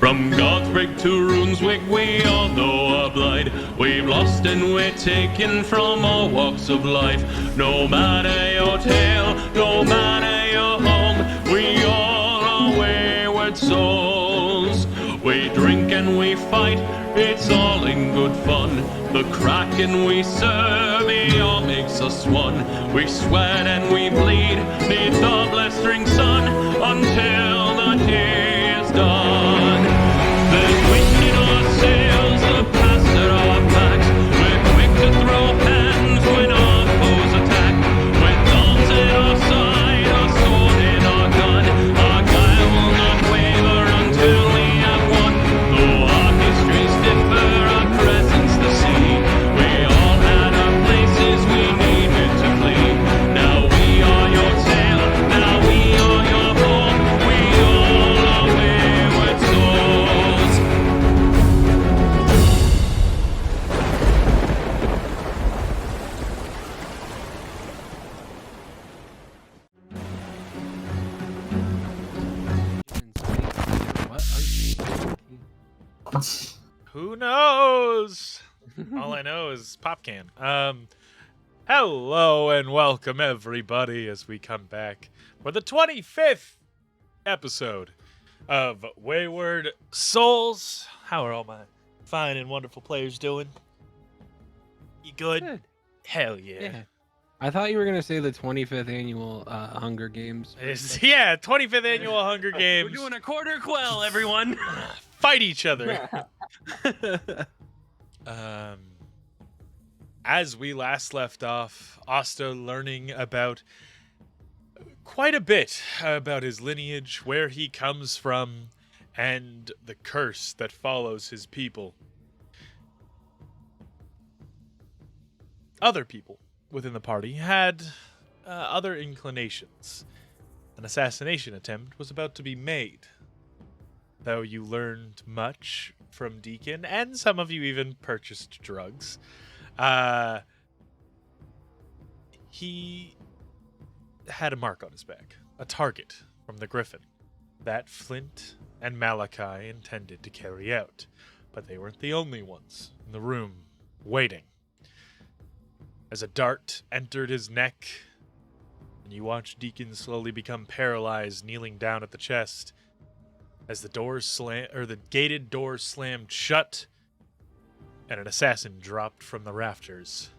From Gothric to Runeswick, we all know a blight. We've lost and we're taken from all walks of life. No matter your tale, no matter your home, we all are wayward souls. We drink and we fight, it's all in good fun. The Kraken we serve, it all makes us one. We sweat and we bleed, neath the blistering sun, until the day is done. There's wind in our sails, the past at our backs. We're quick to throw hands when our foes attack. With guns at our side, our sword in our gun, our guile will not waver until we have won. Though our histories differ, our presence the same. We all had our places we needed to flee. Now we are your tale, now we are your home. We all are wayward souls. Who knows? All I know is pop can. Hello and welcome everybody as we come back for the 25th episode of Wayward Souls. How are all my fine and wonderful players doing? You good? Good. Hell yeah. Yeah. I thought you were gonna say the 25th annual Hunger Games. Yeah, 25th annual Hunger Games. We're doing a quarter quell, everyone. Fight each other. As we last left off, Asta learning about quite a bit about his lineage, where he comes from, and the curse that follows his people. Other people within the party had other inclinations. An assassination attempt was about to be made. Though you learned much from Deacon, and some of you even purchased drugs, he had a mark on his back, a target from the Griffin, that Flint and Malachi intended to carry out. But they weren't the only ones in the room, waiting. As a dart entered his neck, and you watched Deacon slowly become paralyzed, kneeling down at the chest, as the gated doors slammed shut, and an assassin dropped from the rafters.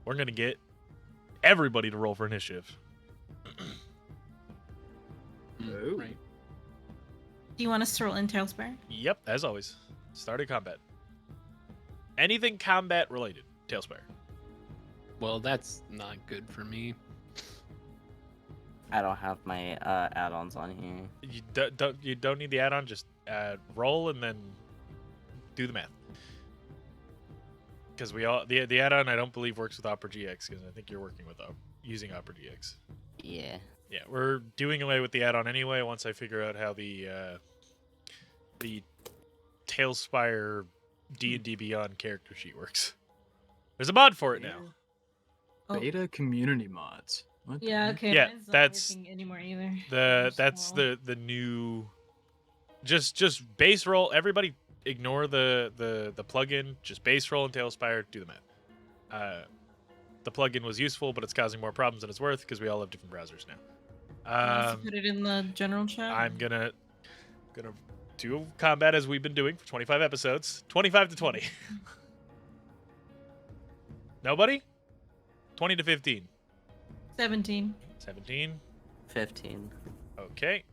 We're gonna get everybody to roll for initiative. Right. Do you want us to roll in Tailspire? Yep, as always. Started combat. Anything combat related, Tailspire. Well, that's not good for me. I don't have my add-ons on here. You don't need the add-on. Just roll and then do the math. Because the add-on I don't believe works with Opera GX, because I think you're working with using Opera GX. Yeah. Yeah, we're doing away with the add-on anyway. Once I figure out how the Tailspire D&D Beyond character sheet works. There's a mod for it now. Oh. Beta community mods. What the Yeah, heck? okay. Yeah, mine's not that's working anymore either. That's the new. Just base roll. Everybody ignore the plugin. Just base roll and Tailspire. Do the math. The plugin was useful, but it's causing more problems than it's worth because we all have different browsers now. Put it in the general chat. I'm gonna do combat as we've been doing for 25 episodes. 25 to 20. Nobody? 20 to 15. 17. 17. 15. Okay.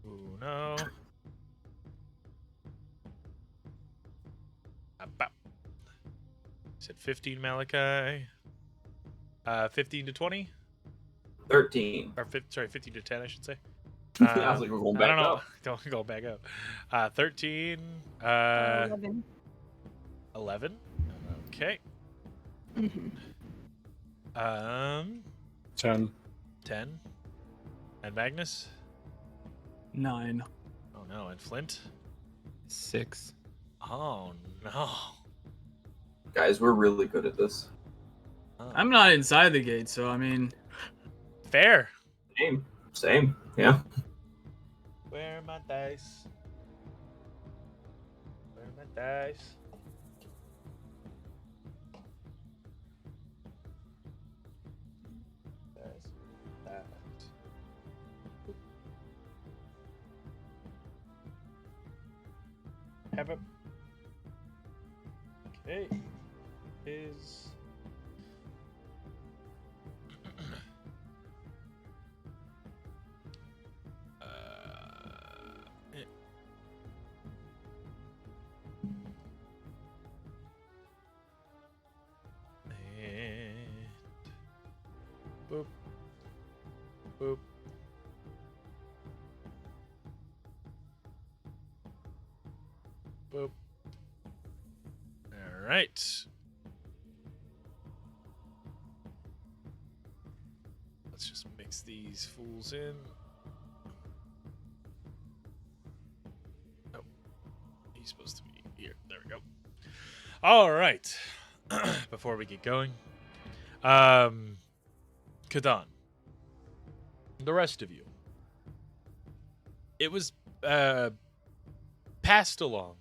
Uno. About. Said 15, Malachi. 15 to 20? 13. Or 15 to 10, I should say. I was like, we're going I back don't know. up. Don't go back up. 13. 11. 11. Okay. Mm-hmm. 10. 10. And Magnus? 9. Oh no. And Flint? 6. Oh no. Guys, we're really good at this. Oh. I'm not inside the gate, so I mean, Fair. Same. Yeah. Where are my dice? Where are my dice? Dice. Dice. Have it. Okay. Is eh. And boop, boop. Boop. All right. Let's just mix these fools in. Oh, he's supposed to be here. There we go. All right. Before we get going, Kadan, the rest of you, it was passed along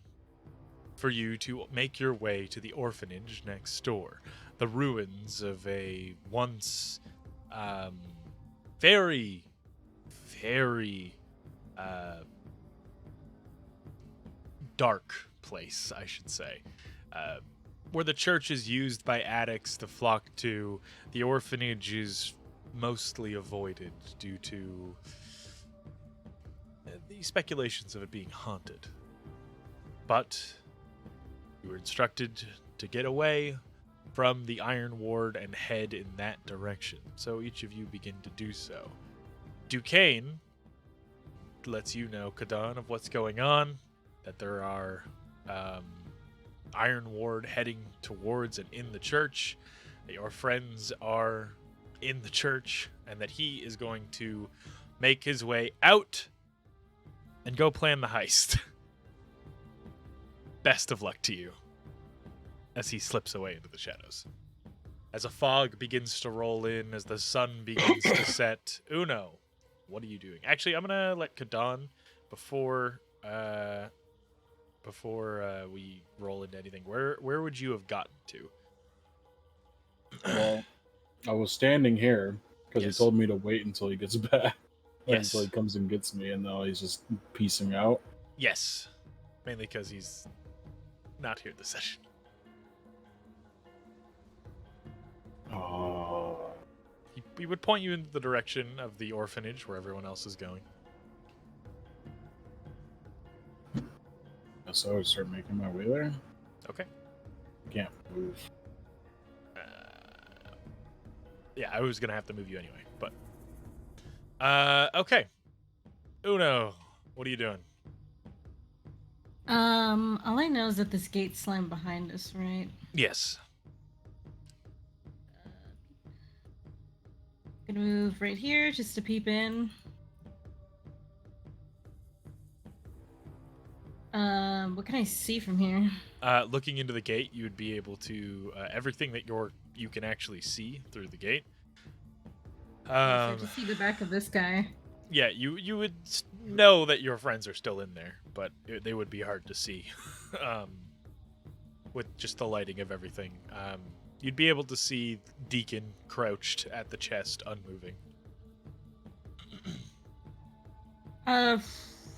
for you to make your way to the orphanage next door, the ruins of a once very, very dark place, I should say. Where the church is used by addicts to flock to, the orphanage is mostly avoided due to the speculations of it being haunted. But you were instructed to get away from the Iron Ward and head in that direction. So each of you begin to do so. Duquesne lets you know, Kadan, of what's going on, that there are Iron Ward heading towards and in the church, that your friends are in the church, and that he is going to make his way out and go plan the heist. Best of luck to you, as he slips away into the shadows. As a fog begins to roll in, as the sun begins to set, Uno, what are you doing? Actually, I'm gonna let Kadan, before we roll into anything, where would you have gotten to? Well, I was standing here because Yes. he told me to wait until he gets back. Yes. Until he comes and gets me, and now he's just piecing out. Yes. Mainly because he's not here this session. Oh. He would point you in the direction of the orphanage where everyone else is going. So I would start making my way there. Okay. Can't move. Yeah, I was gonna have to move you anyway, but okay. Uno, what are you doing? All I know is that this gate slammed behind us, right? Yes. Gonna move right here just to peep in. What can I see from here? Looking into the gate, you would be able to everything that you can actually see through the gate. I just see the back of this guy. Yeah, you would know that your friends are still in there, but they would be hard to see with just the lighting of everything. You'd be able to see Deacon crouched at the chest, unmoving.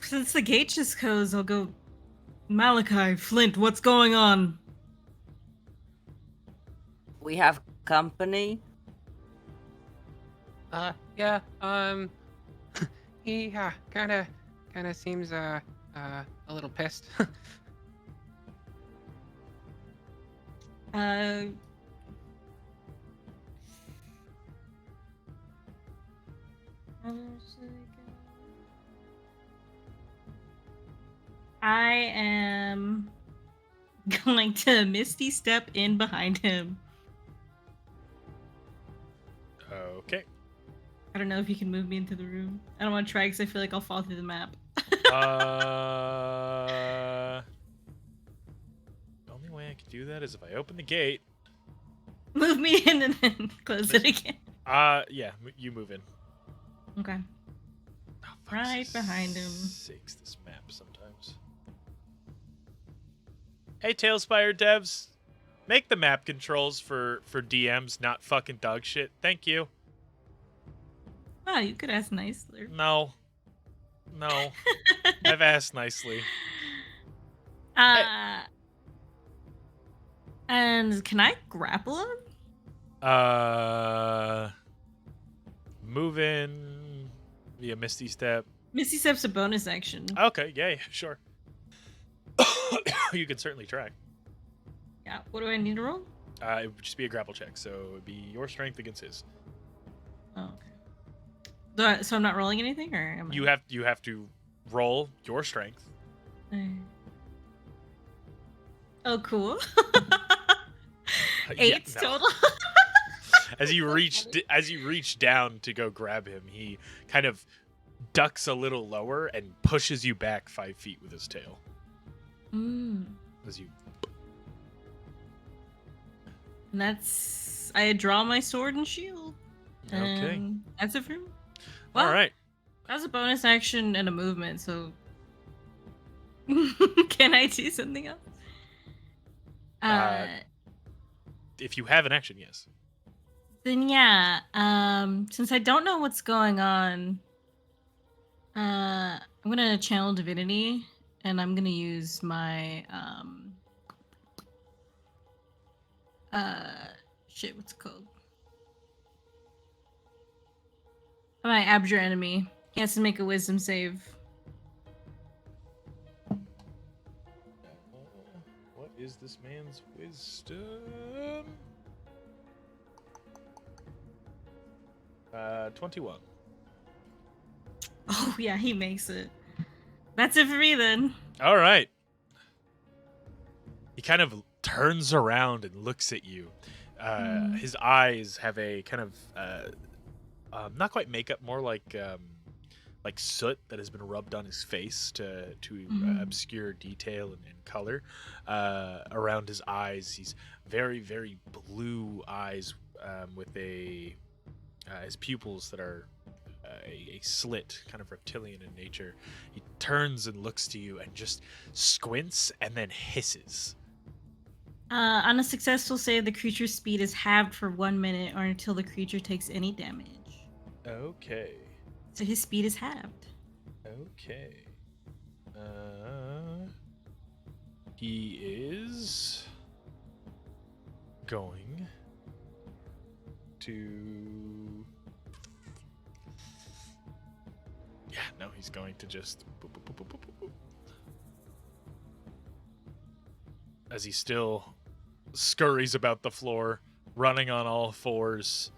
Since the gate just closed, I'll go. Malachi, Flint, what's going on? We have company. Yeah, he kind of seems a little pissed. I am going to Misty step in behind him. Okay. I don't know if you can move me into the room. I don't want to try because I feel like I'll fall through the map. The only way I could do that is if I open the gate. Move me in and then close it again. Yeah, you move in. Okay. Oh, Right behind him. Sakes, this map sometimes. Hey, Tailspire devs, make the map controls for DMs not fucking dog shit. Thank you. Wow, you could ask nicely. No. I've asked nicely. And can I grapple him? Move in via Misty Step. Misty Step's a bonus action. Okay, yeah, sure. You can certainly try. Yeah, what do I need to roll? It would just be a grapple check, so it would be your strength against his. Oh, okay. So I'm not rolling anything, or am You I? have to roll your strength. Oh, cool. Yeah, 8 no. total. As you reach down to go grab him, he kind of ducks a little lower and pushes you back 5 feet with his tail. As you. And that's I draw my sword and shield. Okay. And that's it for me. Well, All right. that was a bonus action and a movement, so can I do something else? If you have an action, yes. Then yeah, since I don't know what's going on, I'm gonna channel divinity, and I'm gonna use my shit, what's it called? My abjure enemy. He has to make a wisdom save. What is this man's wisdom? 21. Oh yeah, he makes it. That's it for me then. All right. He kind of turns around and looks at you. His eyes have a kind of not quite makeup, more like soot that has been rubbed on his face to obscure detail and color around his eyes. He's very, very blue eyes with his pupils that are a slit, kind of reptilian in nature. He turns and looks to you and just squints and then hisses. On a successful save, the creature's speed is halved for 1 minute or until the creature takes any damage. Okay. So his speed is halved. Okay. He is going to. Yeah, no, he's going to just. As he still scurries about the floor, running on all fours,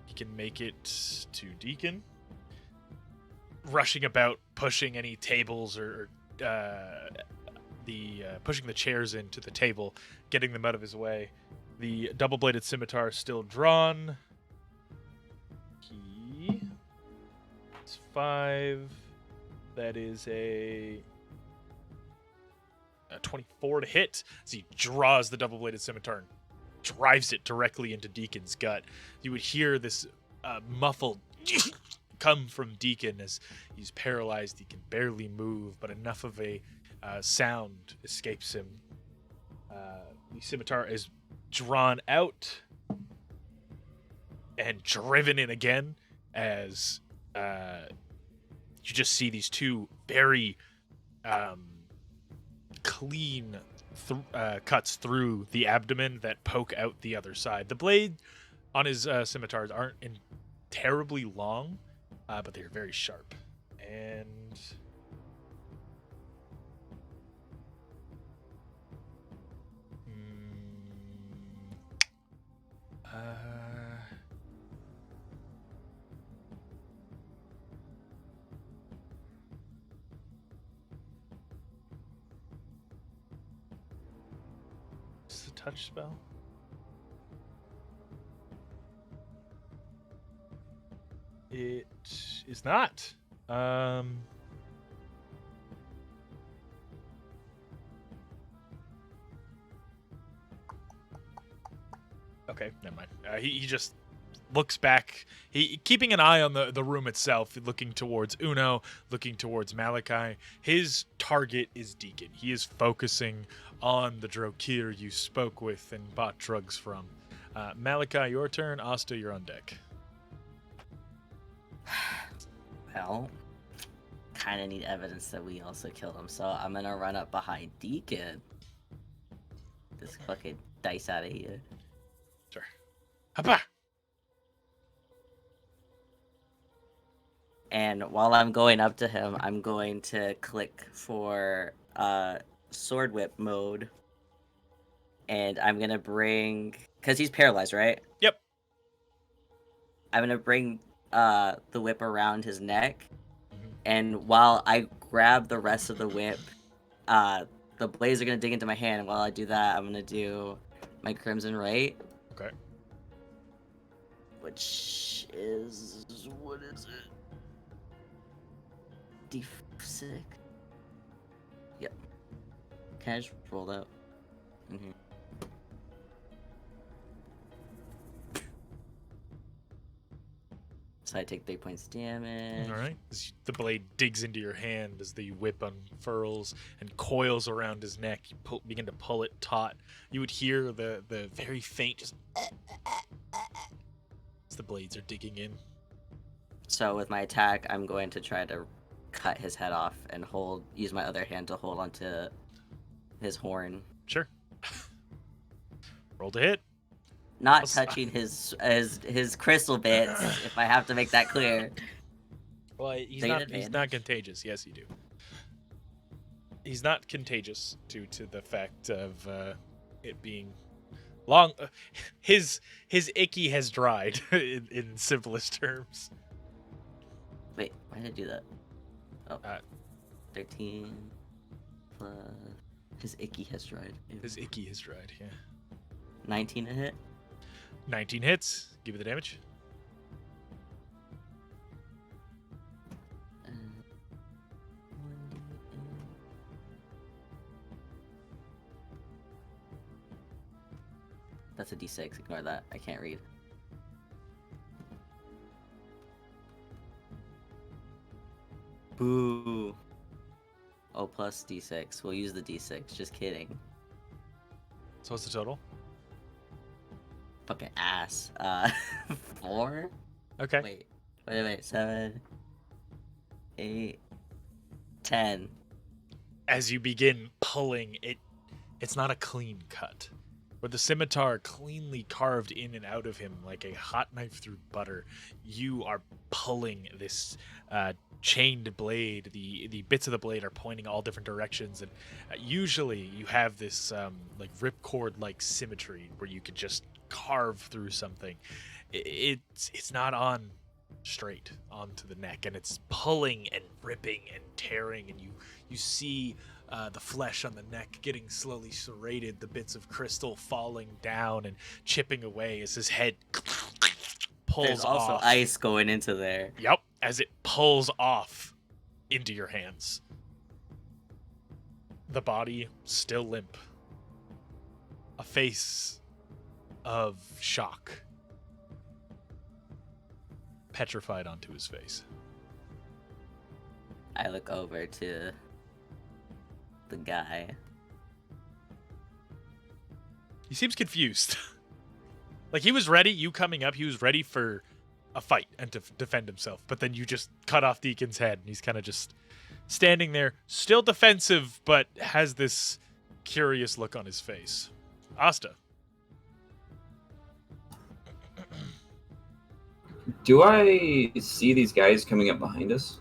he can make it to Deacon. Rushing about, pushing any tables or pushing the chairs into the table, getting them out of his way. The double-bladed scimitar is still drawn. It's 5. That is a 24 to hit. As he draws the double-bladed scimitar and drives it directly into Deacon's gut. You would hear this muffled come from Deacon as he's paralyzed. He can barely move, but enough of a sound escapes him. The scimitar is drawn out and driven in again as you just see these two very clean cuts through the abdomen that poke out the other side. The blade on his scimitars aren't terribly long, but they're very sharp. And is the touch spell? It is not. Okay, never mind. He just looks back, he keeping an eye on the room itself, looking towards Uno, looking towards Malachi. His target is Deacon. He is focusing on the Drokir you spoke with and bought drugs from. Malachi, your turn. Asta, you're on deck. Well, kind of need evidence that we also killed him, so I'm gonna run up behind Deacon. This fucking dice out of here. Sure. Hoppa! And while I'm going up to him, I'm going to click for sword whip mode. And I'm gonna bring, cause he's paralyzed, right? Yep. I'm gonna bring the whip around his neck, and while I grab the rest of the whip, the blades are gonna dig into my hand. And while I do that, I'm gonna do my Crimson Right. Okay. Which is, what is it? D6. Yep. Can I just roll that? Mm-hmm. So I take 3 points damage. All right. As the blade digs into your hand as the whip unfurls and coils around his neck. You begin to pull it taut. You would hear the very faint just as the blades are digging in. So with my attack, I'm going to try to cut his head off and use my other hand to hold onto his horn. Sure. Roll to hit. Not touching his crystal bits, if I have to make that clear. Well, he's not contagious. Yes, you do. He's not contagious due to the fact of it being long. His icky has dried in simplest terms. Wait, why did I do that? Oh, 13 plus his icky has dried. His icky has dried. Yeah. 19 to hit. 19 hits. Give me the damage. That's a D6. Ignore that. I can't read. Boo. Oh, plus D6. We'll use the D6. Just kidding. So what's the total? Fucking ass. 4? Okay. Wait. 7, 8, 10. As you begin pulling it, it's not a clean cut. With the scimitar cleanly carved in and out of him like a hot knife through butter, you are pulling this chained blade. The bits of the blade are pointing all different directions, and usually you have this like ripcord like symmetry where you could just carve through something. It's not on straight onto the neck, and it's pulling and ripping and tearing, and you see the flesh on the neck getting slowly serrated, the bits of crystal falling down and chipping away as his head pulls There's also off. ice going into there. Yep, as it pulls off into your hands. The body still limp. A face of shock. Petrified onto his face. I look over to the guy. He seems confused. Like he was ready, you coming up, he was ready for a fight and to defend himself. But then you just cut off Deacon's head, and he's kind of just standing there, still defensive, but has this curious look on his face. Asta. Do I see these guys coming up behind us?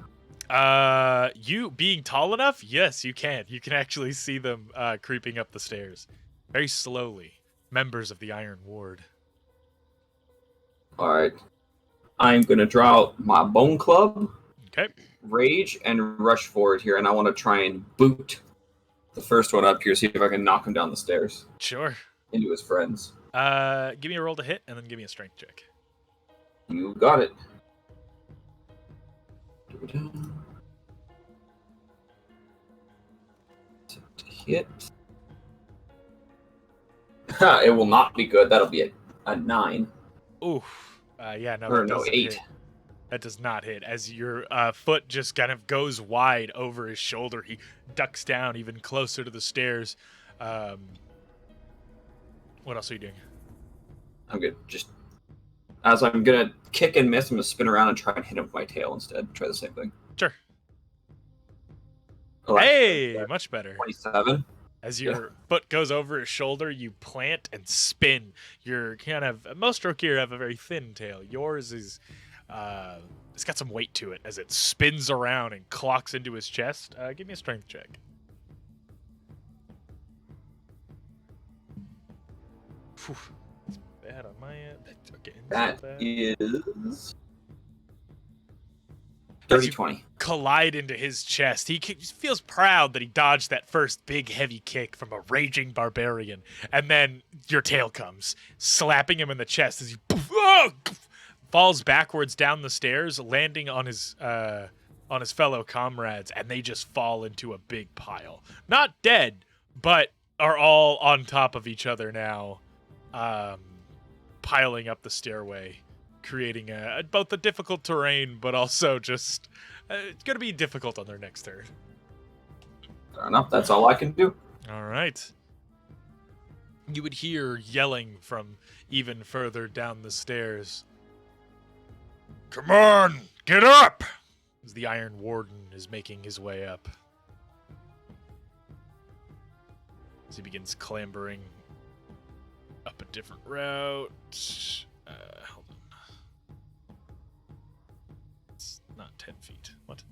You being tall enough? Yes, you can. You can actually see them creeping up the stairs. Very slowly. Members of the Iron Ward. Alright. I'm gonna draw out my bone club, Okay. rage, and rush forward here, and I want to try and boot the first one up here, see if I can knock him down the stairs Sure. into his friends. Give me a roll to hit, and then give me a strength check. You got it. To hit. Ha, it will not be good. That'll be a 9. Oof. Yeah, no, Or that no, doesn't 8. hit. That does not hit. As your foot just kind of goes wide over his shoulder, he ducks down even closer to the stairs. What else are you doing? I'm good. Just as I'm gonna kick and miss, I'm gonna spin around and try and hit him with my tail instead. Try the same thing. Sure. Oh, Hey, much better. 27. As your foot goes over his shoulder, you plant and spin. You're kind of most Rokir have a very thin tail. Yours is it's got some weight to it as it spins around and clocks into his chest. Give me a strength check. Phew, that's bad on my end. Okay, That bad. is 30-20. Collide into his chest. He feels proud that he dodged that first big heavy kick from a raging barbarian, and then your tail comes, slapping him in the chest as he falls backwards down the stairs, landing on his fellow comrades, and they just fall into a big pile. Not dead, but are all on top of each other now, piling up the stairway, creating both a difficult terrain, but also just it's going to be difficult on their next turn. Fair enough. That's all I can do. All right. You would hear yelling from even further down the stairs. Come on, get up! As the Iron Warden is making his way up. As he begins clambering up a different route. Hold on. It's not 10 feet. What?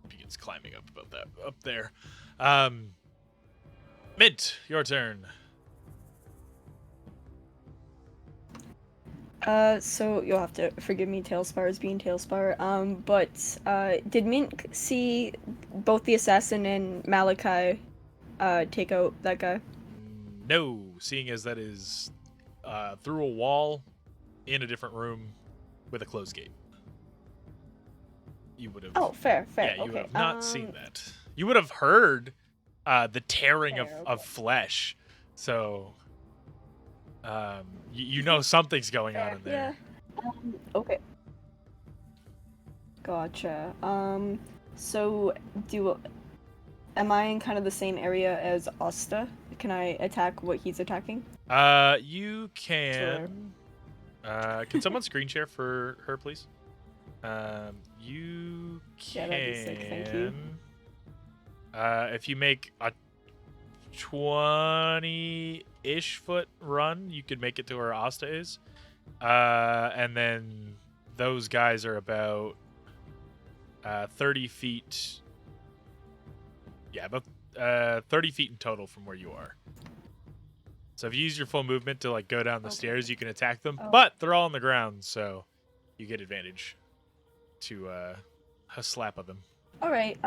Begins climbing up about that up there. Mint, your turn. So you'll have to forgive me, Tailspire is being Tailspire. But did Mint see both the assassin and Malachi take out that guy? No, seeing as that is through a wall in a different room with a closed gate. You would have. Oh, fair. Yeah, you Okay. would have not seen that. You would have heard the tearing Fair, of okay. flesh. So, you know something's going on in there. Yeah. Okay. Gotcha. So am I in kind of the same area as Asta? Can I attack what he's attacking? You can. Can someone screen share for her, please? You Yeah, can. that'd be sick, thank you. If you make a 20-ish foot run, you could make it to where Asta is. And then those guys are about 30 feet. Yeah, about 30 feet in total from where you are. So if you use your full movement to like go down the stairs, you can attack them. Oh. But they're all on the ground, so you get advantage to a slap of them. All right.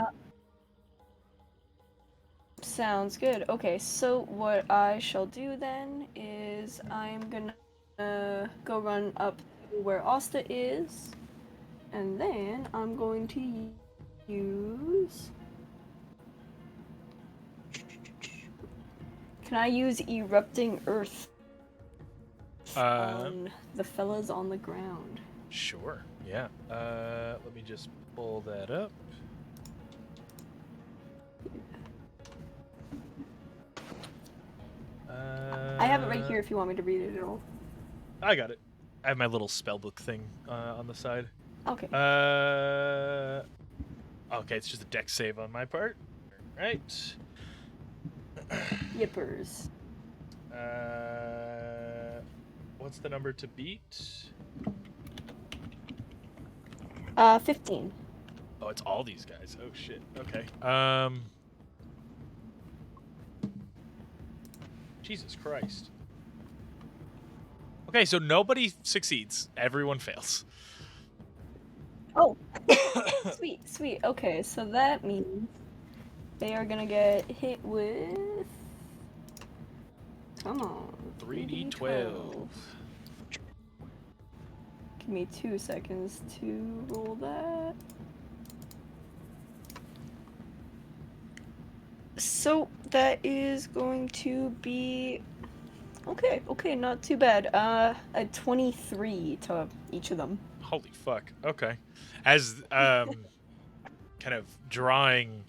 Sounds good. Okay, so what I shall do then is I'm gonna go run up to where Asta is, and then I'm going to use. Can I use erupting earth on the fellas on the ground? Sure. Yeah. Let me just pull that up. I have it right here if you want me to read it at all. I got it. I have my little spellbook thing on the side. Okay. Okay, it's just a dex save on my part. Right. Yippers. What's the number to beat? 15. Oh, it's all these guys. Oh shit. Okay. Jesus Christ. Okay, so nobody succeeds. Everyone fails. Oh. Sweet. Okay, so that means they are gonna get hit with. Come on. 3d12. Give me 2 seconds to roll that. So that is going to be okay, not too bad. A 23 to each of them. Holy fuck. Okay. As kind of drawing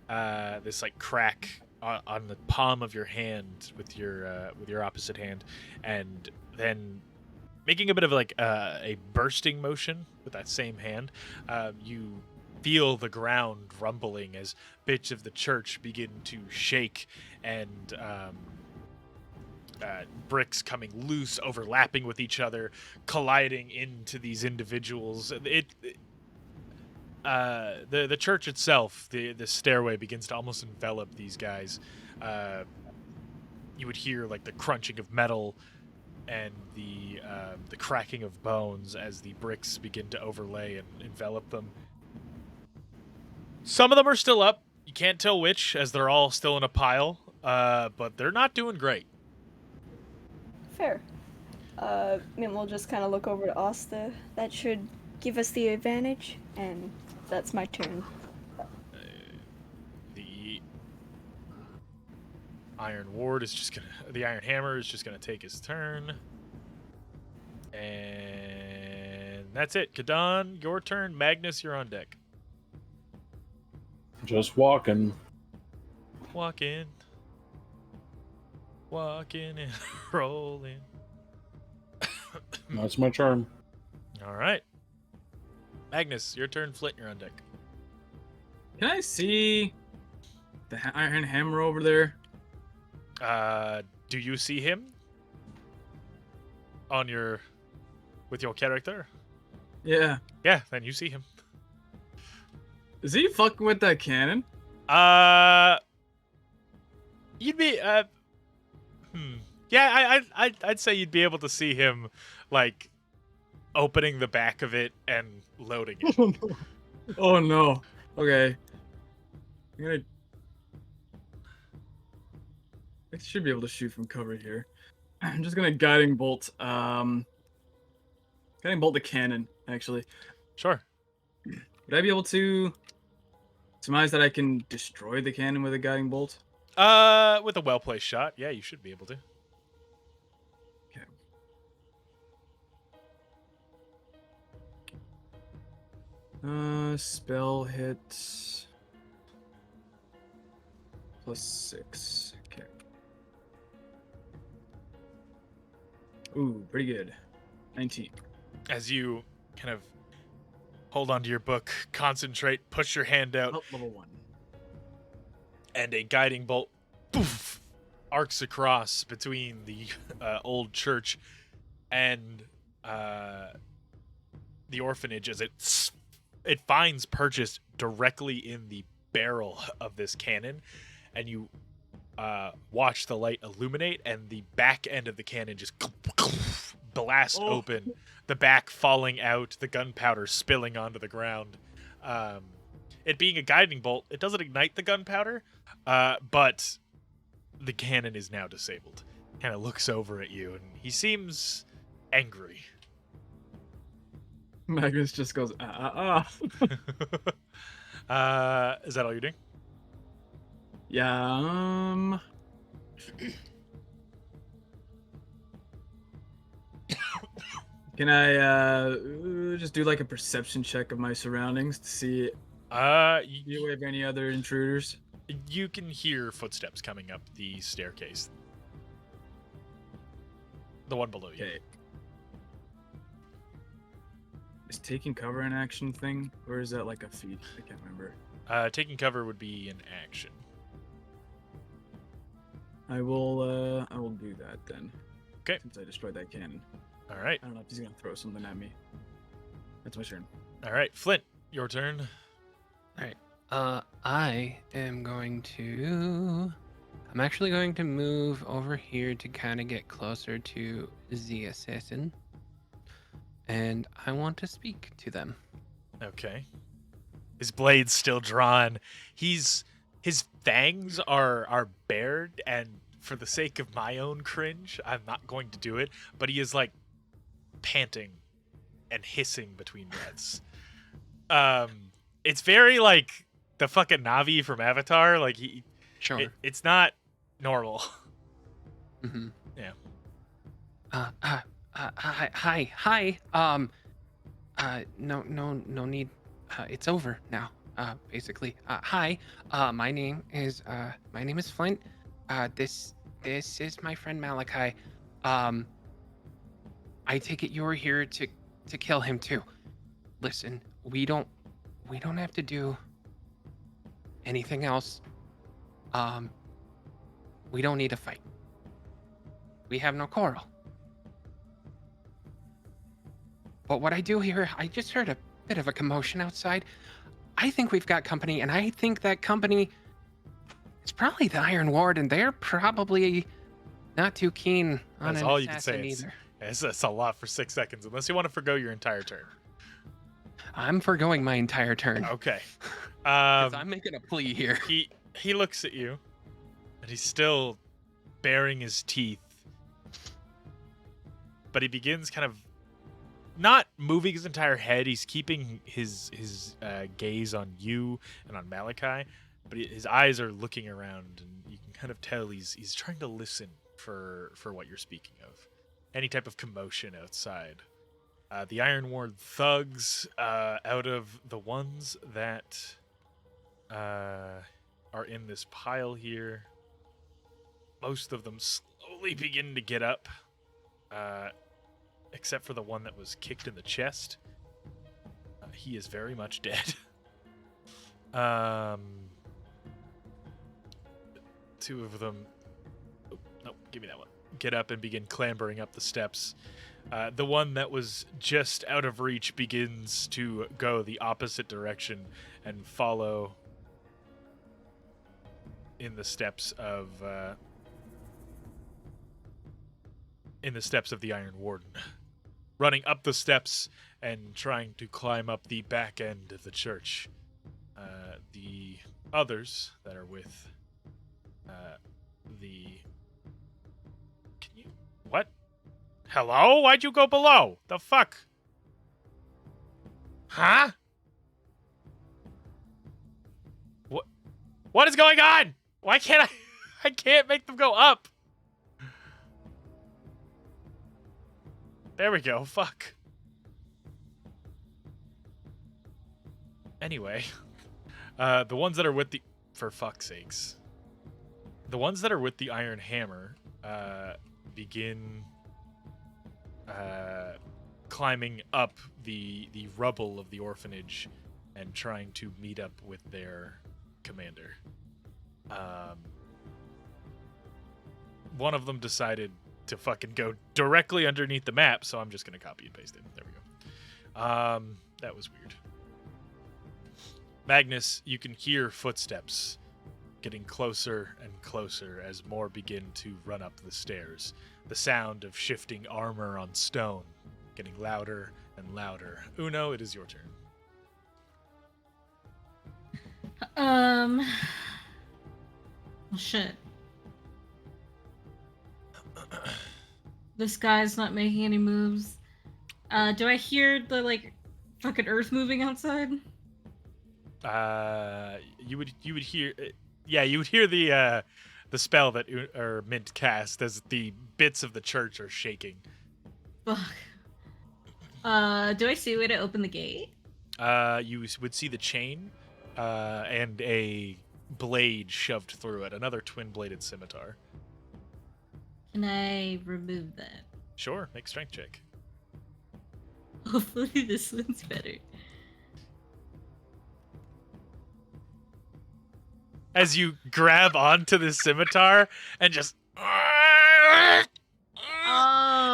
this like crack on the palm of your hand with your opposite hand, and then making a bit of like a bursting motion with that same hand, you feel the ground rumbling as bits of the church begin to shake, and bricks coming loose, overlapping with each other, colliding into these individuals. The church itself, the stairway begins to almost envelop these guys. You would hear like the crunching of metal and the cracking of bones as the bricks begin to overlay and envelop them. Some of them are still up. You can't tell which, as they're all still in a pile. But they're not doing great. Fair. And we'll just kind of look over to Asta. That should give us the advantage, and that's my turn. The Iron Hammer is just gonna take his turn. And that's it. Kadan, your turn. Magnus, you're on deck. Just walking. Walking and rolling. That's my turn. All right. Magnus, your turn. Flint, you're on deck. Can I see the Iron Hammer over there? Do you see him with your character? Yeah. Yeah, then you see him. Is he fucking with that cannon? You'd be yeah, I'd say you'd be able to see him like opening the back of it and loading it. Oh no. Oh no. Okay. I should be able to shoot from cover here. I'm just gonna guiding bolt the cannon, actually. Sure. Would I be able to surmise that I can destroy the cannon with a guiding bolt? With a well-placed shot, yeah, you should be able to. Spell hits +6. Okay. Ooh, pretty good. 19. As you kind of hold onto your book, concentrate, push your hand out, Oh, level 1. and a guiding bolt poof, arcs across between the old church and the orphanage as it finds purchase directly in the barrel of this cannon, and you watch the light illuminate, and the back end of the cannon just blast open, the back falling out, the gunpowder spilling onto the ground. It being a guiding bolt, it doesn't ignite the gunpowder, but the cannon is now disabled. Kind of looks over at you, and he seems angry. Magnus just goes, Is that all you're doing? Yeah, can I just do like a perception check of my surroundings to see do you have any other intruders? You can hear footsteps coming up the staircase. The one below you. Okay. Is taking cover an action thing, or is that like a feat? I can't remember. Taking cover would be an action. I will do that then. Okay. Since I destroyed that cannon. All right. I don't know if he's gonna throw something at me. That's my turn. All right, Flint, your turn. All right. I am going to. I'm actually going to move over here to kind of get closer to the assassin, and I want to speak to them. Okay. His blade's still drawn. His fangs are bared, and for the sake of my own cringe, I'm not going to do it. But he is like panting and hissing between breaths. It's very like the fucking Navi from Avatar. Like Sure. it's not normal. Mm-hmm. Yeah. Hi. No need. It's over now. Basically. Hi. My name is Flint. This is my friend Malachi. I take it you're here to kill him too. Listen, we don't have to do anything else. We don't need a fight. We have no quarrel. But what I do hear, I just heard a bit of a commotion outside. I think we've got company, and I think that company is probably the Iron Ward, and they're probably not too keen on That's an all you can assassin say. either. That's a lot for 6 seconds, unless you want to forgo your entire turn. I'm forgoing my entire turn. Okay. 'Cause I'm making a plea here. He looks at you, and he's still baring his teeth. But he begins kind of not moving his entire head. He's keeping his gaze on you and on Malachi, but his eyes are looking around, and you can kind of tell he's trying to listen for what you're speaking of. Any type of commotion outside. The Iron Ward thugs, out of the ones that are in this pile here, most of them slowly begin to get up. Except for the one that was kicked in the chest. He is very much dead. Two of them... Oh, no, give me that one. Get up and begin clambering up the steps. The one that was just out of reach begins to go the opposite direction and follow in the steps of... the Iron Warden. Running up the steps and trying to climb up the back end of the church. The others that are with the... Can you... What? Hello? Why'd you go below? The fuck? Huh? What is going on? Why can't I can't make them go up. There we go. Fuck. Anyway, the ones that are with the... For fuck's sakes. The ones that are with the Iron Hammer begin climbing up the rubble of the orphanage and trying to meet up with their commander. One of them decided to fucking go directly underneath the map, so I'm just gonna copy and paste it. There we go. That was weird. Magnus, you can hear footsteps getting closer and closer as more begin to run up the stairs. The sound of shifting armor on stone getting louder and louder. Uno, it is your turn. Shit. This guy's not making any moves. Do I hear the, like, fucking earth moving outside? You would hear... Yeah, you would hear the spell that Mint cast as the bits of the church are shaking. Fuck. Do I see a way to open the gate? You would see the chain and a blade shoved through it, another twin-bladed scimitar. Can I remove that? Sure, make strength check. Hopefully this one's better. As you grab onto the scimitar and just... Oh,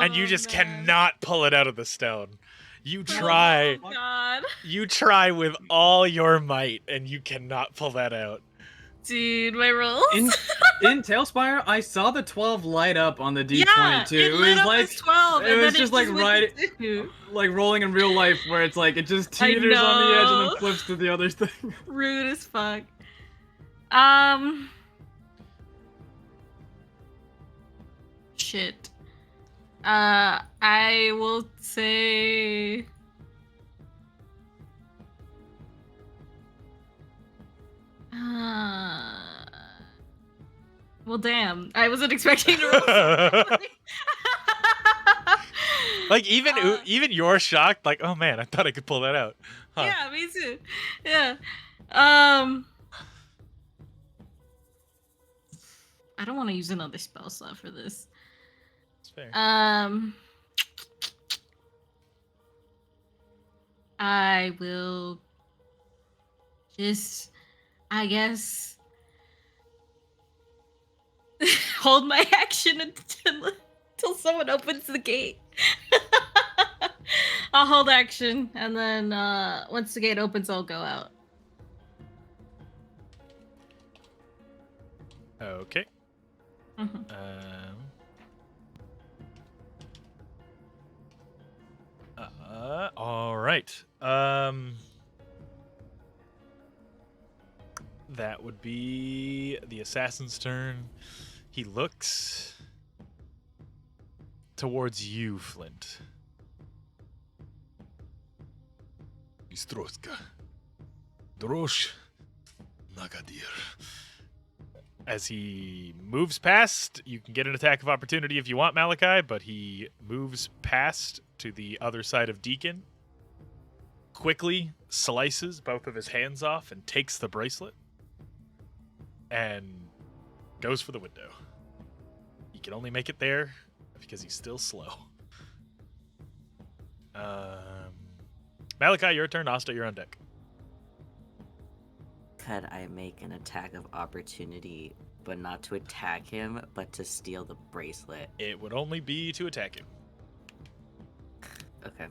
and you just man. cannot pull it out of the stone. You try. Oh, God. You try with all your might, and you cannot pull that out. Dude, my rolls? In Tailspire, I saw the 12 light up on the D20 yeah, too. it lit up as 12, it and was then just it like went right, to 2. like rolling in real life, where it's like it just teeters on the edge and then flips to the other thing. Rude as fuck. Shit. I will say Well, damn. I wasn't expecting to roll. Like even you're shocked. Like, oh man, I thought I could pull that out. Huh. Yeah, me too. Yeah. I don't want to use another spell slot for this. That's fair. I will just, I guess, hold my action until someone opens the gate. I'll hold action, and then once the gate opens, I'll go out. Okay. Mhm. All right. That would be the assassin's turn. He looks towards you, Flint. Istroska. Drosh. Nagadir. As he moves past, you can get an attack of opportunity if you want, Malachi, but he moves past to the other side of Deacon, quickly slices both of his hands off and takes the bracelet, and goes for the window. He can only make it there because he's still slow. Malachi, your turn. Asta, you're on deck. Could I make an attack of opportunity, but not to attack him, but to steal the bracelet? It would only be to attack him. Okay.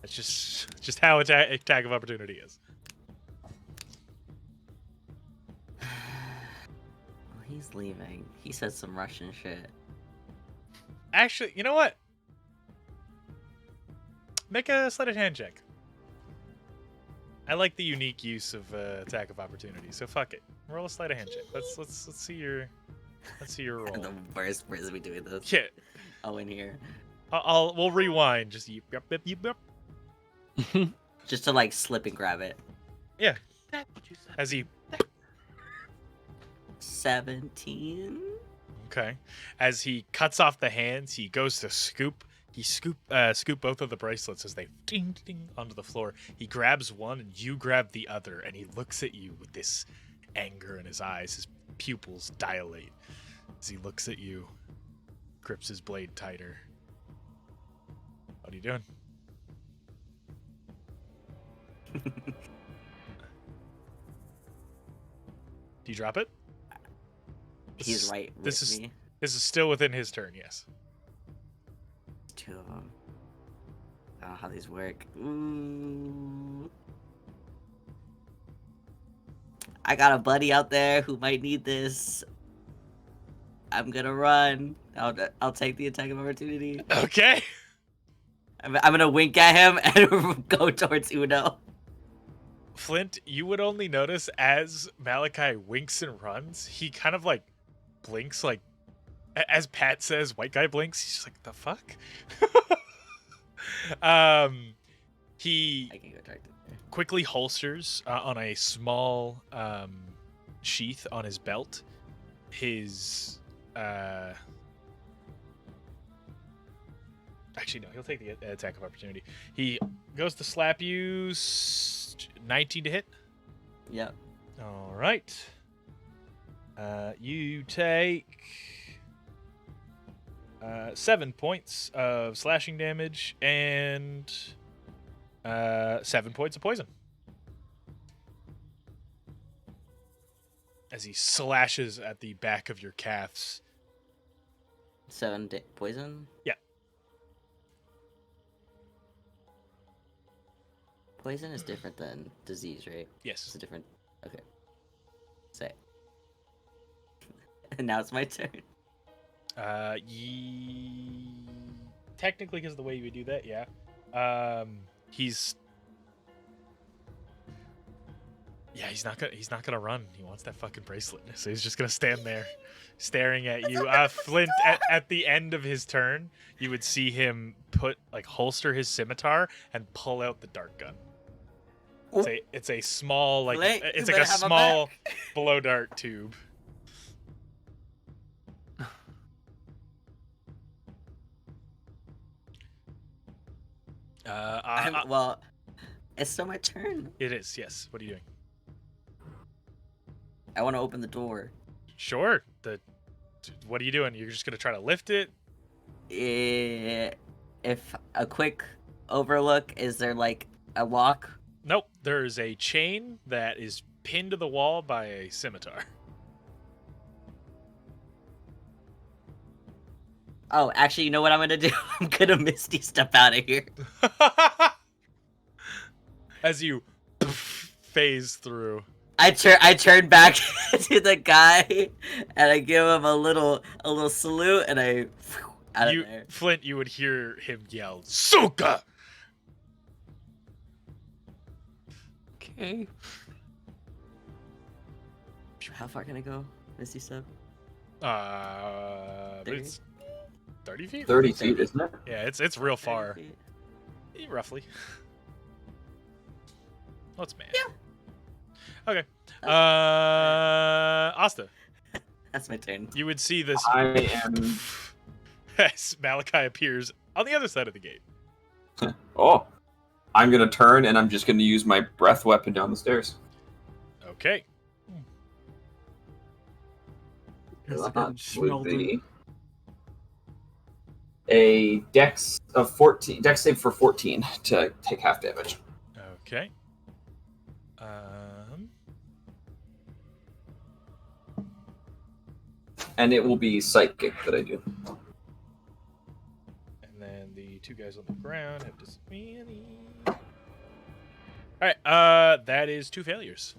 That's just how attack of opportunity is. Well, he's leaving. He said some Russian shit. Actually, you know what? Make a sleight of hand check. I like the unique use of attack of opportunity, so fuck it. Roll a sleight of hand check. Let's see your roll. The worst person we doing this. Yeah. Oh, in here. We'll rewind. Just yep. Just to like slip and grab it. Yeah. As he 17. Okay. As he cuts off the hands, he goes to scoop. He scoop both of the bracelets as they ding ding onto the floor. He grabs one and you grab the other, and he looks at you with this anger in his eyes. His pupils dilate as he looks at you, grips his blade tighter. What are you doing? Do you drop it? He's right with me. This is still within his turn, yes. Two of them. I don't know how these work. Ooh. I got a buddy out there who might need this. I'm gonna run. I'll take the attack of opportunity. Okay. I'm gonna wink at him and go towards Uno. Flint, you would only notice as Malachi winks and runs, he kind of like blinks, like as Pat says, white guy blinks. He's just like, the fuck? He I can go talk to him. quickly holsters on a small sheath on his belt his actually no, he'll take the attack of opportunity. He goes to slap you. 19 to hit. Yep. All right. You take 7 points of slashing damage and 7 points of poison. As he slashes at the back of your calves. 7 poison? Yeah. Poison is different than disease, right? Yes. It's a different... Okay. Say. And now it's my turn. Technically, because of the way you would do that, yeah. He's not gonna run. He wants that fucking bracelet, so he's just gonna stand there, staring at you. Flint, at the end of his turn, you would see him holster his scimitar and pull out the dart gun. It's a small Flint, it's you like a better have a small back. blow dart tube. Well, it's still my turn. It is, yes. What are you doing? I want to open the door. Sure. What are you doing? You're just gonna try to lift it? If a quick overlook, is there like a lock? Nope. There's a chain that is pinned to the wall by a scimitar. Oh, actually, you know what I'm gonna do? I'm gonna Misty step out of here. As you phase through. I turn back to the guy, and I give him a little salute, and I out of there. Flint, you would hear him yell, "Suka!" Okay. How far can I go, Misty step? It's 30 feet. 30 feet, isn't it? Yeah, it's real 30 far. feet. Roughly. Let's man. Yeah. Okay. Asta. That's my turn. You would see this I am. as Malachi appears on the other side of the gate. Oh, I'm gonna turn and I'm just gonna use my breath weapon down the stairs. Okay. That would be a dex of 14. Dex save for 14 to take half damage. Okay. And it will be psychic that I do. And then the two guys on the ground have disadvantage. Alright, that is 2 failures.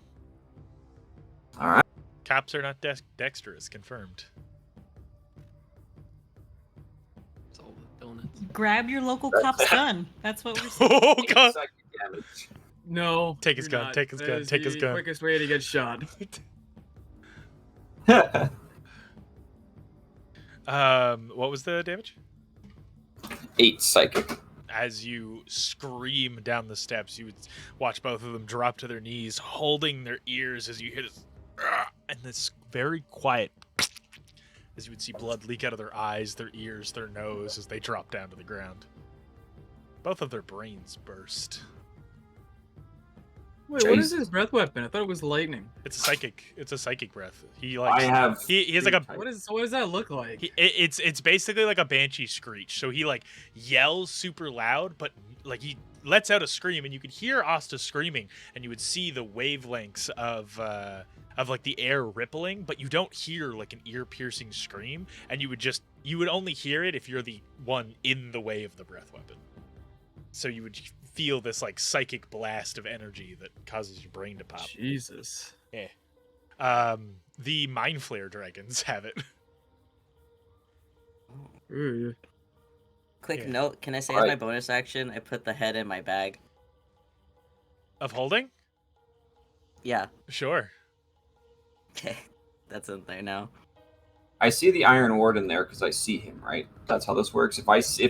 Alright. Cops are not dexterous, confirmed. It's all the donuts. Grab your local cop's gun. That's what we're saying. Oh, God. Psychic damage. No. Take his you're gun, not. take his That gun, is take his the gun. Quickest way to get shot. What was the damage? 8 psychic. As you scream down the steps, you would watch both of them drop to their knees, holding their ears as you hear this, and this very quiet, as you would see blood leak out of their eyes, their ears, their nose, as they drop down to the ground. Both of their brains burst. Wait, what is his breath weapon? I thought it was lightning. It's a psychic breath. He has like a What does that look like? it's basically like a banshee screech. So he like yells super loud, but like he lets out a scream, and you could hear Asta screaming, and you would see the wavelengths of like the air rippling, but you don't hear like an ear-piercing scream, and you would only hear it if you're the one in the way of the breath weapon. So you would feel this like psychic blast of energy that causes your brain to pop. Jesus. Yeah. The Mind Flare dragons have it. Ooh. Quick note, can I say as my bonus action, I put the head in my bag? Of holding? Yeah. Sure. Okay. That's in there now. I see the Iron Warden there because I see him, right? That's how this works. If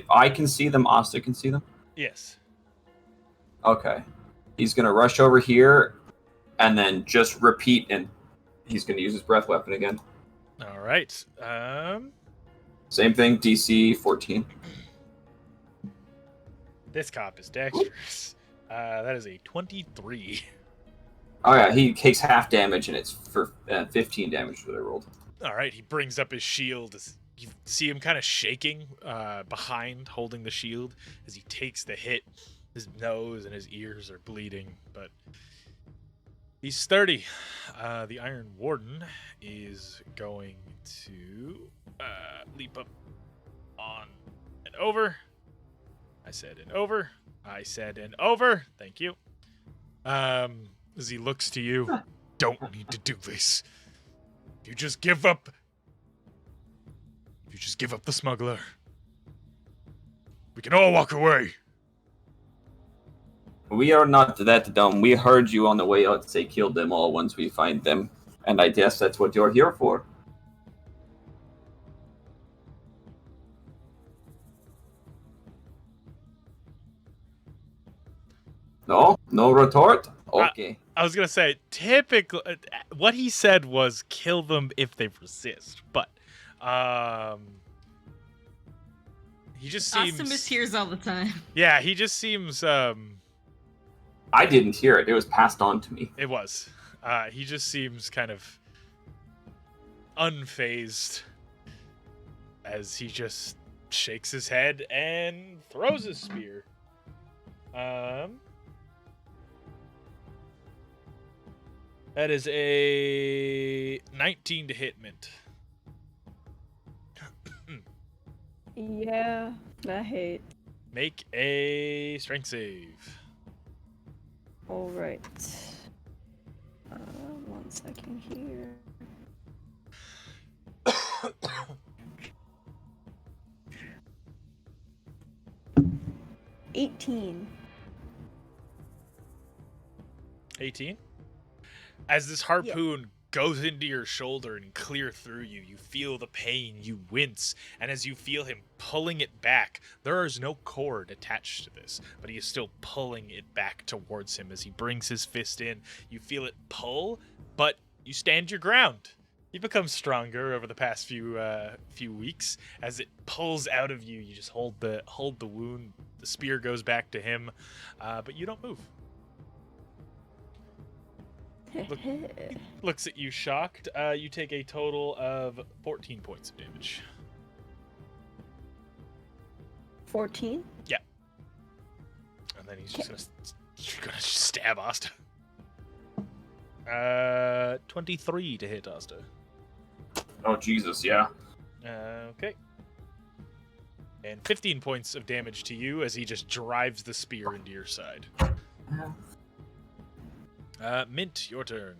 I can see them, Asta can see them? Yes. Okay. He's going to rush over here and then just repeat, and he's going to use his breath weapon again. All right. Same thing, DC 14. This cop is dexterous. That is a 23. Oh yeah, he takes half damage, and it's for 15 damage that I rolled. All right, he brings up his shield. You see him kind of shaking behind, holding the shield as he takes the hit. His nose and his ears are bleeding, but he's sturdy. The Iron Warden is going to leap up on and over. I said and over. I said and over. Thank you. As he looks to you, don't need to do this. You just give up. You just give up the smuggler. We can all walk away. We are not that dumb. We heard you on the way out say kill them all once we find them. And I guess that's what you're here for. No? No retort? Okay. I was going to say, typically, what he said was kill them if they resist. But He just Asta seems. mishears all the time. Yeah, he just seems. I didn't hear it. It was passed on to me. It was. He just seems kind of unfazed as he just shakes his head and throws his spear. That is a 19 to hit, Mint. Yeah, I hate. Make a strength save. All right. 1 second here. $18. 18. As this harpoon goes into your shoulder and clear through you, you feel the pain, you wince, and as you feel him pulling it back, there is no cord attached to this, but he is still pulling it back towards him as he brings his fist in. You feel it pull, but you stand your ground. You become stronger over the past few weeks. As it pulls out of you, you just hold the wound. The spear goes back to him, but you don't move. Looks at you shocked. You take a total of 14 points of damage. 14? Yeah. And then he's just gonna stab Asta. 23 to hit Asta. Oh, Jesus, yeah. Okay. And 15 points of damage to you as he just drives the spear into your side. Mint, your turn.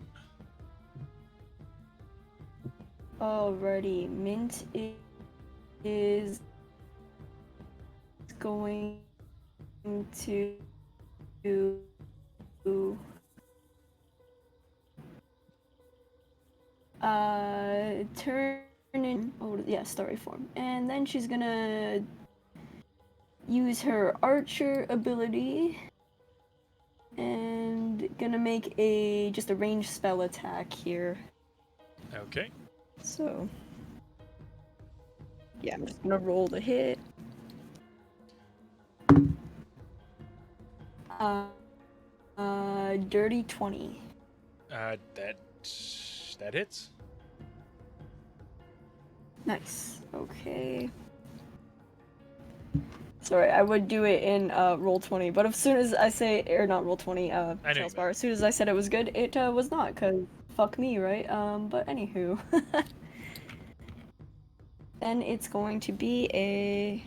Alrighty, Mint is going to turn in starry form, and then she's gonna use her archer ability and gonna make just a ranged spell attack here. Okay. So yeah, I'm just gonna roll the hit. Dirty 20. That hits. Nice. Okay. Sorry, I would do it in roll 20, but as soon as I say, or not roll 20, Tailspire, as soon as I said it was good, it was not, cause fuck me, right? But anywho. Then it's going to be a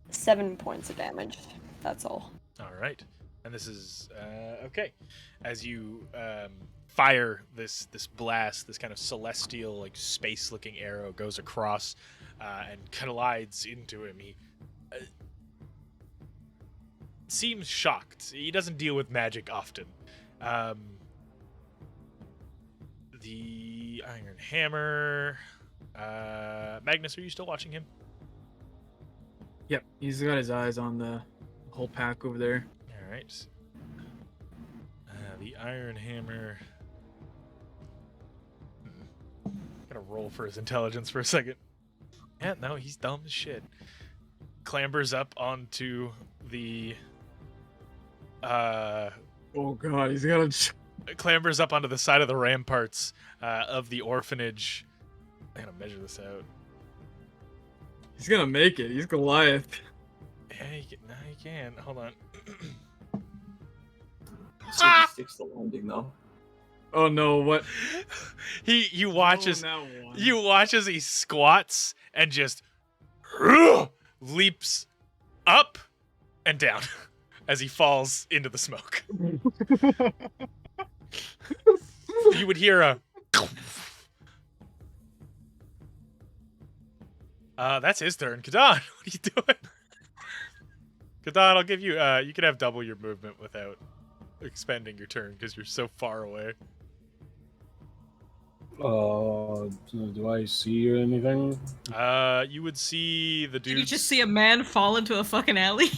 7 points of damage. That's all. All right. And this is okay. As you fire this blast, this kind of celestial, like space-looking arrow goes across and collides into him. He seems shocked. He doesn't deal with magic often. The Iron Hammer. Magnus, are you still watching him? Yep, he's got his eyes on the whole pack over there. All right. The Iron Hammer. Gonna roll for his intelligence for a second. Yeah, no, he's dumb as shit. Clambers up onto the. Oh god, he's got a. Clambers up onto the side of the ramparts of the orphanage. I gotta measure this out. He's gonna make it. He's Goliath. Yeah, he can. Hold on. 66 the landing though. Oh no! What? You watch as you watch as he squats and just leaps up and down as he falls into the smoke. You would hear a. That's his turn. Kadan, what are you doing? Kadan, I'll give you. You can have double your movement without expending your turn because you're so far away. Do I see anything? You would see the dude. Did you just see a man fall into a fucking alley?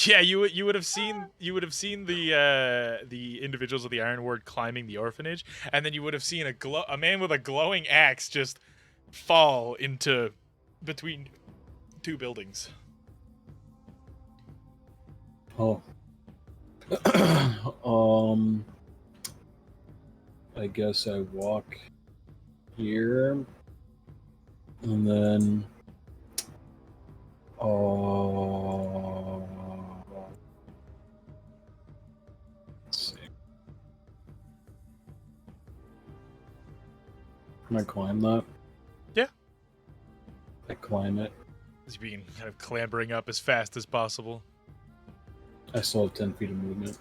Yeah, you would have seen the individuals of the Iron Ward climbing the orphanage, and then you would have seen a man with a glowing axe just fall into between two buildings. Oh. I guess I walk here, and then let's see. Can I climb that? Yeah. I climb it. As you begin kind of clambering up as fast as possible. I still have 10 feet of movement.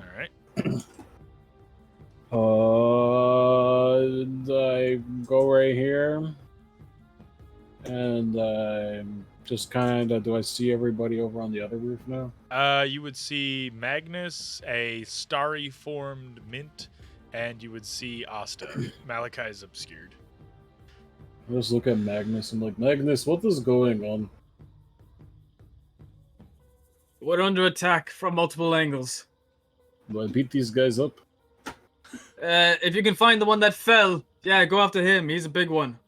All right. I go right here, and I'm just kind of. Do I see everybody over on the other roof now? You would see Magnus, a starry formed Mint, and you would see Asta. Malachi is obscured. I just look at Magnus and like, Magnus, what is going on? We're under attack from multiple angles. Do I beat these guys up? If you can find the one that fell, yeah, go after him. He's a big one.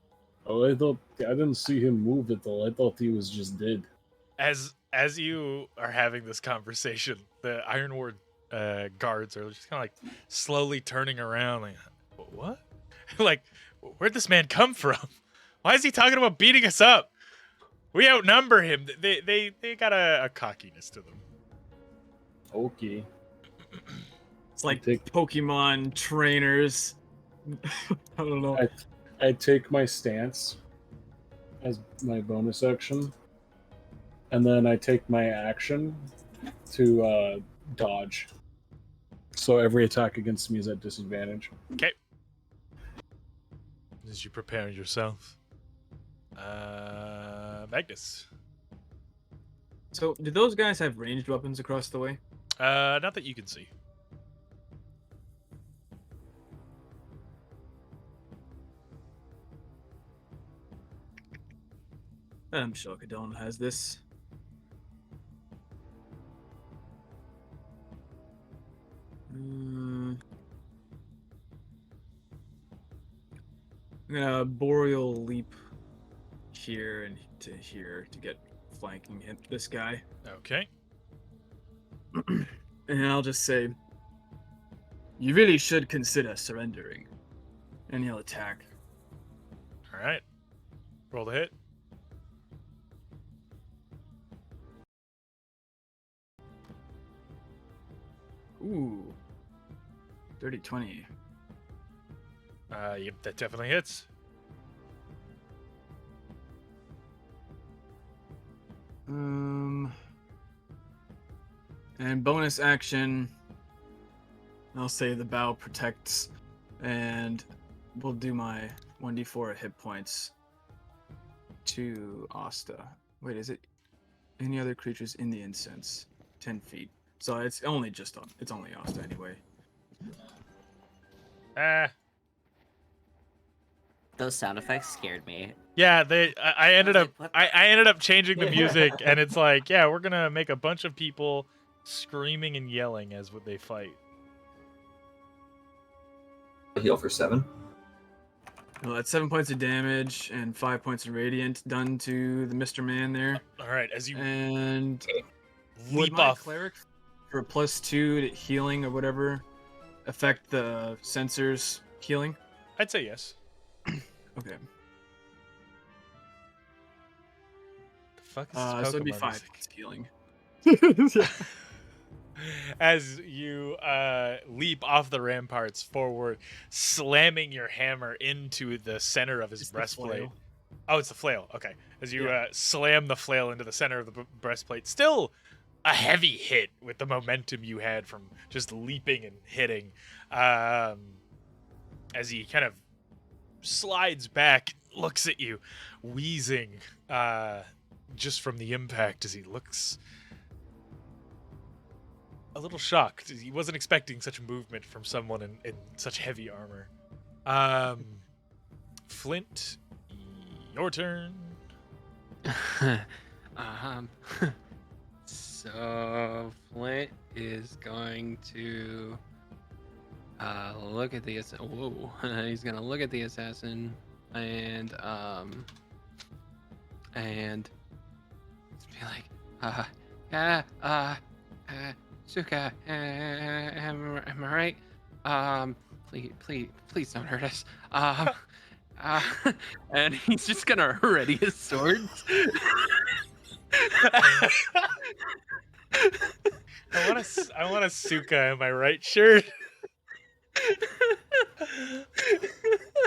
Oh, I didn't see him move at all. I thought he was just dead. As you are having this conversation, the Iron Ward guards are just kind of like slowly turning around, like, what? Like, where'd this man come from? Why is he talking about beating us up? We outnumber him. They got a cockiness to them. Okay. It's like Pokemon trainers. I don't know. I take my stance as my bonus action, and then I take my action to dodge. So every attack against me is at disadvantage. Okay. As you prepare yourself, Magnus. So, do those guys have ranged weapons across the way? Not that you can see. I'm sure Kadon has this. I'm gonna Boreal Leap here and to here to get flanking him, this guy. Okay. And I'll just say, you really should consider surrendering. And he'll attack. All right. Roll the hit. Ooh. Dirty 20. Yep, that definitely hits. And bonus action, I'll say the bow protects, and we'll do my 1d4 hit points to Asta. Wait, is it any other creatures in the incense? 10 feet. So it's only it's only Asta anyway. Those sound effects scared me. Yeah, I ended up changing the music, and it's like, yeah, we're gonna make a bunch of people screaming and yelling as they fight. Heal for 7. Well, that's 7 points of damage and 5 points of radiant done to the Mr. Man there. All right, as you and leap would my off. cleric for +2 to healing or whatever affect the sensors healing? I'd say yes. Okay. The fuck is this so it'd be Pokemon 5 music? points healing. As you leap off the ramparts forward, slamming your hammer into the center of his breastplate. Oh, it's the flail. Okay. As you slam the flail into the center of the breastplate, still a heavy hit with the momentum you had from just leaping and hitting. As he kind of slides back, looks at you, wheezing just from the impact as he looks a little shocked. He wasn't expecting such movement from someone in such heavy armor. Flint, your turn. So Flint is going to look at the whoa. He's gonna look at the assassin and and just be like, Suka, am I right? Please don't hurt us. And he's just gonna ready his swords. I want a Suka, am I right shirt?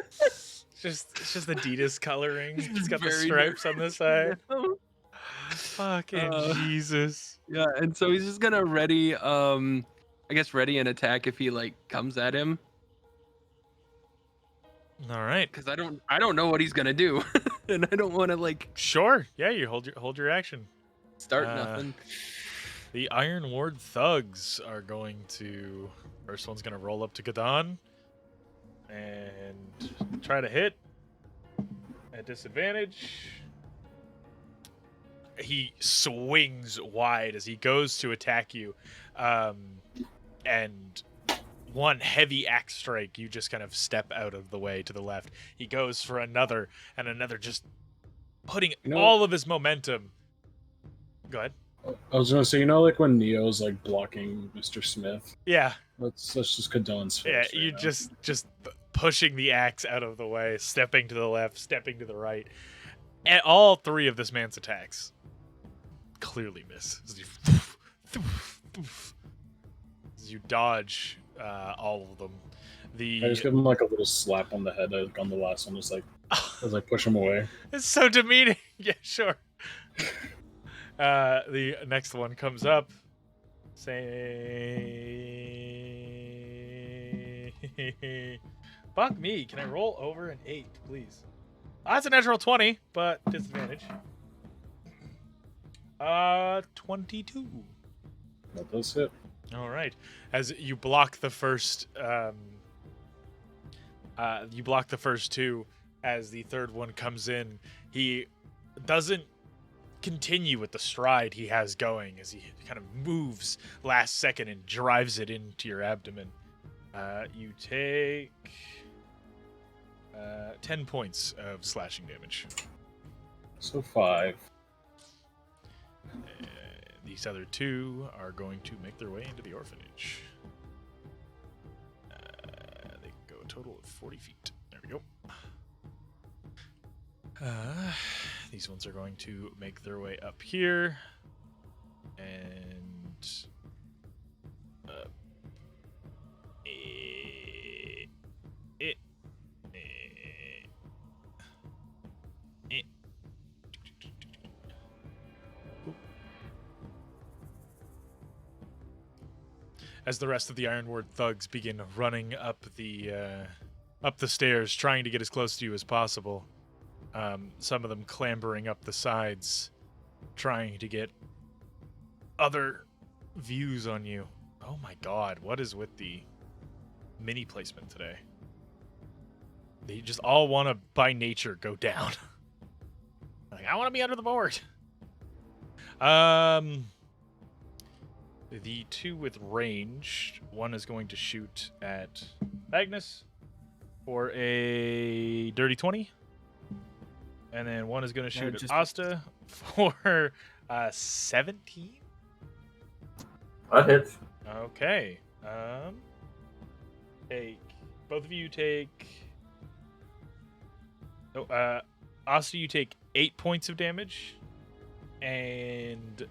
It's just Adidas coloring. It's got the very stripes on the side. No. Fucking Jesus. Yeah, and so he's just gonna ready, I guess ready an attack if he like comes at him, All right. because I don't know what he's gonna do, and I don't want to like Sure. Yeah, you hold your action. start nothing. The Iron Ward thugs are going to. First one's going to roll up to Gadon and try to hit at disadvantage. He swings wide as he goes to attack you, and one heavy axe strike. You just kind of step out of the way to the left. He goes for another and another, just putting all of his momentum. Go ahead. I was gonna say, like when Neo's like blocking Mr. Smith. Yeah. That's just Kadon's face. Yeah, right you now. just pushing the axe out of the way, stepping to the left, stepping to the right. And all three of this man's attacks clearly miss. As you dodge all of them. I just give him like a little slap on the head, like on the last one, just like as I push him away. It's so demeaning. Yeah, sure. The next one comes up. Say, fuck me. Can I roll over an 8, please? That's a natural 20, but disadvantage. 22. That does hit. All right. As you block the first, two. As the third one comes in, he doesn't continue with the stride he has going, as he kind of moves last second and drives it into your abdomen. You take 10 points of slashing damage. So 5. These other two are going to make their way into the orphanage. They go a total of 40 feet. There we go. These ones are going to make their way up here. And as the rest of the Ironward thugs begin running up the stairs, trying to get as close to you as possible. Some of them clambering up the sides, trying to get other views on you. Oh my god, what is with the mini placement today? They just all want to, by nature, go down. Like, I want to be under the board. The two with range, one is going to shoot at Magnus for a dirty 20. And then one is going to shoot at Asta for 17. That hits. Okay. Both of you take. Asta, you take 8 points of damage, and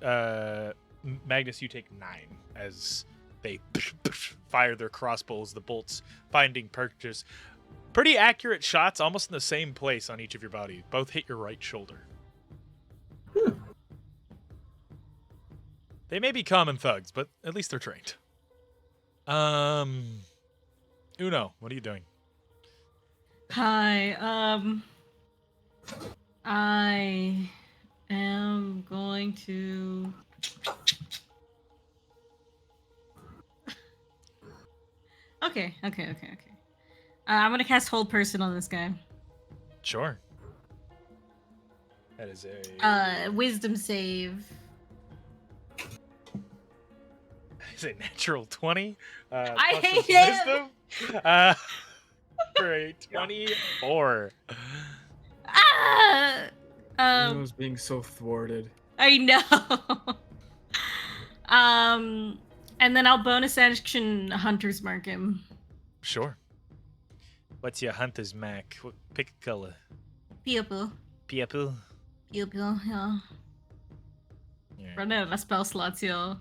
Magnus, you take 9 as they fire their crossbows. The bolts finding purchase. Pretty accurate shots, almost in the same place on each of your body. Both hit your right shoulder. They may be common thugs, but at least they're trained. Uno, what are you doing? Hi, I am going to... Okay. I'm gonna cast Hold Person on this guy. Sure. That is a... Wisdom save. Is it natural 20? I plus hate his it! wisdom? For a 24. Everyone's being so thwarted. I know. And then I'll bonus action Hunter's Mark him. Sure. What's your hunter's mark? Pick a color. Purple. Purple. Purple, yeah. Yeah. Run out of spell slots, y'all.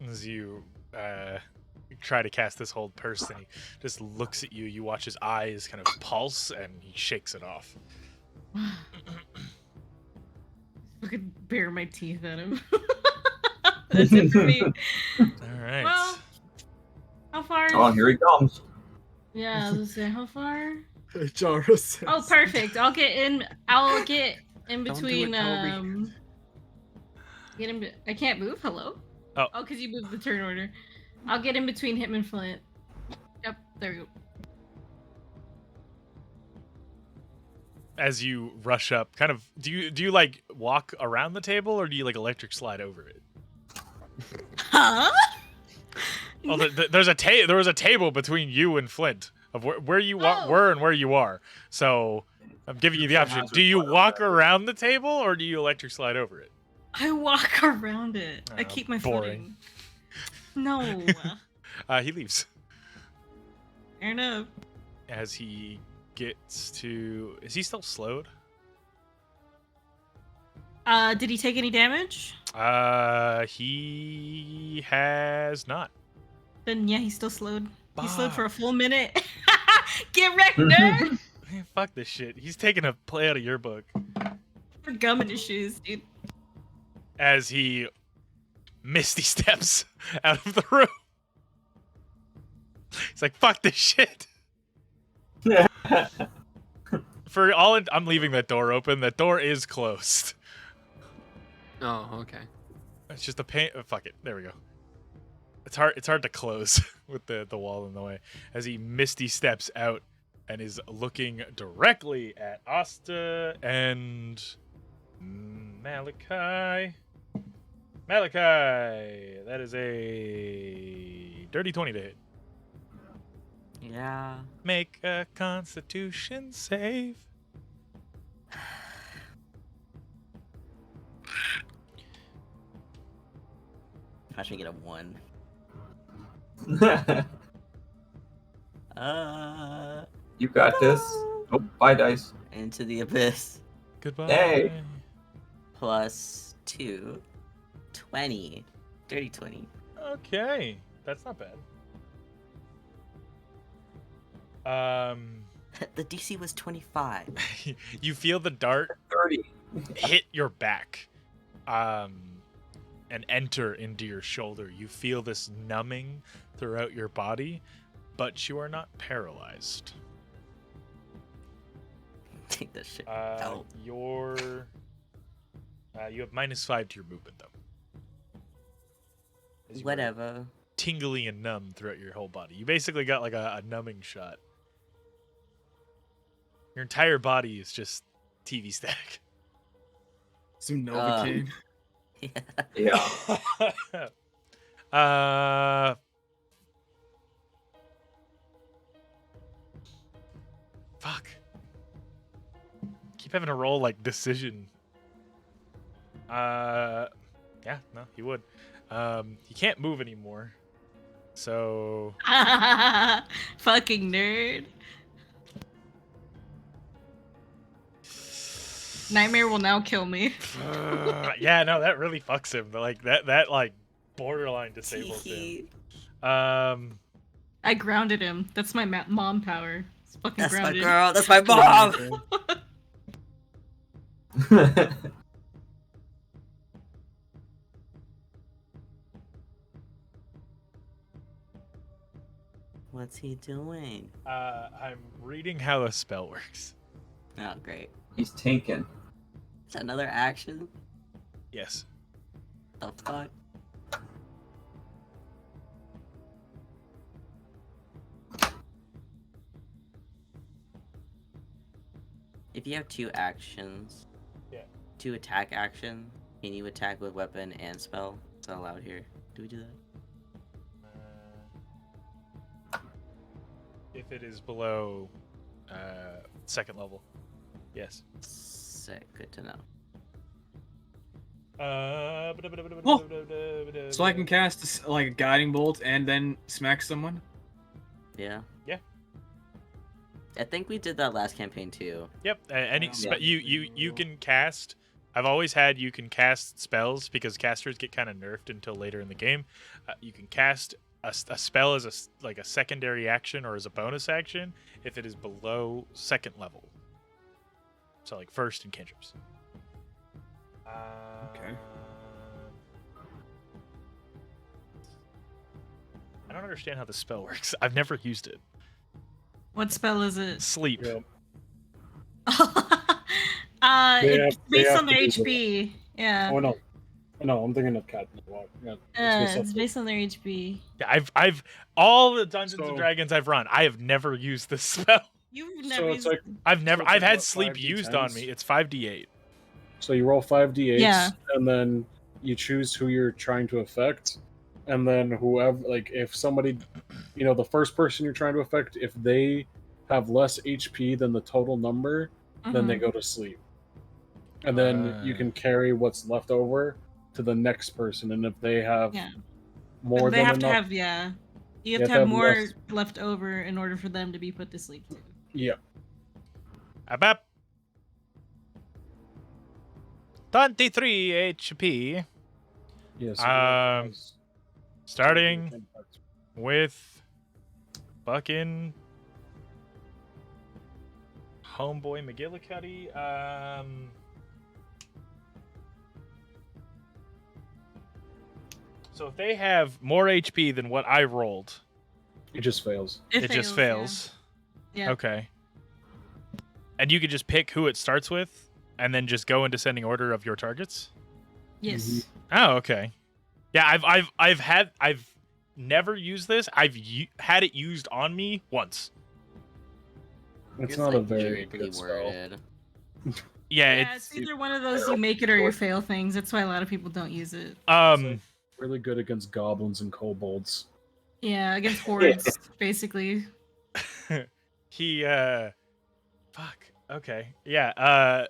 As you try to cast this hold person, he just looks at you. You watch his eyes kind of pulse, and he shakes it off. Fucking bare my teeth at him. That's it for me. All right. Well, how far? Oh, here he comes. Yeah, I was gonna say, how far? Jaro says. Oh, perfect. I'll get in Don't do between. it, Toby. Get him. I can't move. Hello. Oh. Oh, because you moved the turn order. I'll get in between him and Flint. Yep. There we go. As you rush up, kind of, do you like walk around the table, or do you like electric slide over it? Huh? Oh, there was a table between you and Flint of where you were and where you are. So I'm giving you the option. Do you walk around the table, or do you electric slide over it? I walk around it. I keep my boring. footing. No. He leaves. Fair enough. As he gets to, is he still slowed? Did he take any damage? He has not. Then yeah, he's still slowed. He's slowed for a Fuck. full minute. Get wrecked, nerd! Man, fuck this shit. He's taking a play out of your book. For gum in his shoes, dude. As he misty steps out of the room. He's like, fuck this shit. For all, I'm leaving that door open. That door is closed. Oh, okay. It's just a pain. Oh, fuck it. There we go. It's hard to close with the wall in the way. As he misty steps out and is looking directly at Asta and Malachi. Malachi, that is a dirty 20 to hit. Yeah. Make a Constitution save. I should get a 1. You got this. Oh, bye, dice. Into the abyss. Goodbye. Hey. Plus 2. 20. Dirty 20. Okay, that's not bad. The DC was 25. You feel the dart 30. hit your back, and enter into your shoulder. You feel this numbing throughout your body, but you are not paralyzed. Take this shit out. You have -5 to your movement, though. As you were Whatever. tingly and numb throughout your whole body. You basically got like a numbing shot. Your entire body is just TV static. Some Novocaine. Yeah. Yeah. Fuck. Keep having to roll like decision. Yeah, no, he would. He can't move anymore. So Fucking nerd. Nightmare will now kill me. yeah, no, that really fucks him. Like that like borderline disables him. I grounded him. That's my mom power. It's fucking That's grounded. my girl. That's my mom. What's he doing? I'm reading how a spell works. Oh, great. He's tinking. Is that another action? Yes. The fuck? If you have 2 actions, Yeah. 2 attack action, can you attack with weapon and spell? Is that allowed here? Do we do that? If it is below second level, yes. Sick. Good to know. So I can cast like a guiding bolt and then smack someone. Yeah. Yeah. I think we did that last campaign too. Yep. Any Yeah. you can cast. I've always had you can cast spells because casters get kind of nerfed until later in the game. You can cast a spell as a secondary action or as a bonus action if it is below 2nd level. So like first and cantrips. Okay. I don't understand how the spell works. I've never used it. What spell is it? Sleep. Yeah. It's they based have on to their do that. HP. Yeah. Oh no, I'm thinking of Cat in the Walk. Yeah, It's based on their HP. Yeah, I've all the Dungeons and So- Dragons I've run, I have never used this spell. You've So never it's used like I've it's had what, sleep 5d10s? used on me. It's 5d8. So you roll 5d8s, Yeah. and then you choose who you're trying to affect, and then whoever, like, if somebody, the first person you're trying to affect, if they have less HP than the total number, then they go to sleep, and then you can carry what's left over to the next person, and if they have Yeah. more But they than have to enough, have You have to have more left over in order for them to be put to sleep too. yeah. About 23 HP. Yeah. Starting with fucking homeboy McGillicuddy. So if they have more HP than what I rolled, It just fails. it just fails. Yeah. Okay. And you could just pick who it starts with, and then just go in descending order of your targets. Yes. Oh, okay. Yeah, I've never used this. I've had it used on me once. It's not a very weirdly good spell. worded. Yeah, It's either one of those you make it or you fail things. That's why a lot of people don't use it. Really good against goblins and kobolds. Yeah, against hordes, basically. he fuck. Okay. Yeah,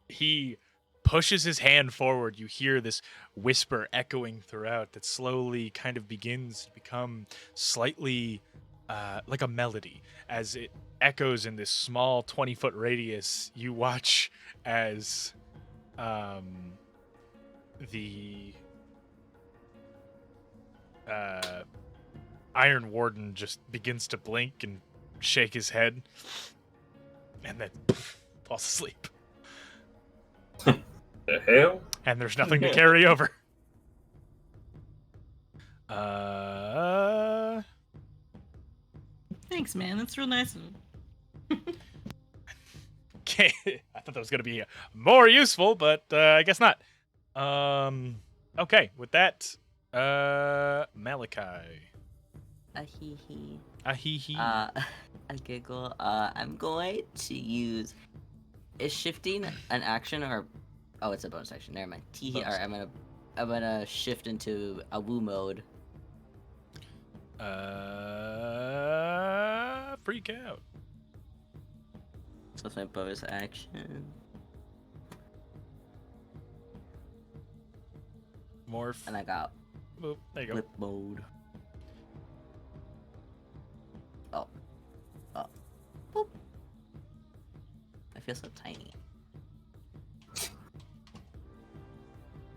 he pushes his hand forward. You hear this whisper echoing throughout that slowly kind of begins to become slightly like a melody as it echoes in this small 20-foot radius. You watch as the Iron Warden just begins to blink and shake his head and then falls asleep. The hell? And there's nothing to carry over. Thanks, man. That's real nice of him. Okay, I thought that was going to be more useful, but I guess not. Okay, with that, Malachi. Ahee. Ahee. A giggle. I'm going to use. Is shifting an action or? Oh, it's a bonus action. Never mind. Teehee. Alright, I'm gonna shift into a woo mode. Freak out. So that's my bonus action. Morph. And I got Boop, there you go. flip mode. Oh. Boop. I feel so tiny.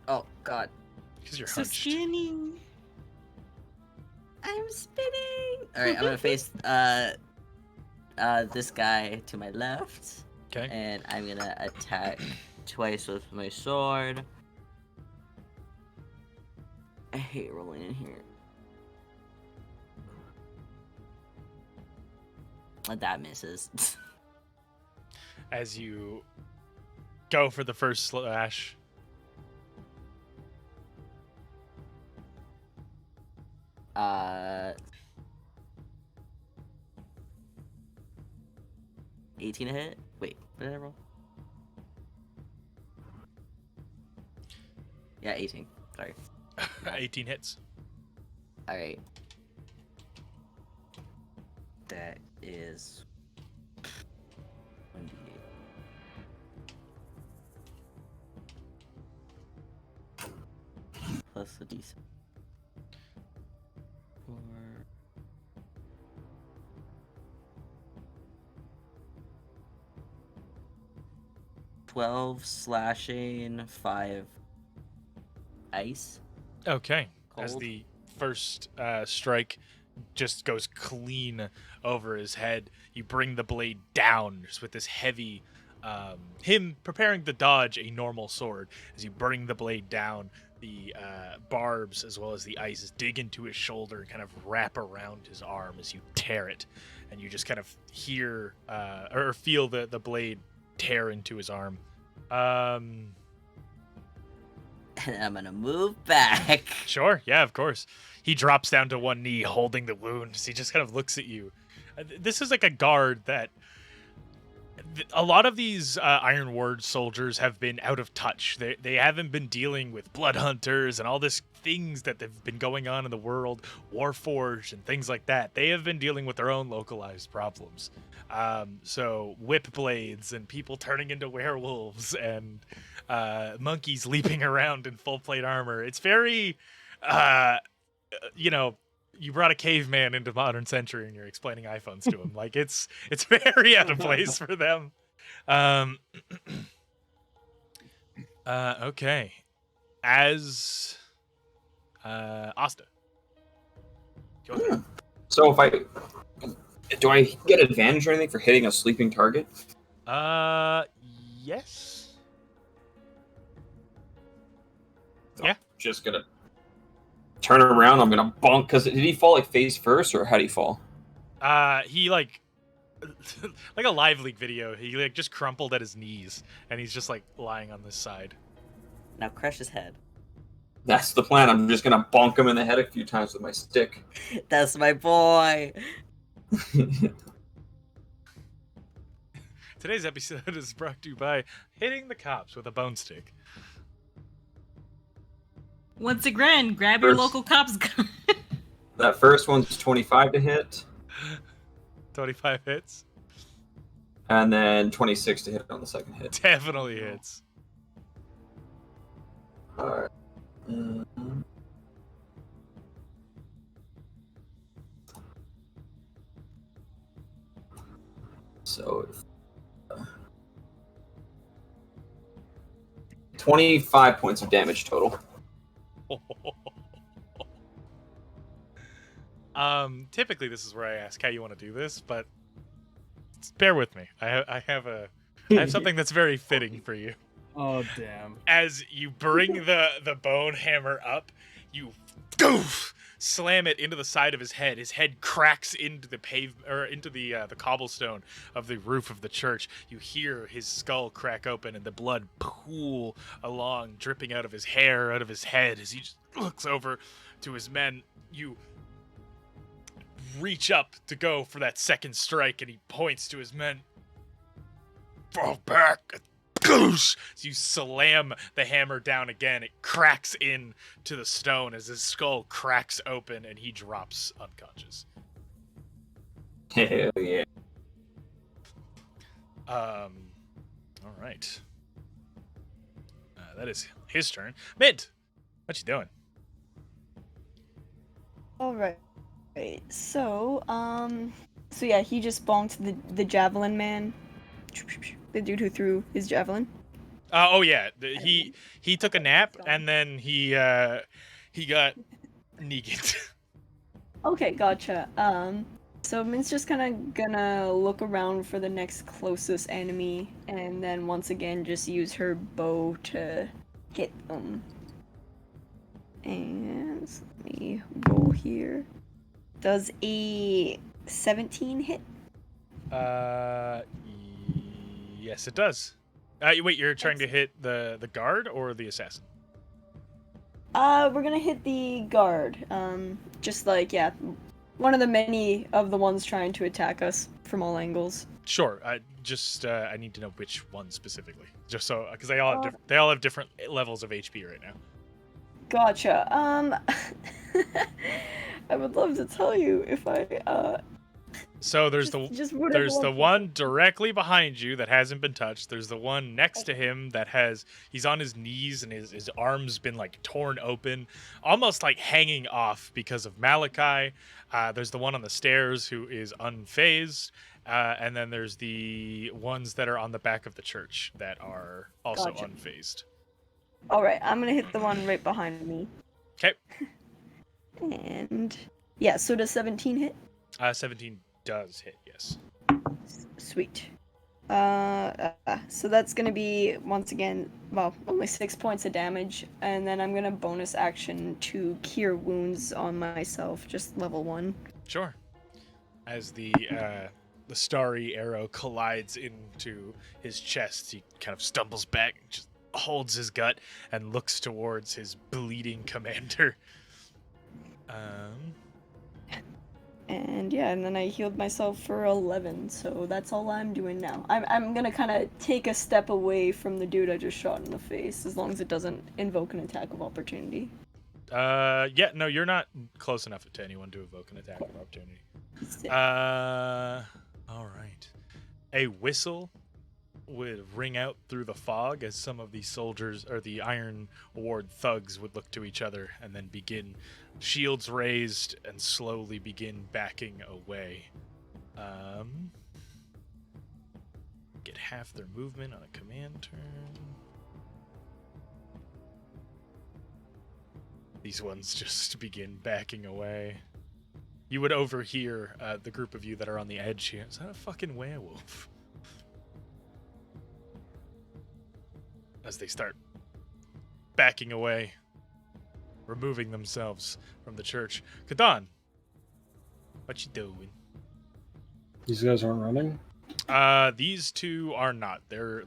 Oh god. Because you're So hunched. skinny. I'm spinning. All right, I'm gonna face this guy to my left, Okay. and I'm gonna attack twice with my sword. I hate rolling in here. That misses. As you go for the first slash. Uh, 18 to hit? Wait, what did I roll? Yeah, 18. Sorry. 18 hits. Alright. That is 1d8. D6. For 12 slashing, 5 ice. Okay. As Cold. the first strike just goes clean over his head, you bring the blade down just with this heavy, him preparing to dodge a normal sword. As you bring the blade down, the barbs as well as the ice dig into his shoulder and kind of wrap around his arm as you tear it. And you just kind of hear or feel the blade tear into his arm. And I'm gonna move back. Sure, yeah, of course. He drops down to one knee, holding the wounds. He just kind of looks at you. This is like a guard that a lot of these Iron Ward soldiers have been out of touch. They haven't been dealing with blood hunters and all this things that have been going on in the world, Warforged and things like that. They have been dealing with their own localized problems. So whip blades and people turning into werewolves and monkeys leaping around in full plate armor. It's very, you brought a caveman into modern century and you're explaining iPhones to him. Like it's very out of place for them. Okay. As Asta. Go ahead. So do I get advantage or anything for hitting a sleeping target? Yes. So Yeah. I'm just gonna turn around. I'm gonna bonk. Cause did he fall like face first, or how did he fall? He like a live leak video. He like just crumpled at his knees and he's just like lying on this side. Now crush his head. That's the plan. I'm just gonna bonk him in the head a few times with my stick. That's my boy. Today's episode is brought to you by hitting the cops with a bone stick. Once again, grab your First- local cop's gun. That first one's 25 to hit, 25 hits. and then 26 to hit on the second hit. Definitely hits. Alright. So, 25 points of damage total. Typically this is where I ask how you want to do this, but bear with me. I have something that's very fitting for you. Oh damn! As you bring the bone hammer up, you goof, slam it into the side of his head. His head cracks into the into the cobblestone of the roof of the church. You hear his skull crack open and the blood pool along, dripping out of his hair, out of his head. As he just looks over to his men, you reach up to go for that second strike, and he points to his men. Fall back. Goose! As you slam the hammer down again, it cracks in to the stone as his skull cracks open and he drops unconscious. Hell yeah. All right. That is his turn. Mint, what you doing? All right. So yeah, he just bonked the javelin man. The dude who threw his javelin. Oh yeah, he took a nap and then he got negan. Okay, gotcha. So Mint's just kind of gonna look around for the next closest enemy, and then once again just use her bow to hit them. And let me roll here. Does a 17 hit? Yes, it does. Wait, you're trying to hit the guard or the assassin? We're gonna hit the guard. Just like, yeah, one of the many of the ones trying to attack us from all angles. Sure. I need to know which one specifically, just so because they all have different levels of HP right now. Gotcha. I would love to tell you if I So there's Just whatever there's the one- one directly behind you that hasn't been touched. There's the one next to him that he's on his knees and his arms been like torn open, almost like hanging off because of Malachi. There's the one on the stairs who is unfazed, and then there's the ones that are on the back of the church that are also Gotcha. unfazed. All right, I'm gonna hit the one right behind me. Okay. And yeah, so does 17 hit? 17 does hit, yes. Sweet. So that's gonna be once again, well, only 6 points of damage, and then I'm gonna bonus action to cure wounds on myself, just level 1. Sure. As the starry arrow collides into his chest, he kind of stumbles back, just holds his gut, and looks towards his bleeding commander. And yeah, and then I healed myself for 11, so that's all I'm doing now. I'm gonna kind of take a step away from the dude I just shot in the face, as long as it doesn't invoke an attack of opportunity. Yeah, no, you're not close enough to anyone to evoke an attack of opportunity. Sick. All right. A whistle would ring out through the fog as some of the soldiers, or the Iron Ward thugs, would look to each other and then begin, shields raised, and slowly begin backing away. Get half their movement on a command turn. These ones just begin backing away. You would overhear the group of you that are on the edge here. Is that a fucking werewolf? As they start backing away, removing themselves from the church. Kadan, what you doing? These guys aren't running? These two are not. They're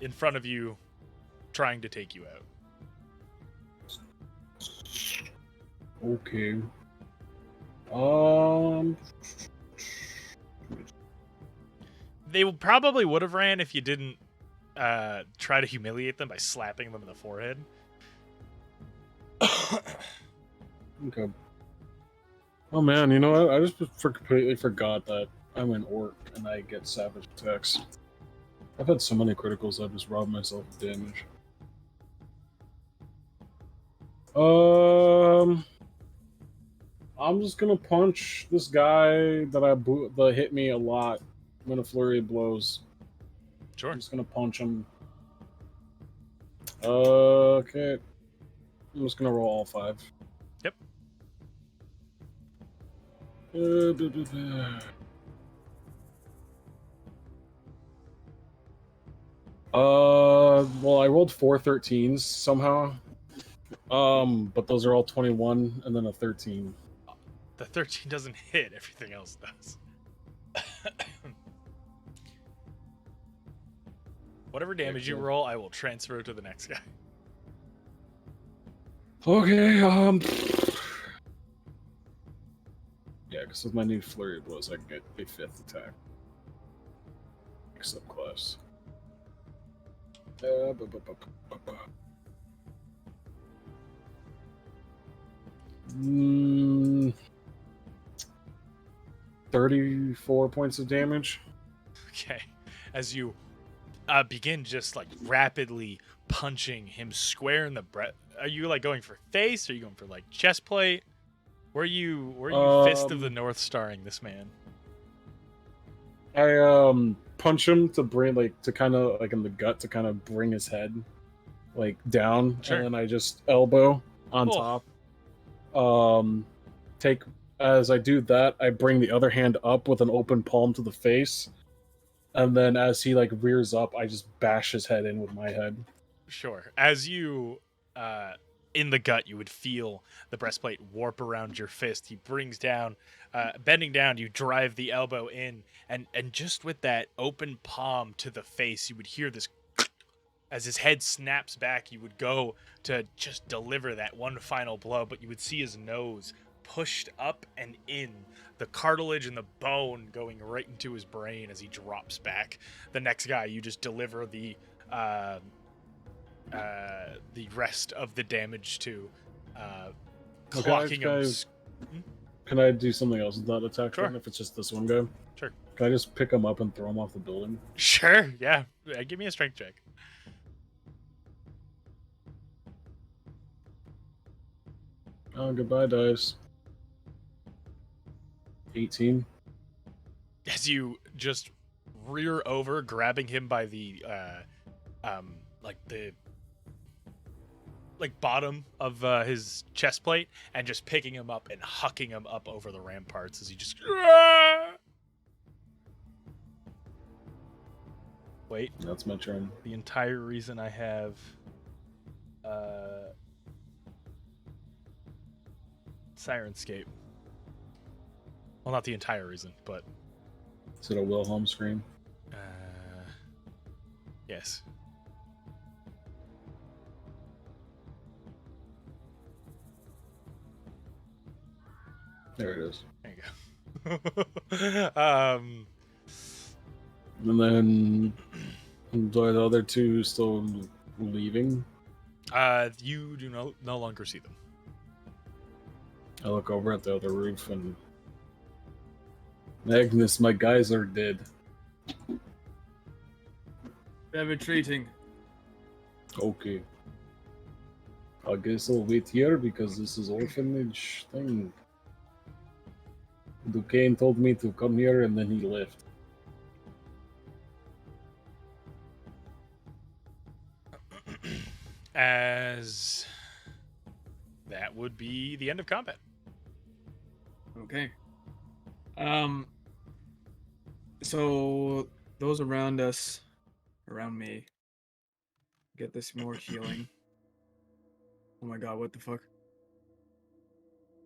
in front of you, trying to take you out. Okay. They probably would have ran if you didn't try to humiliate them by slapping them in the forehead. Okay. Oh man, you know what? I just completely forgot that I'm an orc and I get savage attacks. I've had so many criticals I've just robbed myself of damage. I'm just gonna punch this guy that hit me a lot. I'm in a flurry of blows. Sure. I'm just gonna punch him. Okay. I'm just gonna roll all 5. Yep. Well, I rolled 4 13s somehow. But those are all 21 and then a 13. The 13 doesn't hit. Everything else does. Whatever damage you roll, I will transfer to the next guy. Okay, yeah, because with my new flurry of blows, I can get a 5th attack. Except class. 34 points of damage. Okay. As you begin just like rapidly punching him square in the breast. Are you like going for face? Or are you going for like chest plate? Where are you Fist of the North Starring this man? I punch him to bring to kind of like in the gut to kind of bring his head like down, Sure. and then I just elbow on Cool. top. As I do that, I bring the other hand up with an open palm to the face, and then as he like rears up, I just bash his head in with my head. Sure. As you in the gut, you would feel the breastplate warp around your fist. He brings down, bending down, you drive the elbow in, and just with that open palm to the face, you would hear this. As his head snaps back, you would go to just deliver that one final blow, but you would see his nose pushed up and in, the cartilage and the bone going right into his brain as he drops back. The next guy, you just deliver the rest of the damage to, clocking him. Can I do something else with that attack? Sure. Then, if it's just this one guy? Sure. Can I just pick him up and throw him off the building? Sure, yeah. Give me a strength check. Oh, goodbye, dice. 18. As you just rear over, grabbing him by the bottom of his chest plate, and just picking him up and hucking him up over the ramparts as he just. Wait. That's my turn. The entire reason I have Sirenscape. Well, not the entire reason, but Is it a Wilhelm scream? yes. There it is. There you go. And then, are the other two still leaving? You do no longer see them. I look over at the other roof and... Agnes, my guys are dead. They're retreating. Okay. I guess I'll wait here because this is orphanage thing. Duquesne told me to come here and then he left. As that would be the end of combat. Okay. So those around us, around me, get this more healing. Oh my god, what the fuck?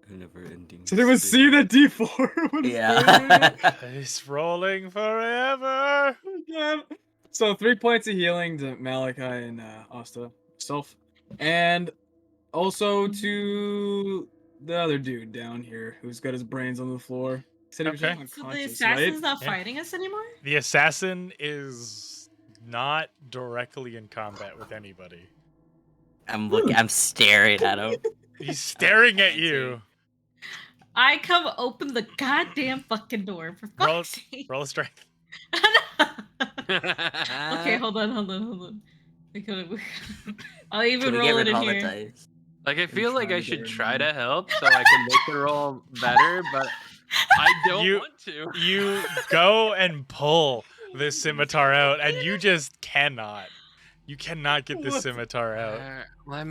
Never ending. Did anyone see that D4? What is Yeah. It's rolling forever. God. So 3 points of healing to Malachi and Asta self, and also to the other dude down here who's got his brains on the floor. Said he was Okay. just So the unconscious, assassin's right? not Yeah. fighting us anymore? The assassin is not directly in combat with anybody. I'm staring at him. He's staring at you. I come open the goddamn fucking door for Roll, fuck's sake. roll a strength. Okay, hold on. I'll even Can we roll get it rid in of all the here. dice? Like, I feel like I trying to should get try rid to of help so I can make the roll better, but I don't You- want to. You go and pull this scimitar out, and you just cannot. You cannot get this What? scimitar out. I'm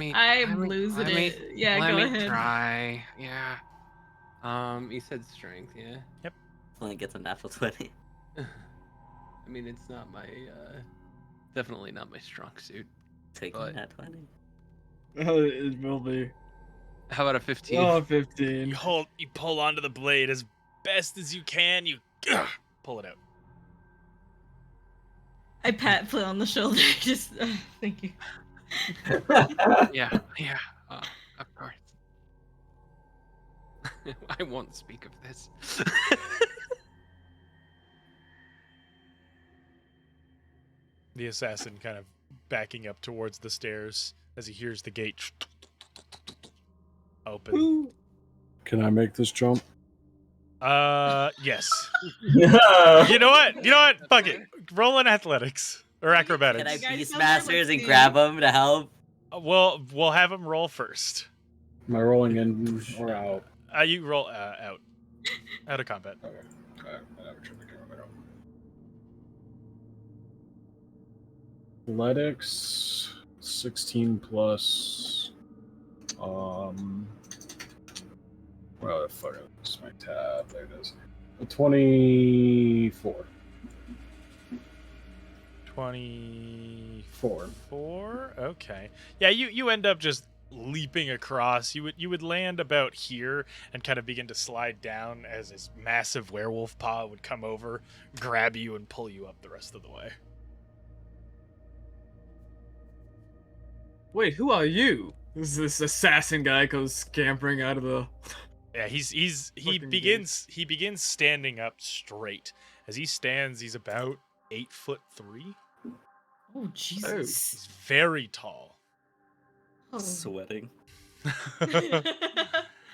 losing it. Yeah, let go me ahead. try. Yeah. You said strength, yeah. Only gets a natural 20. I mean, it's not my definitely not my strong suit. Taking But- that 20. Oh, it will be. How about a 15? Oh, 15. You pull onto the blade as best as you can. You pull it out. I pat Flynn on the shoulder. Just thank you. Yeah, of course. I won't speak of this. The assassin kind of backing up towards the stairs as he hears the gate open. Can I make this jump? Yes. You know what? Fuck it. Roll in athletics or acrobatics. Can I You guys beast sound like masters and Steve. grab him to help? We'll have him roll first. Am I rolling in or out? You roll out of combat. Okay. I never turned the camera back on. Athletics 16 plus where the fuck is my tab? There it is. 24. 24. Okay. Yeah, you end up just leaping across. You would land about here and kind of begin to slide down as this massive werewolf paw would come over, grab you, and pull you up the rest of the way. Wait, who are you? This assassin guy goes scampering out of the. Yeah, he Fucking begins standing up straight. As he stands, he's about 8'3". Oh Jesus. He's very tall. Oh. Sweating.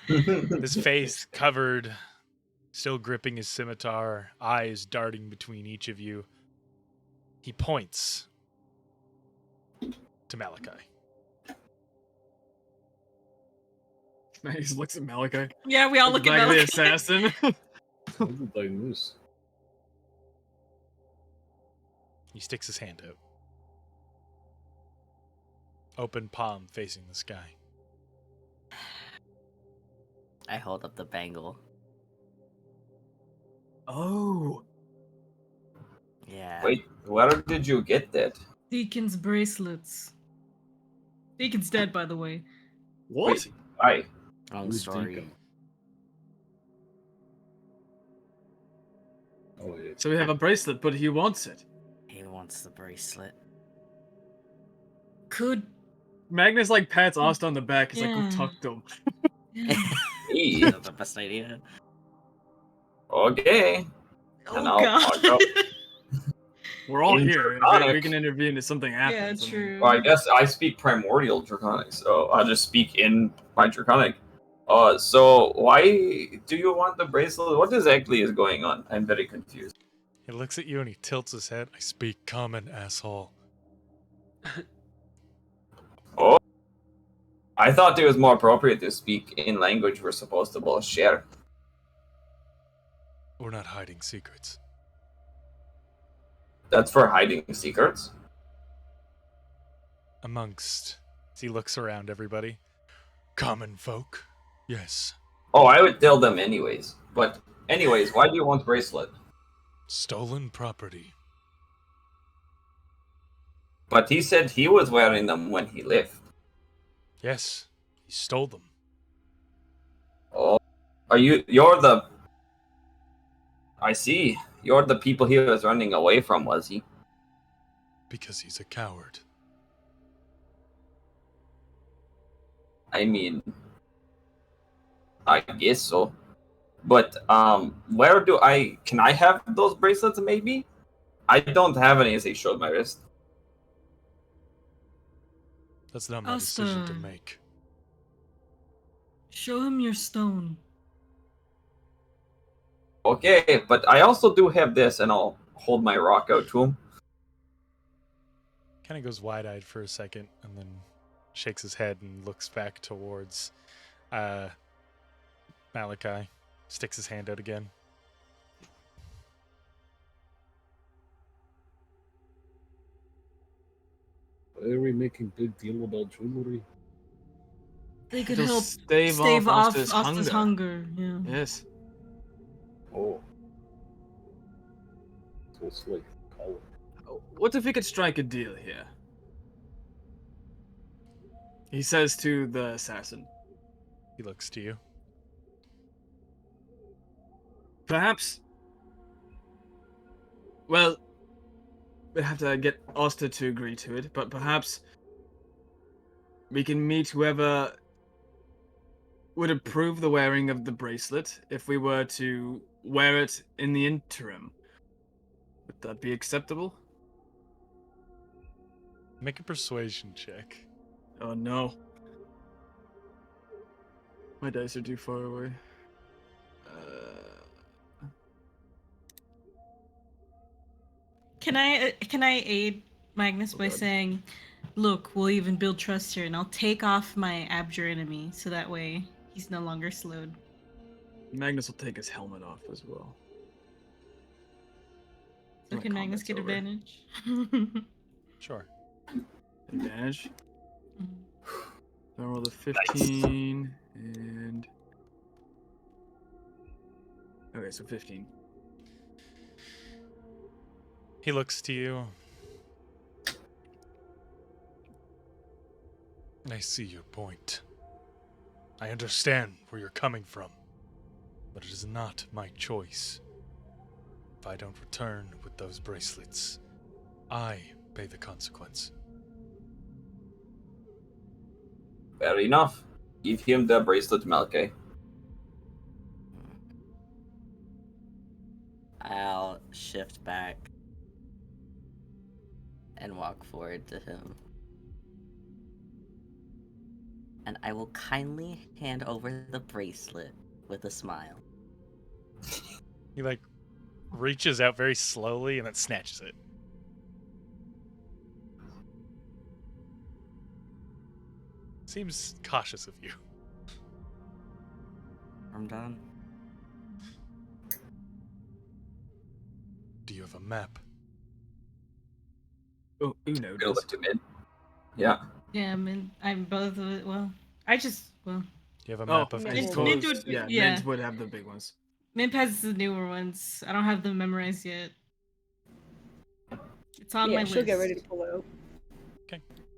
His face covered, still gripping his scimitar, eyes darting between each of you. He points to Malachi. He just looks at Malachi. Yeah, we all look at Back Malachi. the assassin. Look at that news. He sticks his hand out. Open palm facing the sky. I hold up the bangle. Oh. Yeah. Wait, where did you get that? Deacon's bracelets. Deacon's dead, by the way. What? Wait, I. Long Who's story. Deacon? Oh, yeah. So we have a bracelet, but he wants it. He wants the bracelet. Could. Magnus like pats Asta on the back. He's like, Yeah. "Go talk to him." Hey, Is that the best idea? okay. Oh And I'll go. god. We're all In here. Draconic. We can intervene if something happens. Yeah, I mean, true. Well, I guess I speak primordial Draconic, so I'll just speak in my Draconic. So why do you want the bracelet? What exactly is going on? I'm very confused. He looks at you and he tilts his head. I speak common, asshole. Oh, I thought it was more appropriate to speak in language we're supposed to both share. We're not hiding secrets. That's for hiding secrets. Amongst, as he looks around everybody, common folk, yes. Oh, I would tell them anyways. But anyways, why do you want bracelet? Stolen property. But he said he was wearing them when he left. Yes, he stole them. Oh, you're the... I see. You're the people he was running away from, was he? Because he's a coward. I mean... I guess so. But, where do I... Can I have those bracelets, maybe? I don't have any, as he showed my wrist. That's not my decision to Asta. make. Show him your stone. Okay, but I also do have this, and I'll hold my rock out to him. Kind of goes wide-eyed for a second, and then shakes his head and looks back towards Malachi. Sticks his hand out again. Why are we making big deal about jewelry? They could It'll help stave stave off Asta's Asta's hunger. Yeah. Yes. Oh. So it's like color. What if we could strike a deal here? He says to the assassin. He looks to you. Perhaps. Well, we have to get Asta to agree to it, but perhaps we can meet whoever would approve the wearing of the bracelet if we were to wear it in the interim. Would that be acceptable? Make a persuasion check. Oh no. My dice are too far away. Can I aid Magnus by saying, "Look, we'll even build trust here, and I'll take off my abjure enemy, so that way he's no longer slowed." Magnus will take his helmet off as well. So My can Magnus combat's get over. advantage? Sure. Advantage. Mhm. I rolled a 15 and. Okay, so 15. He looks to you. I see your point. I understand where you're coming from, but it is not my choice. If I don't return with those bracelets, I pay the consequence. Fair enough. Give him the bracelet, Malachi. I'll shift back and walk forward to him. and I will kindly hand over the bracelet with a smile. He like reaches out very slowly and then snatches it. Seems cautious of you. I'm done. Do you have a map? Oh, Uno Go does. to mid. Yeah. Yeah, I'm both of it. Well, I just Do you have a Oh, map of Mint I any would- suppose, Mint would be- yeah, yeah. Mint would have the big ones. Mimp has the newer ones. I don't have them memorized yet. It's on Yeah, my she'll list. get ready to pull out.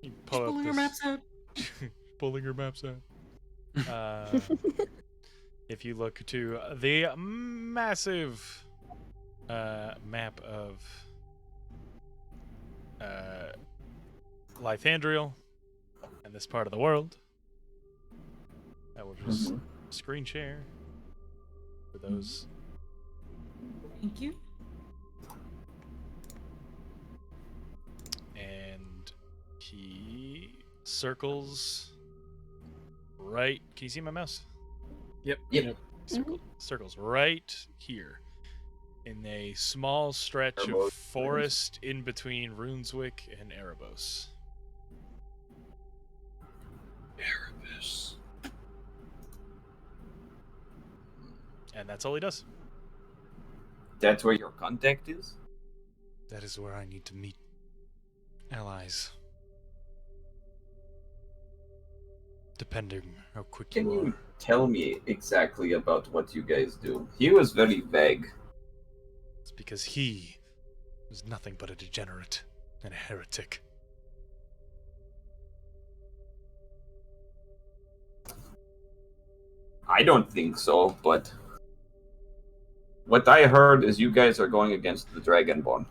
You Just pull out pulling this... your maps out. Pulling your maps out. If you look to the massive map of Lythandriel and this part of the world, I will just screen share for those. Thank you. And he circles right. Can you see my mouse? Yep. Circles right here in a small stretch of Erebos. forest in between Runeswick and Erebos. Erebus. And that's all he does. That's where your contact is? That is where I need to meet allies. Depending how quick Can you are. you tell me exactly about what you guys do? He was very vague. It's because he was nothing but a degenerate and a heretic. I don't think so, but what I heard is you guys are going against the Dragonborn.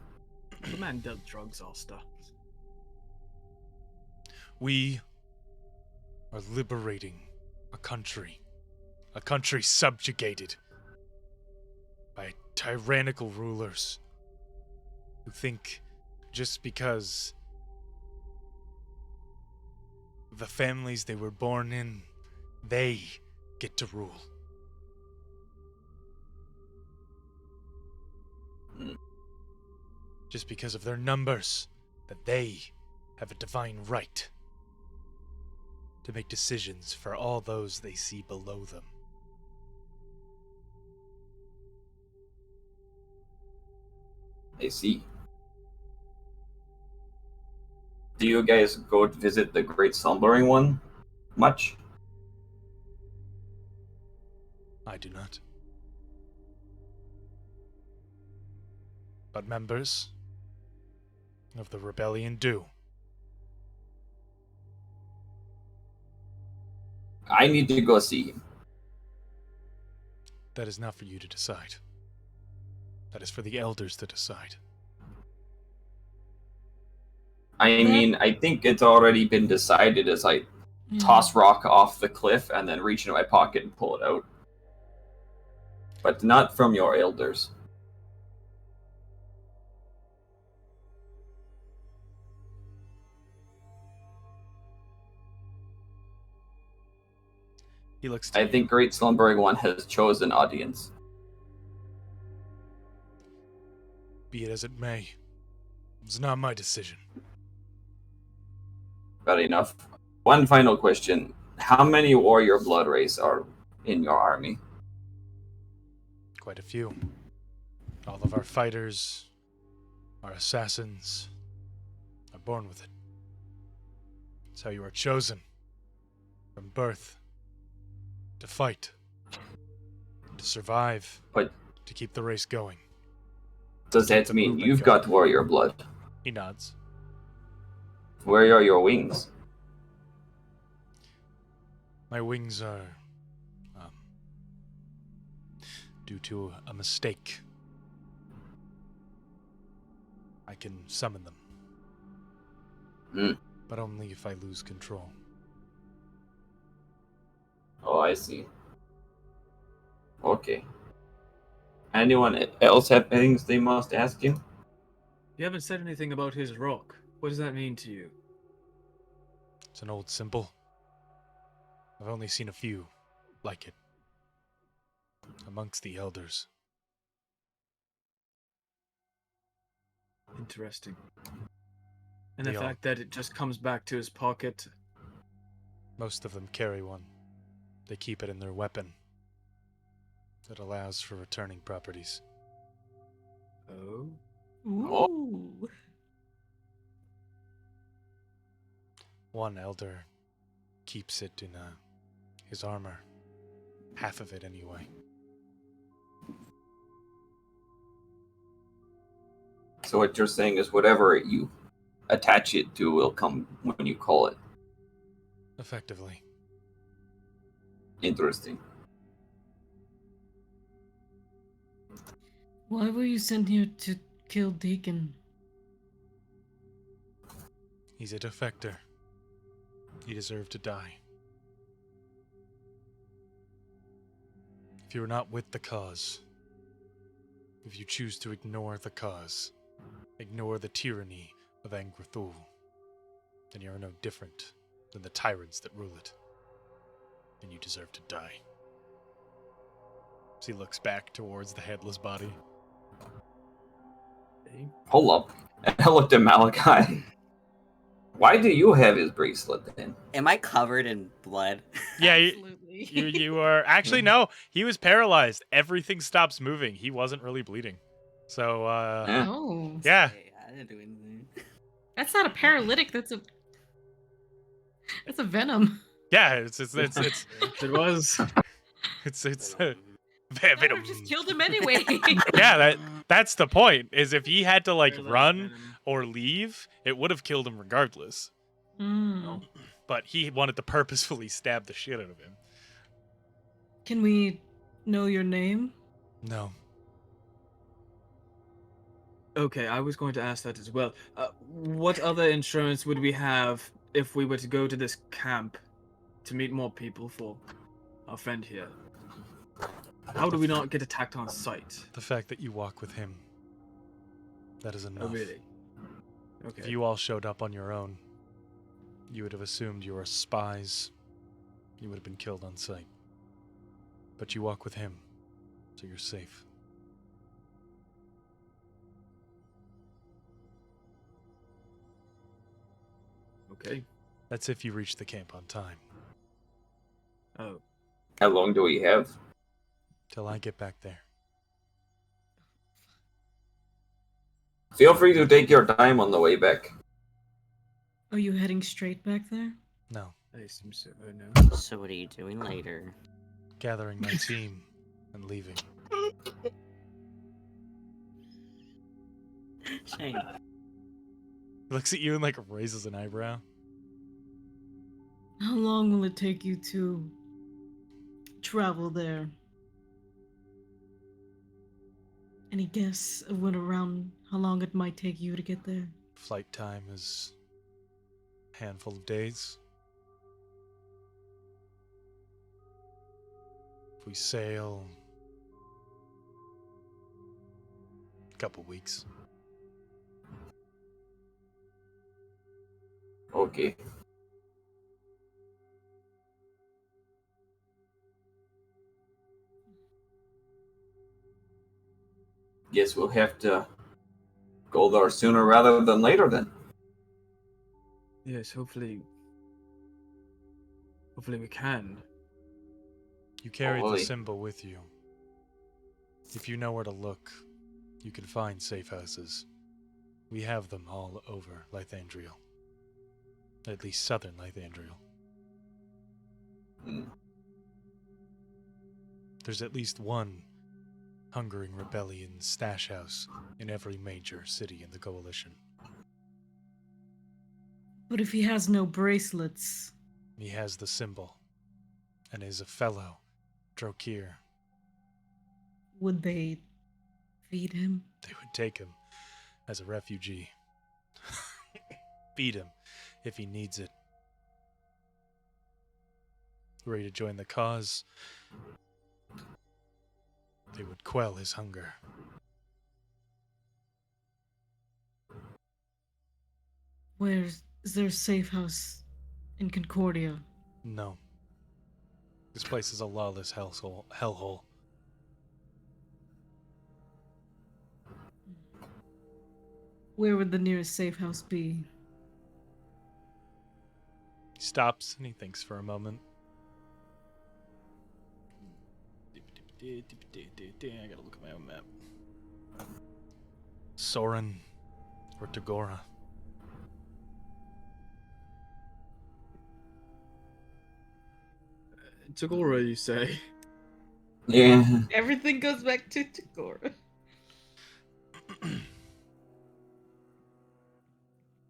The man dealt drugs, Asta. We are liberating a country subjugated by tyrannical rulers who think just because the families they were born in, they get to rule. Just because of their numbers, that they have a divine right to make decisions for all those they see below them. I see. Do you guys go to visit the Great Slumbering One much? I do not. But members of the rebellion do. I need to go see him. That is not for you to decide. That is for the elders to decide. I mean, I think it's already been decided as I toss rock off the cliff and then reach into my pocket and pull it out. But not from your elders. He looks to I you. think Great Slumbering One has chosen audience. Be it as it may. It's not my decision. Fair enough. One final question. How many warrior blood race are in your army? Quite a few. All of our fighters, our assassins, are born with it. It's how you are chosen. From birth. To fight. To survive. But To keep the race going. does that mean you've got warrior blood? He nods. Where are your wings? My wings are, due to a mistake. I can summon them. But only if I lose control. Oh, I see. Okay. Anyone else have things they must ask him? You haven't said anything about his rock. What does that mean to you? It's an old symbol. I've only seen a few like it amongst the elders. Interesting. And the They all- fact that it just comes back to his pocket. Most of them carry one. They keep it in their weapon. That allows for returning properties. Oh. Ooh. One elder keeps it in his armor. Half of it, anyway. So what you're saying is whatever you attach it to will come when you call it. Effectively. Interesting. Why were you sent here to kill Deacon? He's a defector. He deserved to die. If you are not with the cause, if you choose to ignore the cause, ignore the tyranny of Angrathul, then you are no different than the tyrants that rule it. And you deserve to die. As he looks back towards the headless body. Hold up. And I looked at Malachi. Why do you have his bracelet then? Am I covered in blood? Yeah, Absolutely. you are... Actually, no. He was paralyzed. Everything stops moving. He wasn't really bleeding. So, Eh. Oh. yeah. Hey, I didn't do anything. That's not a paralytic, that's a venom. Yeah, it's It was. That would have just killed him anyway. Yeah, that's the point. Is if he had to like Paralytic run venom. or leave, it would have killed him regardless. Mm. But he wanted to purposefully stab the shit out of him. Can we know your name? No. Okay, I was going to ask that as well. What other insurance would we have if we were to go to this camp to meet more people for our friend here? How do we not get attacked on sight? The fact that you walk with him. That is enough. Oh, really? Okay. If you all showed up on your own, you would have assumed you were spies. You would have been killed on sight. But you walk with him, so you're safe. Okay. That's if you reach the camp on time. Oh. How long do we have? Till I get back there. Feel free to take your time on the way back. Are you heading straight back there? No. I assume so. Oh, no. So what are you doing later? Gathering my team and leaving. Shane. He looks at you and like raises an eyebrow. How long will it take you to travel there? Any guess of how long it might take you to get there? Flight time is a handful of days. If we sail, a couple weeks. Okay. Guess we'll have to go there sooner rather than later then. Yes, hopefully we can. You carried the Holy. symbol with you. If you know where to look, you can find safe houses. We have them all over Lythandriel. At least southern Lythandriel. Hmm. There's at least one Hungering Rebellion stash house in every major city in the Coalition. But if he has no bracelets, He has the symbol, and is a fellow Drokir. would they feed him? They would take him as a refugee. Feed him if he needs it. Ready to join the cause? They would quell his hunger. Is there a safe house in Concordia? No. This place is a lawless hellhole. Where would the nearest safe house be? He stops and he thinks for a moment. I gotta look at my own map. Soren or Tagora. Tagora, you say? Yeah. Everything goes back to Tagora.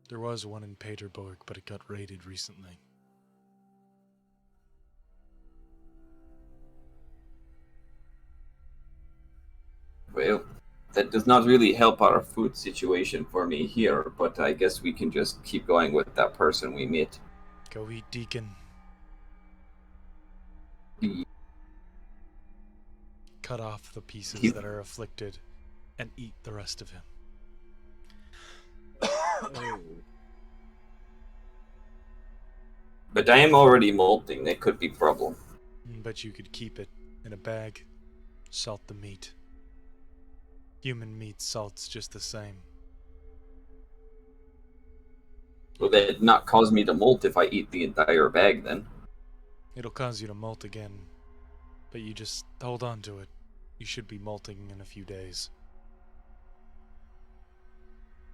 There was one in Peterborg, but it got raided recently. Well, that does not really help our food situation for me here, but I guess we can just keep going with that person we met. Go eat Deacon. Cut off the pieces that are afflicted and eat the rest of him. But I am already molting. That could be a problem. But you could keep it in a bag. Salt the meat. Human meat salt's just the same. Will that not cause me to molt if I eat the entire bag then? It'll cause you to molt again. But you just hold on to it. You should be molting in a few days.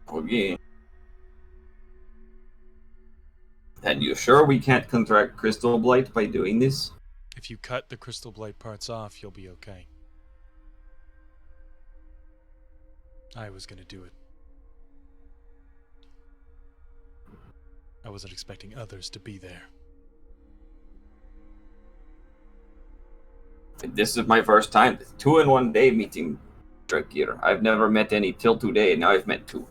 Okay. And you sure we can't contract crystal blight by doing this? If you cut the crystal blight parts off, you'll be okay. I was gonna do it. I wasn't expecting others to be there. This is my first time. 2 in 1 day meeting Drakir. I've never met any till today, and now I've met 2.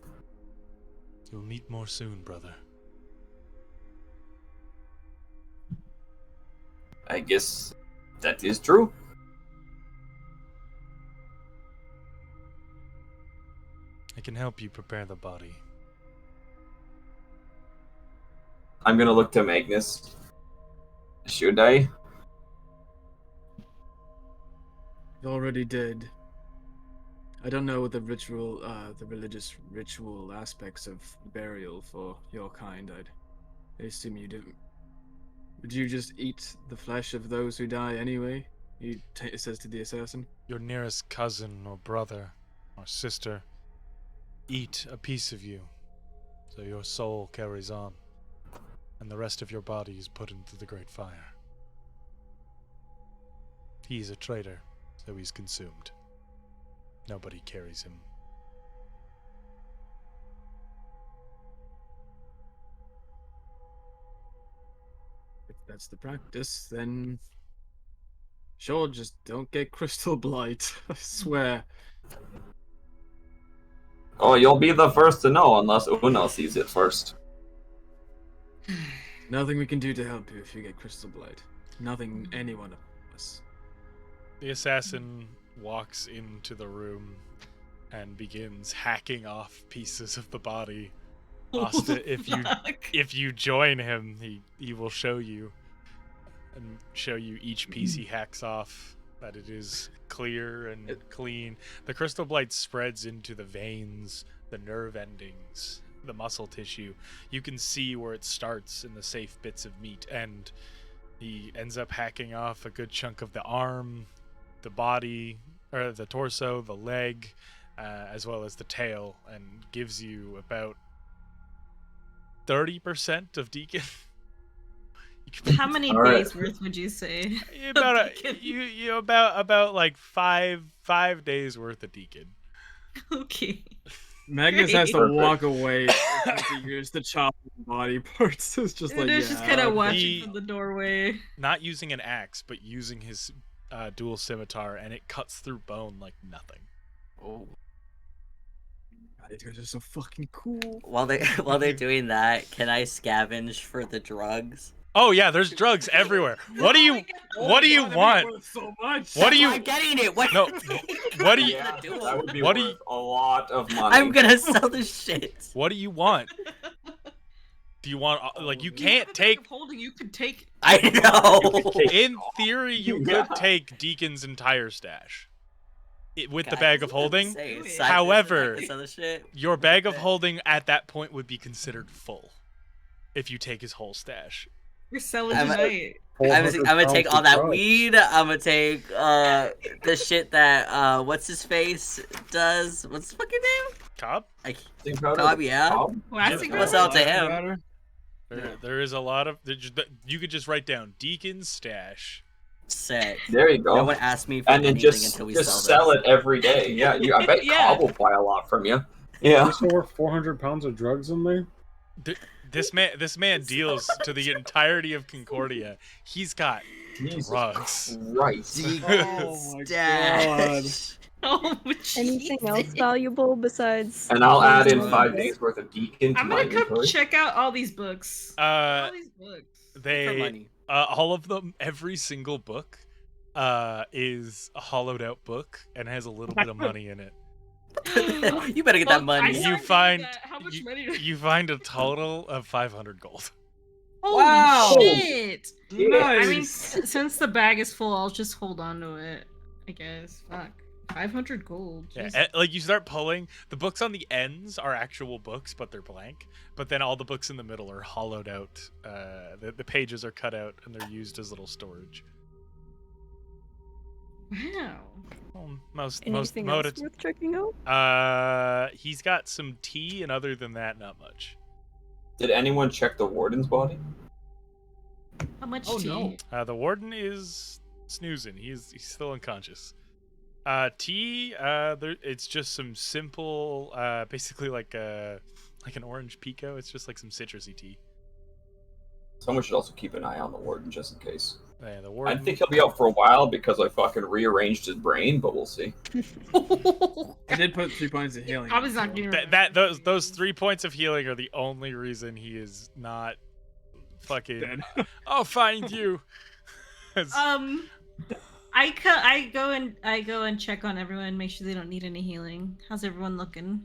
You'll meet more soon, brother. I guess that is true. I can help you prepare the body. I'm gonna look to Magnus. Should I? You already did. I don't know the ritual, the religious ritual aspects of burial for your kind. I assume you do. Would you just eat the flesh of those who die anyway? It says to the assassin. Your nearest cousin or brother or sister eat a piece of you, so your soul carries on, and the rest of your body is put into the great fire. He's a traitor, so he's consumed. Nobody carries him. If that's the practice, then sure, just don't get crystal blight. I swear. Oh, you'll be the first to know unless Uno sees it first. Nothing we can do to help you if you get crystal blight. Nothing any one of us. The assassin walks into the room and begins hacking off pieces of the body. Asta, if you join him, he will show you each piece he hacks off, that it is clear and clean. The crystal blight spreads into the veins, the nerve endings, the muscle tissue. You can see where it starts in the safe bits of meat, and he ends up hacking off a good chunk of the arm, the body, or the torso, the leg, as well as the tail, and gives you about 30% of Deacon. How many All right. days worth would you say? About like five days worth of Deacon. Okay. Magnus has to walk away after years to chop body parts. It's just like, It's just kind of watching from the doorway. Not using an axe, but using his dual scimitar, and it cuts through bone like nothing. Oh. These guys are so fucking cool. While they're doing that, can I scavenge for the drugs? Oh yeah, there's drugs everywhere. What do you want? So much. What do you? I'm getting it. What? No. What do you? Yeah, that would be What do worth you- a lot of money. I'm gonna sell the shit. What do you want? Do you want like you can't take? Holding, you could take I know. In theory, you Yeah. could take Deacon's entire stash with the God, bag of I was gonna holding. say, Do it. side However, this other shit. Your bag of Okay. holding at that point would be considered full if you take his whole stash. We're selling I'm- tonight. I'm 400 gonna pounds take of all that drugs. weed. I'm gonna take the shit that what's his face does. What's his fucking name? Cobb? Like Think about it. Cobb, yeah. Cobb? Plastic What's wrap? out to him? There is a lot of. You could just write down Deacon's stash. Sick. There you go. No one asked me for And then anything just until we sell this. it every day. Yeah, I bet Yeah. Cobb will buy a lot from you. Yeah. There's over 400 pounds of drugs in there. This man deals to the entirety of Concordia. He's got Jesus drugs. Christ. Oh my Stash. Oh, Anything jeez. else valuable besides? And I'll add in drugs? 5 days worth of Deacon to I'm my gonna come inventory. check out all these books. All these books. For They money. all of them, every single book, is a hollowed out book and has a little bit of money in it. You better get that Well, I money. saw You you find that. How much you, money do- you find a total of 500 gold. Holy Wow. shit! I mean, Nice. since the bag is full, I'll just hold on to it. I guess. Fuck. 500 gold. Yeah, Jesus. like you start pulling, the books on the ends are actual books, but they're blank. But then all the books in the middle are hollowed out. The pages are cut out and they're used as little storage. Wow. Well, most Anything else motives. worth checking out? He's got some tea, and other than that, not much. Did anyone check the warden's body? How much Oh, tea? no. The warden is snoozing. He's still unconscious. Tea. It's just some simple, basically like an orange pico. It's just like some citrusy tea. Someone should also keep an eye on the warden just in case. Yeah, the I warden. think he'll be out for a while because I fucking rearranged his brain, but we'll see. I did put 3 points of healing. I was in, not so- getting those 3 points of healing are the only reason he is not fucking. Dead. I'll find you. I go and check on everyone, make sure they don't need any healing. How's everyone looking?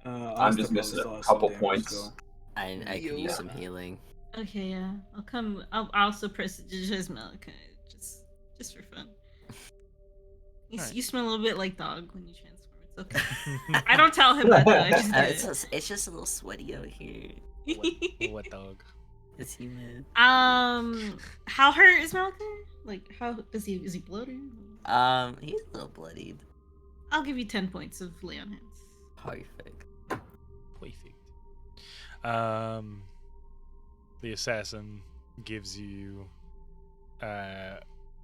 I'm just missing a couple points. I could use some healing. Okay, yeah. I'll come. I'll also prestigious Malachi, just for fun. Alright. You smell a little bit like dog when you transform. It's okay. I don't tell him that though. I just do it. It's just a little sweaty out here. What dog? It's humid. How hurt is Malachi? Like, how is he bloated? He's a little bloodied. I'll give you 10 points of lay on hands. Perfect. Perfect. The assassin gives you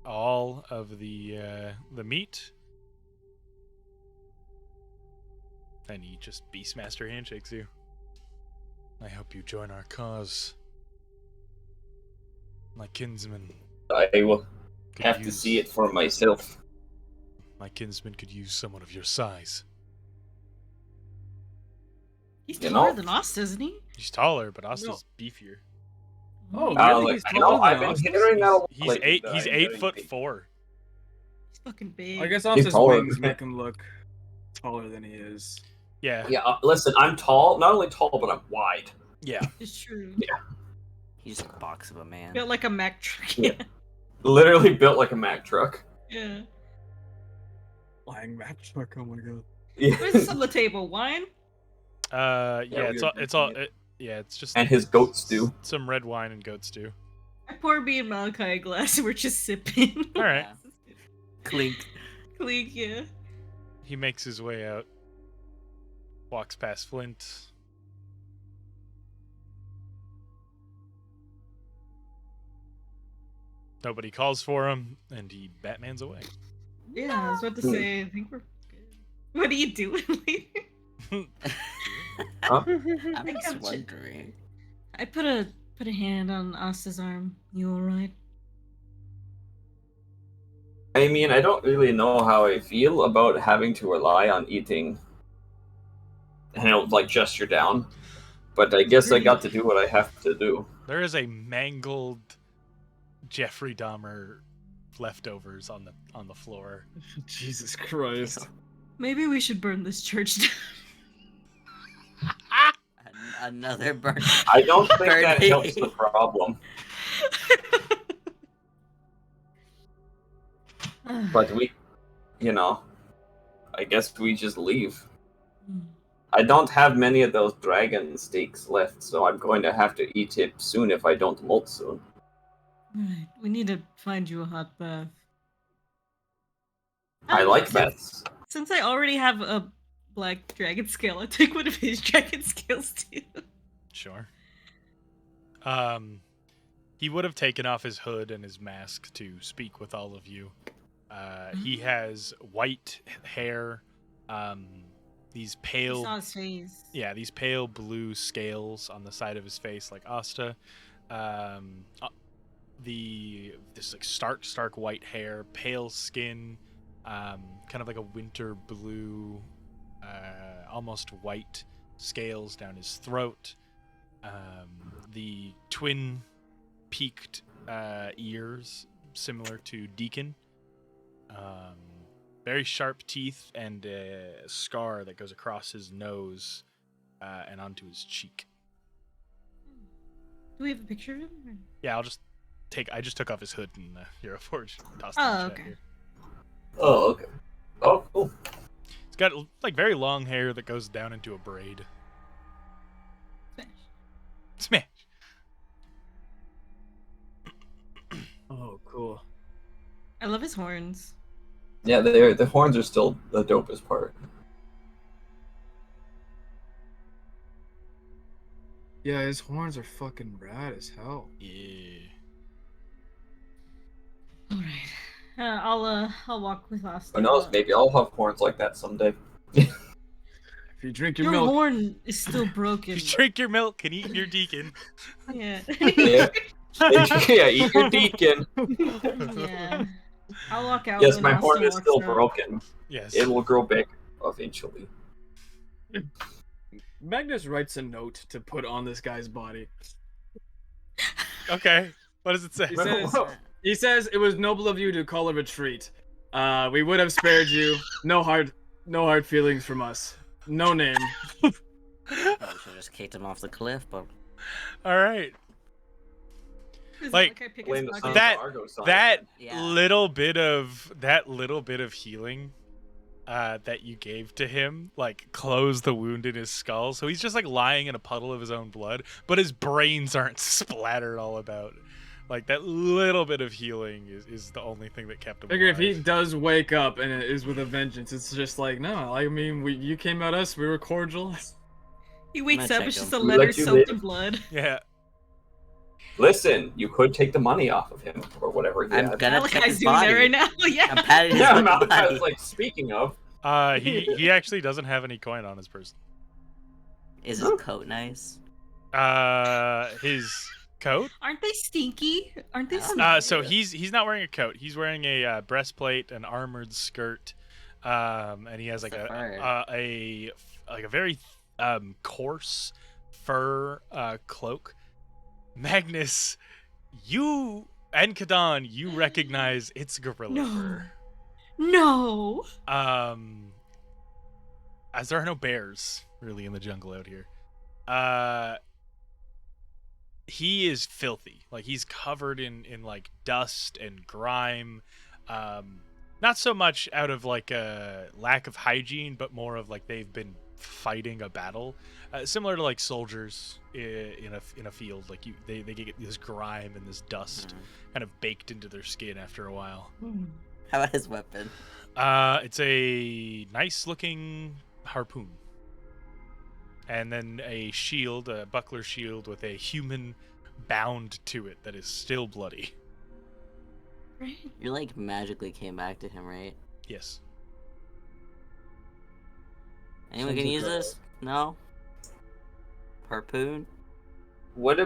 all of the meat, and he just Beastmaster handshakes you. I hope you join our cause. My kinsman I will could have to use- see it for myself. My kinsman could use someone of your size. He's You taller know- than us, isn't he? He's taller, but Asta's beefier. Oh, I really? He's taller I've than been Austin? hearing that a lot He's lately, eight. that He's I'm 8'4". He's fucking big. I guess He's Austin's taller wings than me. make him look taller than he is. Yeah. Yeah, listen, I'm tall. Not only tall, but I'm wide. Yeah. It's true. He's just a box of a man. Built like a Mack truck. Yeah. Literally built like a Mack truck. Yeah. Flying Mack truck, oh my god. Yeah. Where's this on the table? Wine? Yeah. we It's were all. It's all. drinking Yeah. It's just. And his goat stew. Some red wine and goat stew. I pour me and Malachi a glass and we're just sipping. All right. Clink. Clink, yeah. He makes his way out. Walks past Flint. Nobody calls for him, and he Batmans away. Yeah, I was about to say, I think we're good. What are you doing? Huh? I'm think just I'm wondering. I put a hand on Asta's arm. You alright? I mean, I don't really know how I feel about having to rely on eating and it'll like gesture down. But I guess I got to do what I have to do. There is a mangled Jeffrey Dahmer leftovers on the floor. Jesus Christ. Maybe we should burn this church down. Another burn. I don't think that Birdie. helps the problem. But we, I guess we just leave. I don't have many of those dragon steaks left, so I'm going to have to eat it soon if I don't molt soon. Right. We need to find you a hot bath. I like that. Since I already have a black dragon scale, I'll take one of his dragon scales too. Sure. He would have taken off his hood and his mask to speak with all of you. He has white hair, these I pale, saw his face. yeah, these pale blue scales on the side of his face, like Asta. This like stark white hair, pale skin, kind of like a winter blue, almost white scales down his throat. The twin peaked ears, similar to Deacon. Very sharp teeth and a scar that goes across his nose and onto his cheek. Do we have a picture of him? Or... Yeah, I just took off his hood and Hero Forge tossed it Oh, in the chat okay. here. Oh, okay. Oh, cool. He's got like very long hair that goes down into a braid. Smash. Oh, cool. I love his horns. Yeah, the horns are still the dopest part. Yeah, his horns are fucking rad as hell. Yeah. All right. I'll walk with Austin. Who knows? Maybe I'll have horns like that someday. If you drink your Your milk, horn is still broken. You drink your milk and eat your Deacon. Yeah. Yeah. Yeah, eat your Deacon. Yeah. I'll walk out. Yes, when my horn Austin is still walks out. broken. Yes. It will grow back eventually. Magnus writes a note to put on this guy's body. Okay. What does it say? He says it was noble of you to call a retreat. We would have spared you. No hard feelings from us. No name. Probably should have just kicked him off the cliff, but All right. Is it Like, I pick Blame his the pocket? sun That- for Argo sign. That Yeah. little bit of healing that you gave to him, like, closed the wound in his skull. So he's just like lying in a puddle of his own blood, but his brains aren't splattered all about. Like, that little bit of healing is the only thing that kept him Figure if alive. he does wake up and it is with a vengeance, it's just like, no, I mean, you came at us, we were cordial. He wakes gonna up, check it's just him. a We letter let you soaked live. in blood. Yeah. Listen, you could take the money off of him or whatever he I'm had. gonna check Malachi's his doing that body. right now. Yeah. I'm patting his Yeah, fucking Malachi body. was like, speaking of. He actually doesn't have any coin on his person. Is his coat nice? His coat. Aren't they stinky? Aren't they So smelly? So he's not wearing a coat. He's wearing a breastplate, an armored skirt, and he has like What's the fur? a very coarse fur cloak. Magnus, you and Kadan, you recognize it's gorilla No. fur. No. As there are no bears really in the jungle out here. He is filthy. Like, he's covered in like dust and grime. Not so much out of like a lack of hygiene, but more of like they've been fighting a battle, similar to like soldiers in a field. Like they get this grime and this dust kind of baked into their skin after a while. How about his weapon? It's a nice looking harpoon. And then a shield, a buckler shield with a human bound to it that is still bloody. Right. You like magically came back to him, right? Yes. Anyone can use this? No? Harpoon? What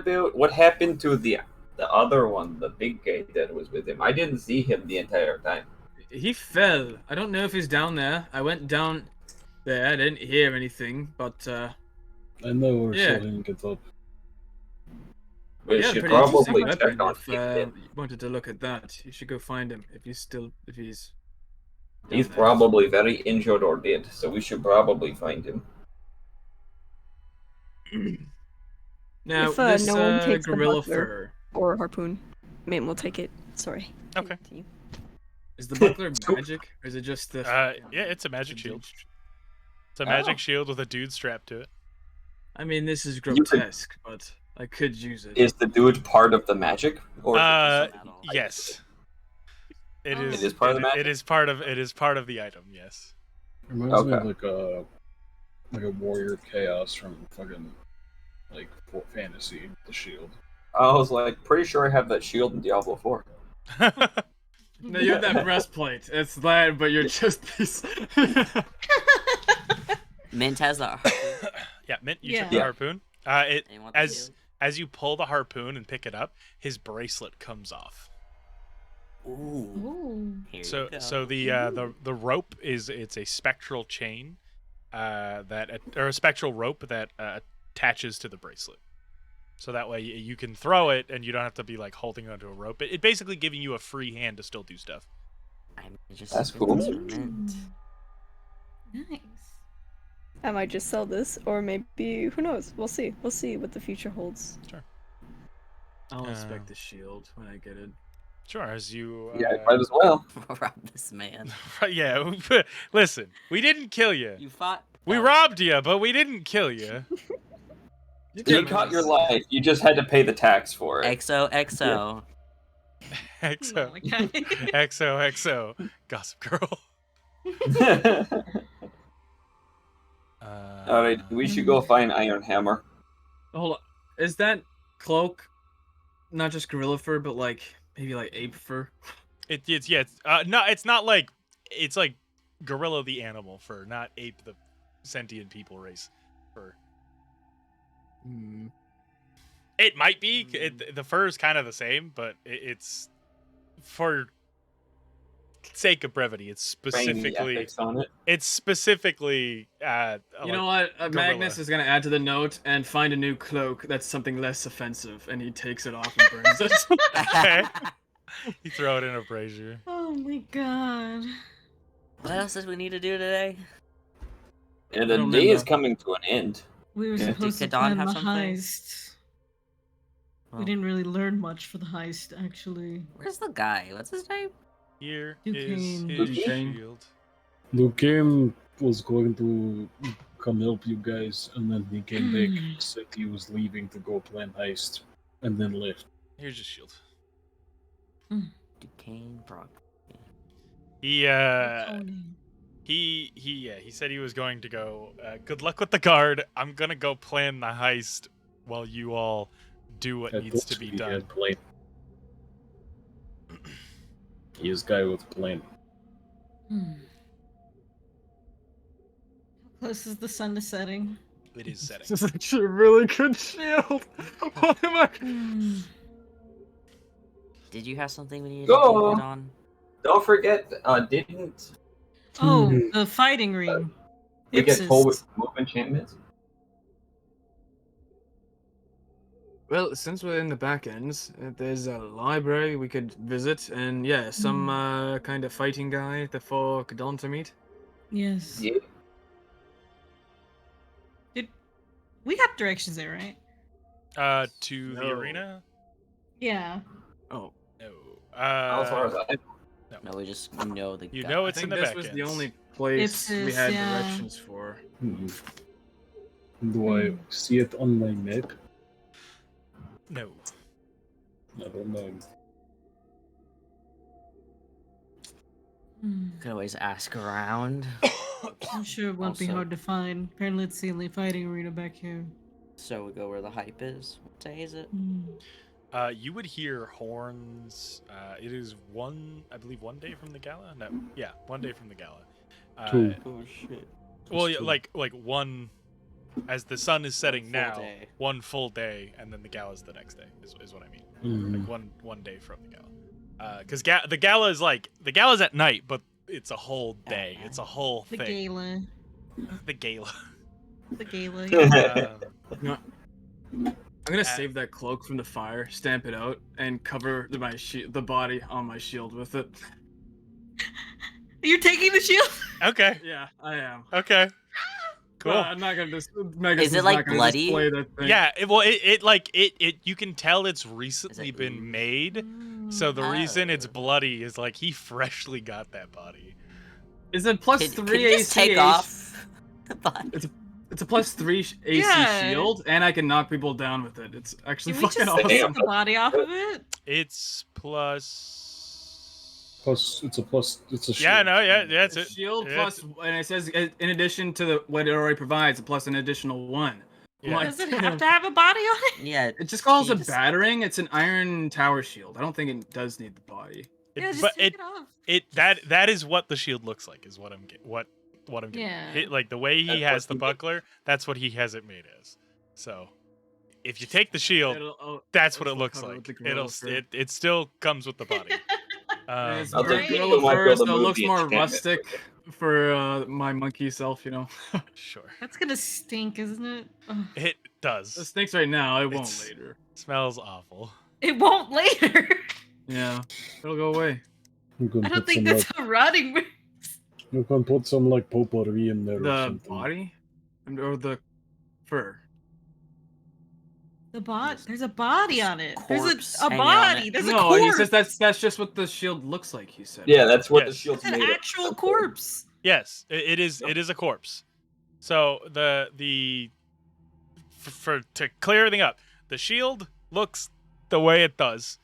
happened to the other one, the big guy that was with him? I didn't see him the entire time. He fell. I don't know if he's down there. I went down there. I didn't hear anything, but I know where Yeah. so he gets up. We yeah, should pretty interesting probably weapon. check on If him. you wanted to look at that, you should go find him. If he's He's down there. probably very injured or dead, so we should probably find him. Now, if this no one takes the gorilla buckler fur, or harpoon, Main will take it. Sorry. Okay. Continue. is the buckler magic, or is it just the? Yeah, it's a magic the shield. dude- It's a magic shield with a dude strapped to it. I mean, this is You could- grotesque, but I could use it. Is the dude part of the magic? Or is it just metal? Yes. It Oh. is. It is part of the magic? It is part of. It is part of the item. Yes. Reminds me of Okay. like a warrior chaos from fucking like fantasy. The shield. I was like pretty sure I have that shield in Diablo 4. No, you have that breastplate. It's that, but you're just this. Mint has that. Yeah, Mint, you Yeah. took the harpoon. Anyone want the As shield? as you pull the harpoon and pick it up, his bracelet comes off. Ooh. Ooh. Here So you go. so the rope it's a spectral chain, or a spectral rope that attaches to the bracelet. So that way you can throw it and you don't have to be like holding onto a rope. It basically giving you a free hand to still do stuff. I'm just That's saving cool. this for Mint. Nice. I might just sell this, or maybe who knows? We'll see. We'll see what the future holds. I'll inspect the shield when I get it. Sure, as you Yeah, might as well. Rob this man. yeah. Listen, we didn't kill you. You fought. We Oh, robbed you, but we didn't kill you. You caught your life. You just had to pay the tax for it. XOXO. XO, Oh my God. XO, Gossip Girl. Alright, we should go find Iron Hammer. Hold on. Is that cloak not just gorilla fur, but like maybe like ape fur? It's no, it's not like it's like gorilla the animal fur, not ape the sentient people race fur. Hmm. It might be. The fur is kind of the same, but it's for sake of brevity. It's specifically. Ethics on it. It's specifically. You know what? Magnus gorilla. is gonna add to the note and find a new cloak that's something less offensive, and he takes it off and burns it. Okay. You throw it in a brazier. Oh my God. What else did we need to do today? And I the don't day is remember. coming to an end. We were Yeah. supposed to Did Kadon plan have the something? heist. Oh. We didn't really learn much for the heist, actually. Where's the guy? What's his name? Here Duquesne. is his Duquesne. shield. Lucan was going to come help you guys, and then he came back, said he was leaving to go plan heist, and then left. Here's your shield. Duquesne Brock. He Tony. he said he was going to go. Good luck with the guard. I'm gonna go plan the heist while you all do what I needs thought to be he done. had plan. He is guy with plan. Hmm. How close is the sun to setting? It is setting. This is actually a really good shield. Why am I? Hmm. Did you have something we needed Go. to put on? Don't forget, didn't Oh, the fighting ring. we get Ipsis. told with move enchantments? Well, since we're in the back ends, there's a library we could visit, and yeah, some kind of fighting guy for Kadon to meet. Yes. Yeah. We got directions there, right? To the No. arena? Yeah. Oh, No. As far as I No, we just know the You guy. know I it's in think the this back was the ends. only place we Ipsis, had yeah. directions for. Do I see it on my map? No. I don't know. Hmm. Could always ask around. I'm sure it won't be Also- hard to find. Apparently, it's the only fighting arena back here. So we go where the hype is. What day is it? Hmm. You would hear horns. It is I believe one day from the gala. No, yeah, one day from the gala. Two. Oh shit. Well, yeah, two. like one, as the sun is setting full now. day. One full day, and then the gala's the next day. Is what I mean. Mhm. Like one day from the gala. Because the gala is the gala's at night, but it's a whole day. It's a whole The thing. gala. The gala. The gala. I'm gonna save that cloak from the fire, stamp it out, and cover the body on my shield with it. You're taking the shield? Okay. Yeah, I am. Okay. Cool. I'm not gonna Is it, like, bloody? Display that thing. Yeah, it you can tell it's recently been ooze? made. So the reason it's Oh. bloody is like he freshly got that body. Is it plus Can 3 you AC? just take off the body? It's a plus 3 AC Yeah. shield, and I can knock people down with it. It's actually Can we fucking just awesome. take the body off of it? It's plus. It's a shield. Yeah, no, yeah, that's A it. shield Yeah, plus, and it says in addition to what it already provides, plus an additional 1. Yeah. Like, Does it have to have a body on it? Yeah. It just calls it Jeez. battering. It's an iron tower shield. I don't think it does need the body. Yeah, just but take it off. that is what the shield looks like. Is what I'm getting. Yeah. Like the way he That's has what the you get. buckler, that's what he has it made as. So, if you take the shield, It'll- that's it'll what it still looks cover like. with the gorilla fur. It still comes with the body. It's I'll very take Great. gorilla the fur, build so a it looks movie more enchantment rustic with it. for my monkey self, you know. Sure, That's gonna stink, isn't it? Ugh. it does. It stinks right now. It won't It's- later. Smells awful. It won't later. Yeah, it'll go away. You can I don't put think some that's how rotting works. you can put some like potpourri in there or The something. body, or the fur. The body. There's a body on it. There's Corpse a hanging on body. it. There's a No, corpse. he says that's just what the shield looks like. He said. Yeah, that's what Yes. the shield's It's an made actual of. corpse. Yes, it is. It is a corpse. So to clear everything up, the shield looks the way it does.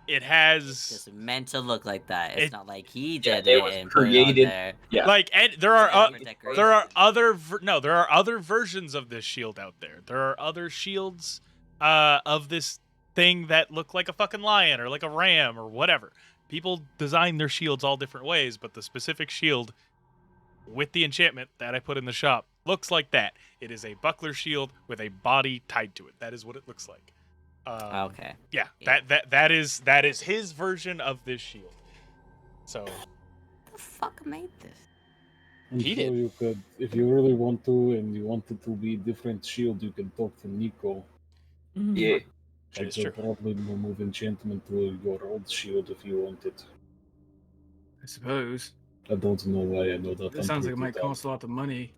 It It's has just meant to look like that. It's It- not like he Yeah, did it it was and put it on created- there. Yeah. like, and there It's are for decoration. there are other there are other versions of this shield out there. There are other shields of this thing that look like a fucking lion or like a ram or whatever. People design their shields all different ways, but the specific shield with the enchantment that I put in the shop looks like that. It is a buckler shield with a body tied to it. That is what it looks like. Okay. Yeah, Yeah. that is his version of this shield. So Who the fuck made this? And He so did. you could, if you really want to, and you want it to be different shield, you can talk to Nico. Yeah. that is She true. could probably remove enchantment to your old shield if you want it. I suppose. I don't know why I know that. That sounds like it might cost a lot of money.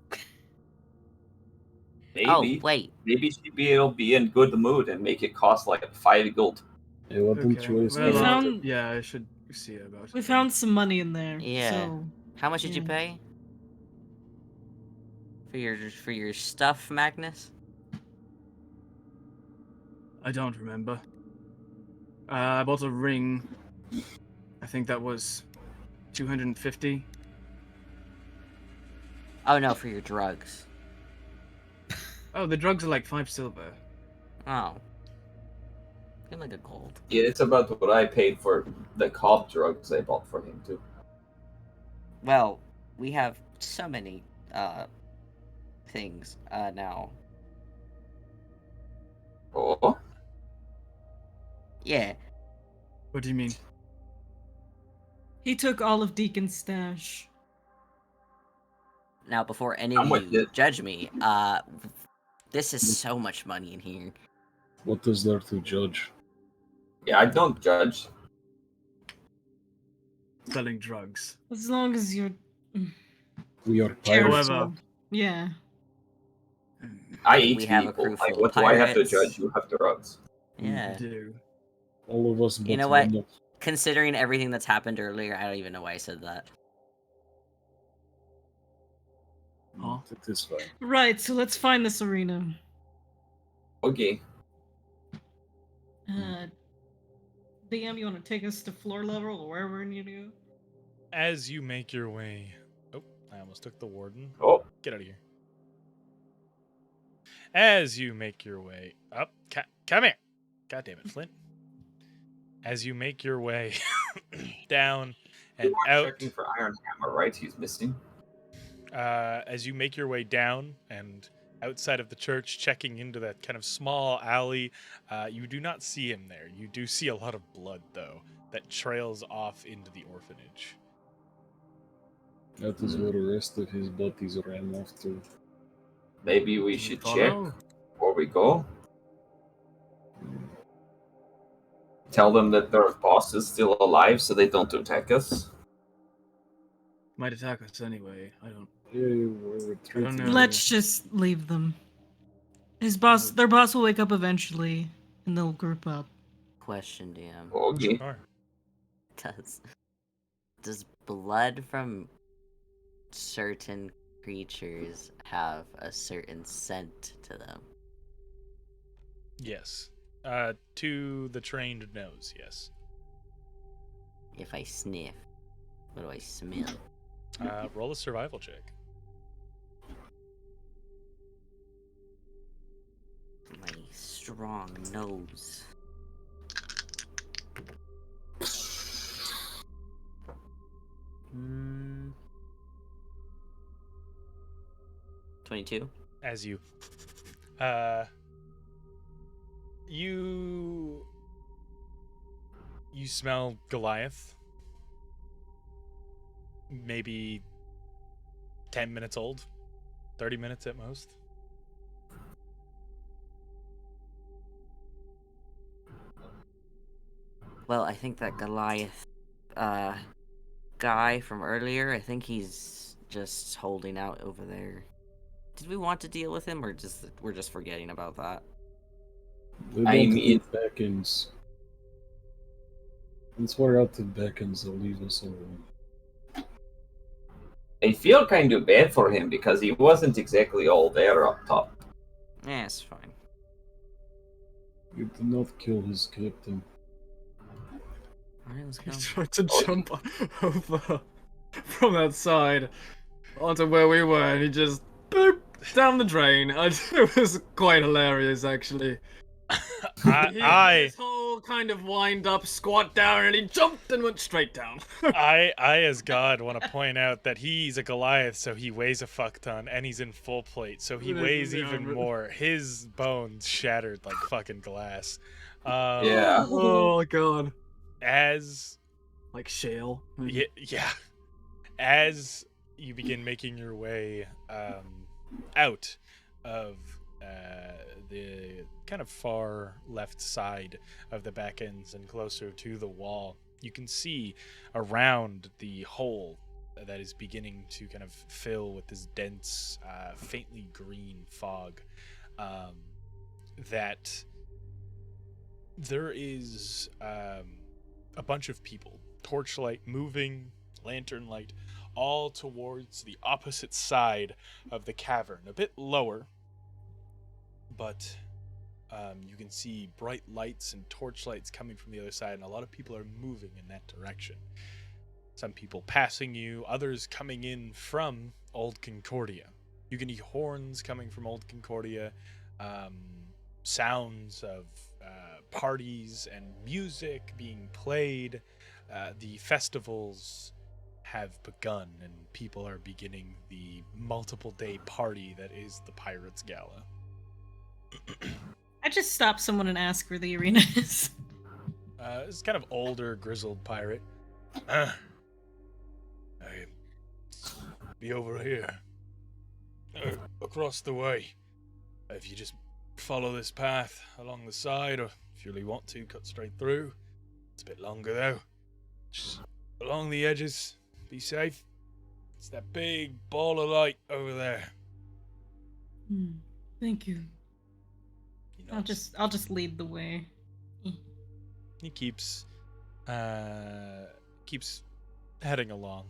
Maybe. Oh wait. Maybe she'll be in good mood and make it cost like 5 gold. Hey, why don't Okay, you waste well, We found- yeah, I should see about it. We found some money in there. Yeah. So How much did you Yeah. pay? For your stuff, Magnus? I don't remember. I bought a ring. I think that was 250. Oh no, for your drugs. Oh, the drugs are like 5 silver. Oh. Get like a gold. Yeah, it's about what I paid for the cough drugs I bought for him too. Well, we have so many things now. Oh, Yeah. What do you mean? he took all of Deacon's stash. Now before any I'm of with you you. judge me, this is so much money in here. What is there to judge? yeah, I don't judge. Selling drugs. As long as you're We are careful. pirates. However- Yeah. I eat We have a people. crew Like, full what of do I have to pirates. judge? You have drugs. Yeah. Do. All of us. You but know what? one of- Considering everything that's happened earlier, I don't even know why I said that. Huh? It is fine. Right. So let's find this arena. Okay. DM, you want to take us to floor level or wherever we need to go? As you make your way, oh, I almost took the warden. Oh, Get out of here. As you make your way up, come here. God damn it, Flint. As you make your way down and you weren't out, checking for Iron Hammer, right? He's missing. as you make your way down and outside of the church, checking into that kind of small alley, you do not see him there. You do see a lot of blood, though, that trails off into the orphanage. That is where the rest of his bodies ran off to. Maybe we should check Follow? before we go. Tell them that their boss is still alive so they don't attack us. might attack us anyway. I don't. Yeah, we're I don't know. Let's just leave them. Their boss will wake up eventually, and they'll group up. Question, DM. Okay. Sure. Does blood from certain creatures have a certain scent to them? Yes. To the trained nose, yes. If I sniff, what do I smell? Roll a survival check. My strong nose. Hmm. 22. As you you smell Goliath, maybe 10 minutes old, 30 minutes at most. Well, I think that Goliath guy from earlier, I think he's just holding out over there. Did we want to deal with him, or we're just forgetting about that? They don't beckons. Once we're out to beckons, they'll leave us alone. I feel kind of bad for him because he wasn't exactly all there up top. Yeah, it's fine. You did not kill his captain. Alright, let's He go. tried to jump over from that side onto where we were, and he just boop down the drain. It was quite hilarious, actually. This whole kind of wind up, squat down, and he jumped and went straight down. I as God want to point out that he's a Goliath, so he weighs a fuck ton, and he's in full plate, so he weighs even more. His bones shattered like fucking glass. Yeah. Oh god. As like shale. yeah. As you begin making your way out of the kind of far left side of the back ends and closer to the wall, you can see around the hole that is beginning to kind of fill with this dense, faintly green fog, that there is a bunch of people, torchlight moving, lantern light, all towards the opposite side of the cavern, a bit lower, but you can see bright lights and torchlights coming from the other side, and a lot of people are moving in that direction. Some people passing you, others coming in from Old Concordia. You can hear horns coming from Old Concordia, sounds of parties and music being played. The festivals have begun, and people are beginning the multiple day party that is the Pirates Gala. I just stop someone and ask where the arena is. This kind of older, grizzled pirate. Be over here. Across the way. If you just follow this path along the side, or if you really want to, cut straight through. It's a bit longer though. Just along the edges. Be safe. It's that big ball of light over there. Thank you. I'll just lead the way. He keeps heading along.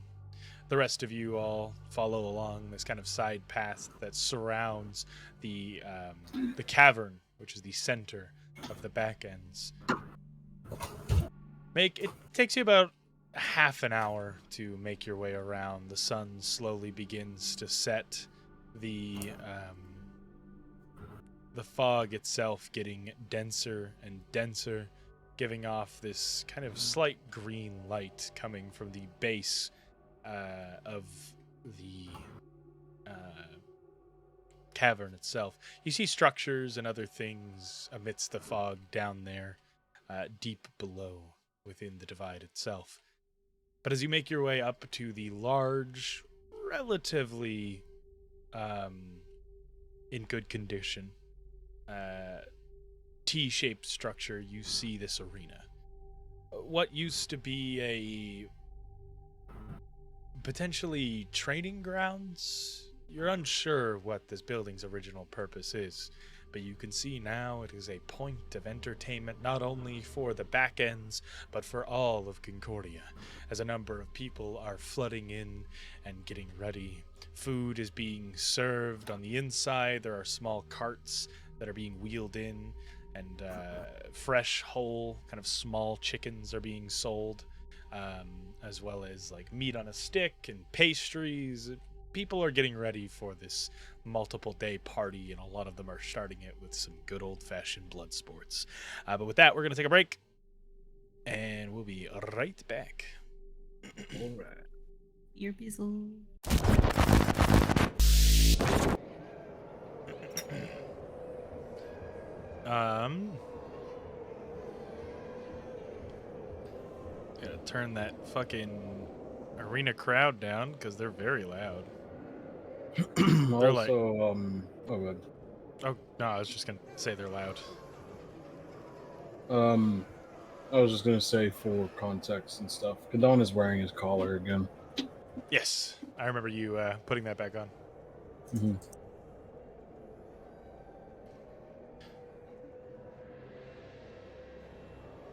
The rest of you all follow along this kind of side path that surrounds the cavern, which is the center of the back ends. It takes you about half an hour to make your way around. The sun slowly begins to set. The fog itself getting denser and denser, giving off this kind of slight green light coming from the base of the cavern itself. You see structures and other things amidst the fog down there, deep below within the divide itself. But as you make your way up to the large, relatively in good condition, T-shaped structure, you see this arena. What used to be a potentially training grounds. You're unsure what this building's original purpose is, but you can see now it is a point of entertainment not only for the back ends, but for all of Concordia, as a number of people are flooding in and getting ready. Food is being served on the inside. There are small carts that are being wheeled in, and fresh, whole, kind of small chickens are being sold, as well as like meat on a stick and pastries. People are getting ready for this multiple day party, and a lot of them are starting it with some good old-fashioned blood sports. But with that, we're going to take a break, and we'll be right back. All right. Ear bizzle. Gotta turn that fucking arena crowd down because they're very loud. They're like- Also, oh good. Oh no, I was just gonna say they're loud. I was just gonna say for context and stuff, Kadon is wearing his collar again. Yes, I remember you putting that back on. Mm-hmm.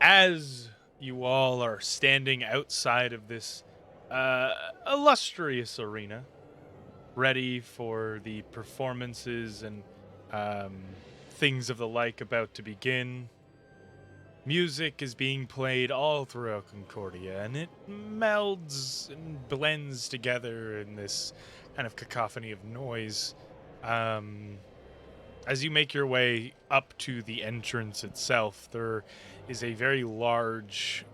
As you all are standing outside of this illustrious arena, ready for the performances and things of the like about to begin, music is being played all throughout Concordia, and it melds and blends together in this kind of cacophony of noise. As you make your way up to the entrance itself, there is a very large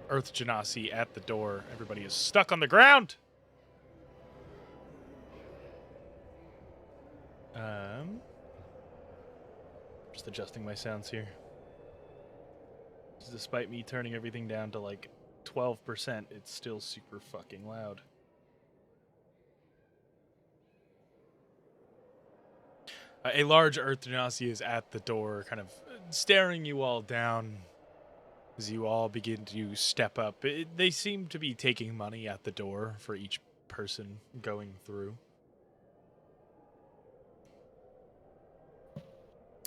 Earth Genasi at the door. Everybody is stuck on the ground. Just adjusting my sounds here. Despite me turning everything down to like 12%, it's still super fucking loud. A large Earth Genasi is at the door, kind of staring you all down as you all begin to step up. They seem to be taking money at the door for each person going through.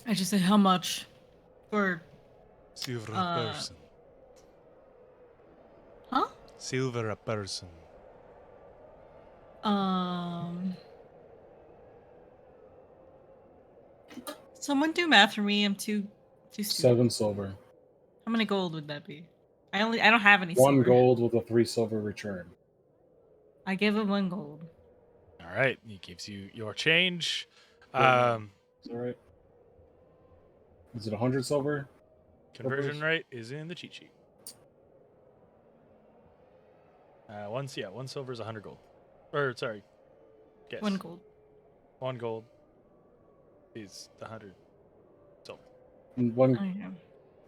I just said how much for Silver a person. Huh? Silver a person. Someone do math for me. I'm too stupid. 7 silver. How many gold would that be? I don't have any 1 silver. gold with a 3 silver return. I give him 1 gold. All right, he gives you your change. Is that right? Is it 100 silver? Conversion rate is in the cheat sheet. One silver is 100 gold. Or sorry, guess 1 gold. 1 gold is 100 silver. One. Okay.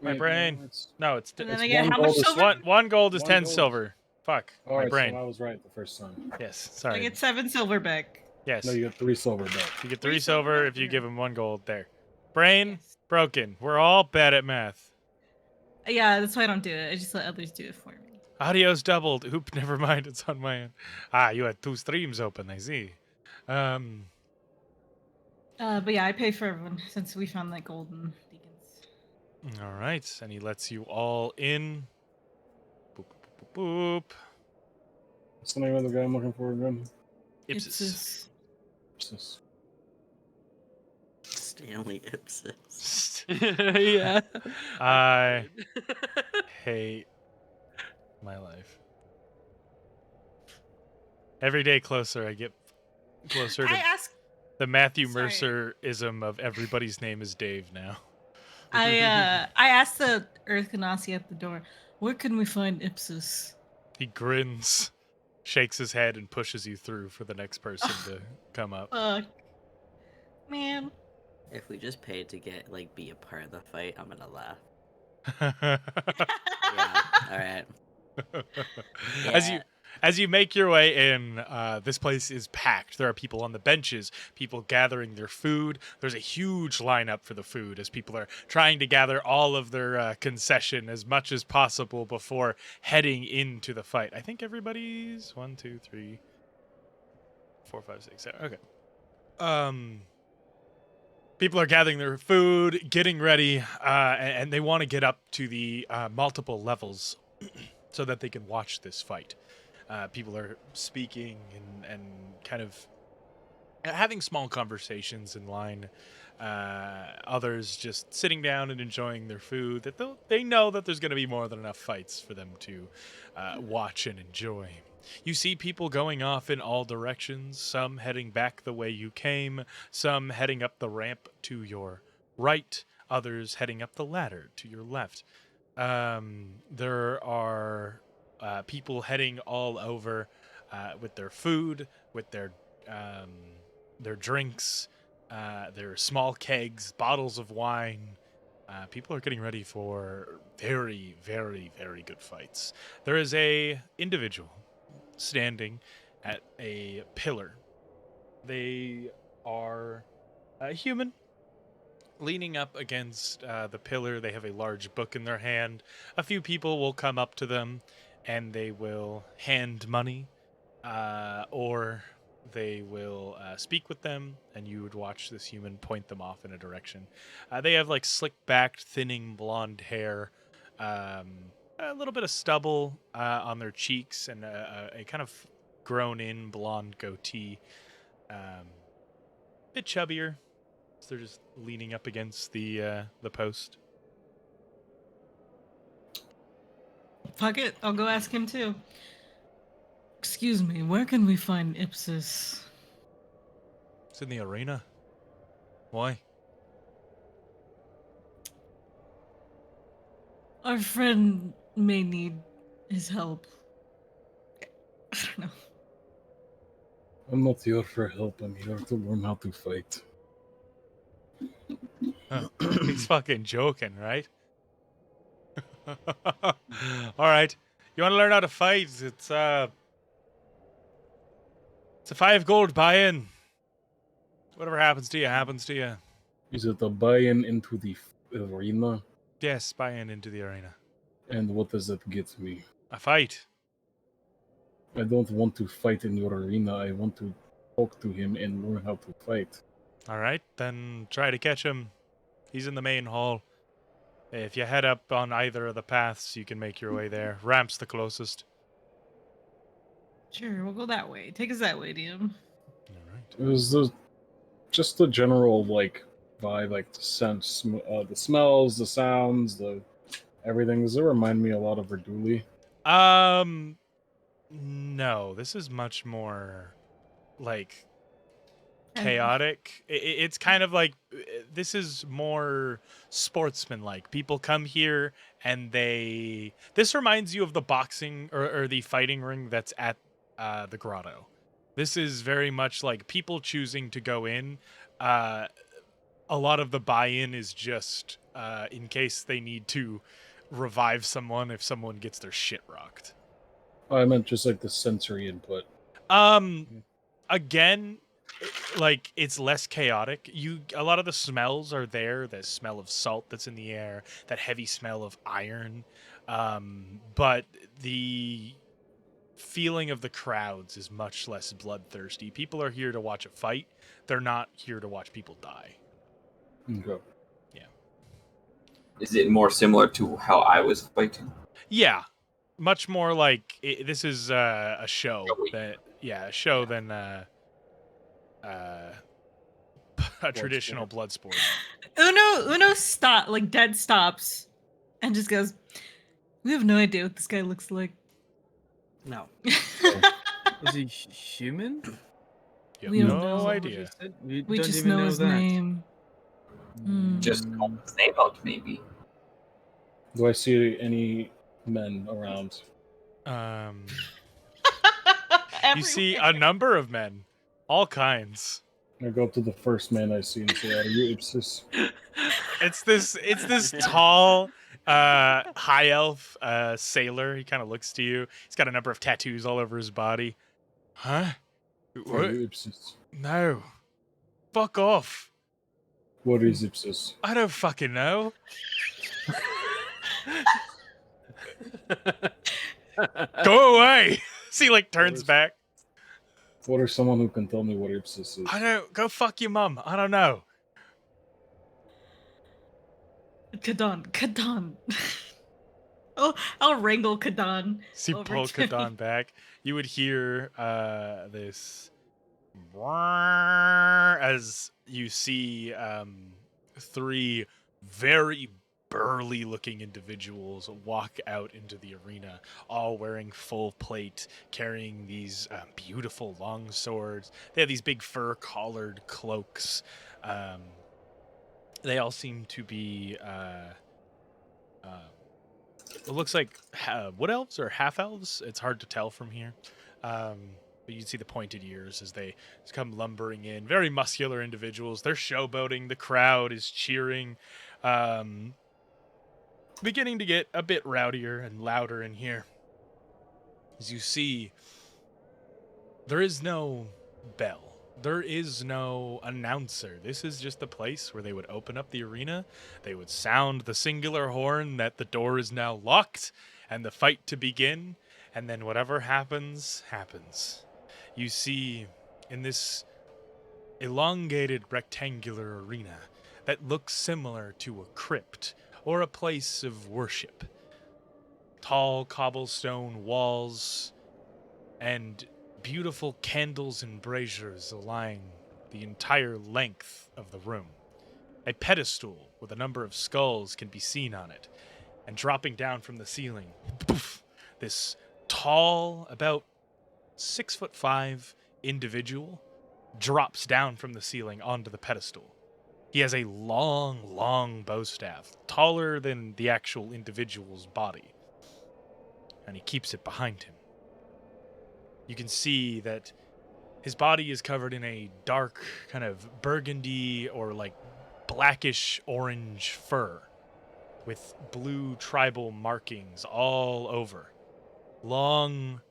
My brain. No, it's And then It's I get one how gold much is silver? one gold is 1 10 gold. silver. Fuck, All my right, brain. so I was right the first time. Yes, I sorry. get 7 silver back. Yes, No, you get 3 silver back. you get 3 3 silver silver back, if you yeah. give him 1 gold. There. Brain Yes. broken. We're all bad at math. Yeah, that's why I don't do it. I just let others do it for me. Audio's doubled. Oop, never mind. It's on my end. You had 2 streams open. I see. But yeah, I pay for everyone since we found that golden deacons. All right, and he lets you all in. Boop, boop, boop, boop. What's the name of the guy I'm looking for again? Ipsis. Ipsis. Stanley Ipsis. Yeah. I hate my life. Every day closer, I get closer to I asked. the Matthew Sorry. Mercer-ism of everybody's name is Dave now. I asked the Earth Ganassi at the door, where can we find Ipsis? He grins, shakes his head, and pushes you through for the next person to come up. Fuck. Man. If we just paid to be a part of the fight, I'm gonna laugh. Yeah. All right. As Yeah. As you make your way in, this place is packed. There are people on the benches, people gathering their food. There's a huge lineup for the food as people are trying to gather all of their concession as much as possible before heading into the fight. I think everybody's 1, 2, 3, 4, 5, 6, 7. Okay. People are gathering their food, getting ready, and they want to get up to the multiple levels so that they can watch this fight. People are speaking and kind of having small conversations in line. Others just sitting down and enjoying their food. That they know that there's going to be more than enough fights for them to watch and enjoy. You see people going off in all directions, some heading back the way you came, some heading up the ramp to your right, others heading up the ladder to your left. There are people heading all over with their food, with their drinks, their small kegs, bottles of wine. People are getting ready for very, very, very good fights. There is a individual standing at a pillar. They are a human, leaning up against the pillar. They have a large book in their hand. A few people will come up to them and they will hand money, or they will speak with them, and you would watch this human point them off in a direction. They have like slick-backed, thinning blonde hair, a little bit of stubble on their cheeks, and a kind of grown-in blonde goatee. Bit chubbier, so they're just leaning up against the post. Fuck it, I'll go ask him too. Excuse me, where can we find Ipsis? It's in the arena. Why? Our friend may need his help. I don't know. I'm not here for help. I'm here to learn how to fight. Huh. He's fucking joking, right? All right. You want to learn how to fight? It's a 5 gold buy-in. Whatever happens to you, happens to you. Is it a buy-in into the arena? Yes, buy-in into the arena. And what does that get me? A fight. I don't want to fight in your arena. I want to talk to him and learn how to fight. All right, then try to catch him. He's in the main hall. If you head up on either of the paths, you can make your way there. Ramp's the closest. Sure, we'll go that way. Take us that way, DM. All right. It was just the general like vibe, like the sense, the smells, the sounds, the everything. Does it remind me a lot of Verduli? No. This is much more like chaotic. It's kind of like this is more sportsman-like. People come here and this reminds you of the boxing or the fighting ring that's at the grotto. This is very much like people choosing to go in. A lot of the buy-in is just in case they need to revive someone if someone gets their shit rocked. I meant just like the sensory input. Again, like it's less chaotic. A lot of the smells are there. The smell of salt that's in the air, that heavy smell of iron, but the feeling of the crowds is much less bloodthirsty. People are here to watch a fight. They're not here to watch people die. Okay. Yeah. Is it more similar to how I was fighting? Yeah, much more like this is a show. A show than a traditional blood sport. Uno dead stops and just goes, we have no idea what this guy looks like. No. Is he human? You We have don't no know. idea. We We don't just even know his that. name. Just call his name out, maybe. Do I see any men around? You see a number of men, all kinds. I go up to the first man I see and say, "Are you Ipsis?" It's this tall, High elf, sailor. He kind of looks to you. He's got a number of tattoos all over his body. Huh? Are What? you Ipsis? No. Fuck off. What is Ipsis? I don't fucking know. Go away. See, like, turns back. What is someone who can tell me what Ipsis is? I don't. Go fuck your mum. I don't know. Kadan. Oh, I'll wrangle Kadan. See, over pull to Kadan back. You would hear this as you see three very burly-looking individuals walk out into the arena, all wearing full plate, carrying these beautiful long swords. They have these big fur-collared cloaks. They all seem to be it looks like wood elves or half elves. It's hard to tell from here. But you can see the pointed ears as they come lumbering in. Very muscular individuals. They're showboating. The crowd is cheering. Beginning to get a bit rowdier and louder in here. As you see, there is no bell. There is no announcer. This is just the place where they would open up the arena. They would sound the singular horn that the door is now locked and the fight to begin. And then whatever happens, happens. You see in this elongated rectangular arena that looks similar to a crypt or a place of worship. Tall cobblestone walls and beautiful candles and braziers line the entire length of the room. A pedestal with a number of skulls can be seen on it, and dropping down from the ceiling, poof, this tall, about 6'5" individual drops down from the ceiling onto the pedestal. He has a long bow staff, taller than the actual individual's body, and he keeps it behind him. You can see that his body is covered in a dark kind of burgundy or like blackish orange fur with blue tribal markings all over. Long,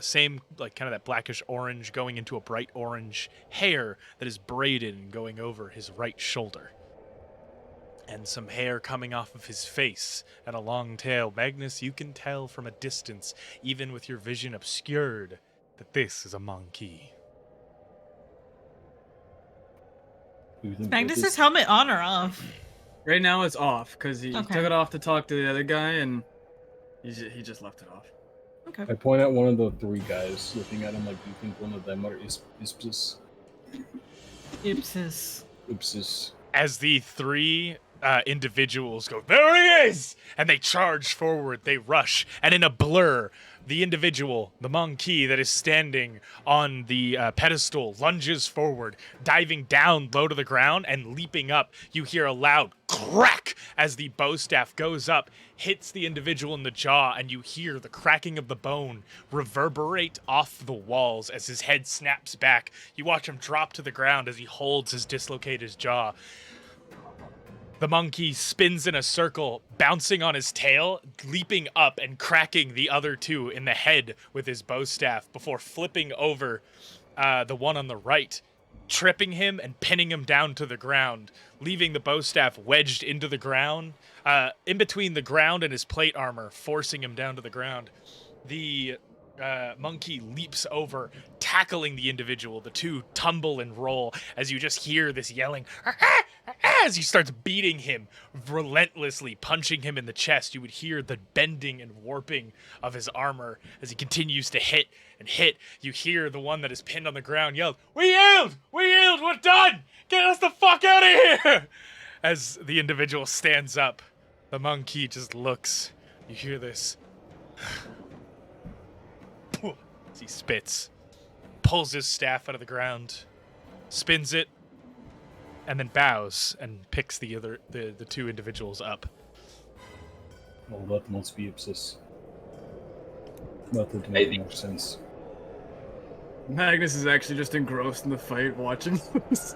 same like kind of that blackish orange going into a bright orange hair that is braided and going over his right shoulder. And some hair coming off of his face and a long tail. Magnus, you can tell from a distance, even with your vision obscured, that this is a monkey. Magnus' helmet on or off? Right now it's off because he Okay. took it off to talk to the other guy and he just left it off. Okay. I point at one of the three guys, looking at him like, do you think one of them are Ipsis? Ipsis. As the three individuals go, there he is! And they charge forward, they rush, and in a blur, the individual, the monkey that is standing on the pedestal, lunges forward, diving down low to the ground and leaping up. You hear a loud crack as the bow staff goes up, hits the individual in the jaw, and you hear the cracking of the bone reverberate off the walls as his head snaps back. You watch him drop to the ground as he holds his dislocated jaw. The monkey spins in a circle, bouncing on his tail, leaping up and cracking the other two in the head with his bow staff before flipping over the one on the right, tripping him and pinning him down to the ground, leaving the bow staff wedged into the ground, in between the ground and his plate armor, forcing him down to the ground. The monkey leaps over, tackling the individual. The two tumble and roll as you just hear this yelling as he starts beating him relentlessly, punching him in the chest. You would hear the bending and warping of his armor as he continues to hit and hit. You hear the one that is pinned on the ground yell, we yield, we're done, get us the fuck out of here. As the individual stands up, the monkey just looks. You hear this as he spits, pulls his staff out of the ground, spins it, and then bows and picks the two individuals up. Well, that must be Ipsis. That would make more sense. Magnus is actually just engrossed in the fight, watching this.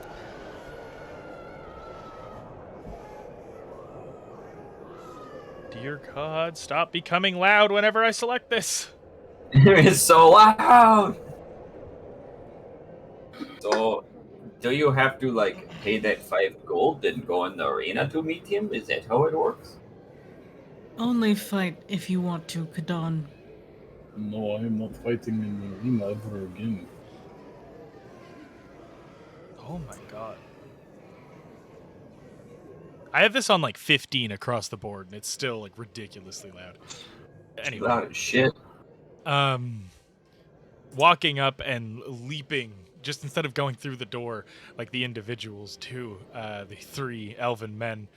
Dear God, stop becoming loud whenever I select this. It's so loud. So, do you have to like pay that 5 gold and go in the arena to meet him? Is that how it works? Only fight if you want to, Kadon. No, I am not fighting in the arena ever again. Oh my God. I have this on like 15 across the board, and it's still like ridiculously loud. Anyway. Loud as shit. Walking up and leaping, just instead of going through the door like the individuals do, the 3 elven men,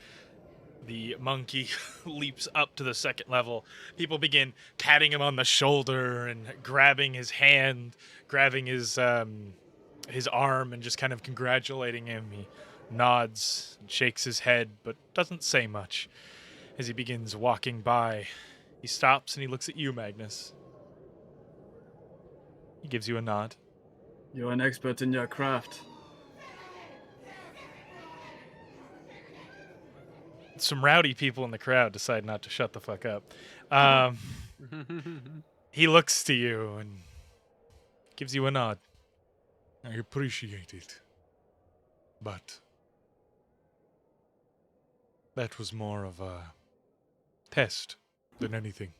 the monkey leaps up to the 2nd level. People begin patting him on the shoulder and grabbing his hand, grabbing his arm, and just kind of congratulating him. He nods and shakes his head, but doesn't say much. As he begins walking by, he stops and he looks at you, Magnus. He gives you a nod. You're an expert in your craft. Some rowdy people in the crowd decide not to shut the fuck up. He looks to you and gives you a nod. I appreciate it. But that was more of a test than anything.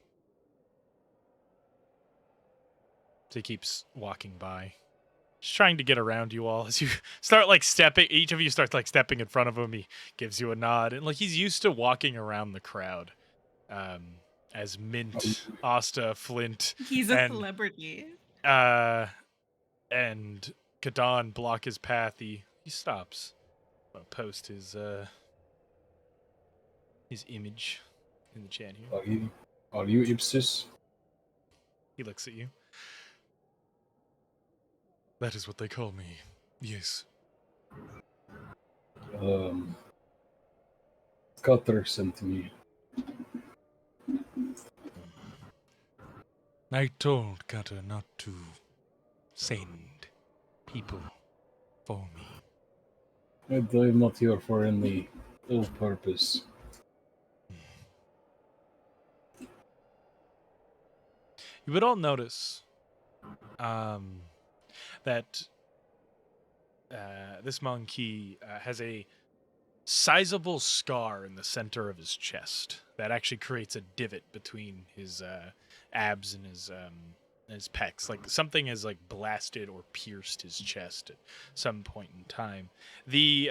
So he keeps walking by. Just trying to get around you all as you start like stepping. Each of you starts like stepping in front of him. He gives you a nod, and like he's used to walking around the crowd, as Mint, Asta, Flint, He's a celebrity. and Kadon block his path. He stops. I'll post his image in the chat here. Are you Ipsis? He looks at you. That is what they call me. Yes. Cutter sent me. I told Cutter not to send people for me. I'm not here for any ill purpose. You would all notice that this monkey has a sizable scar in the center of his chest that actually creates a divot between his abs and his pecs. Like something has like blasted or pierced his chest at some point in time. The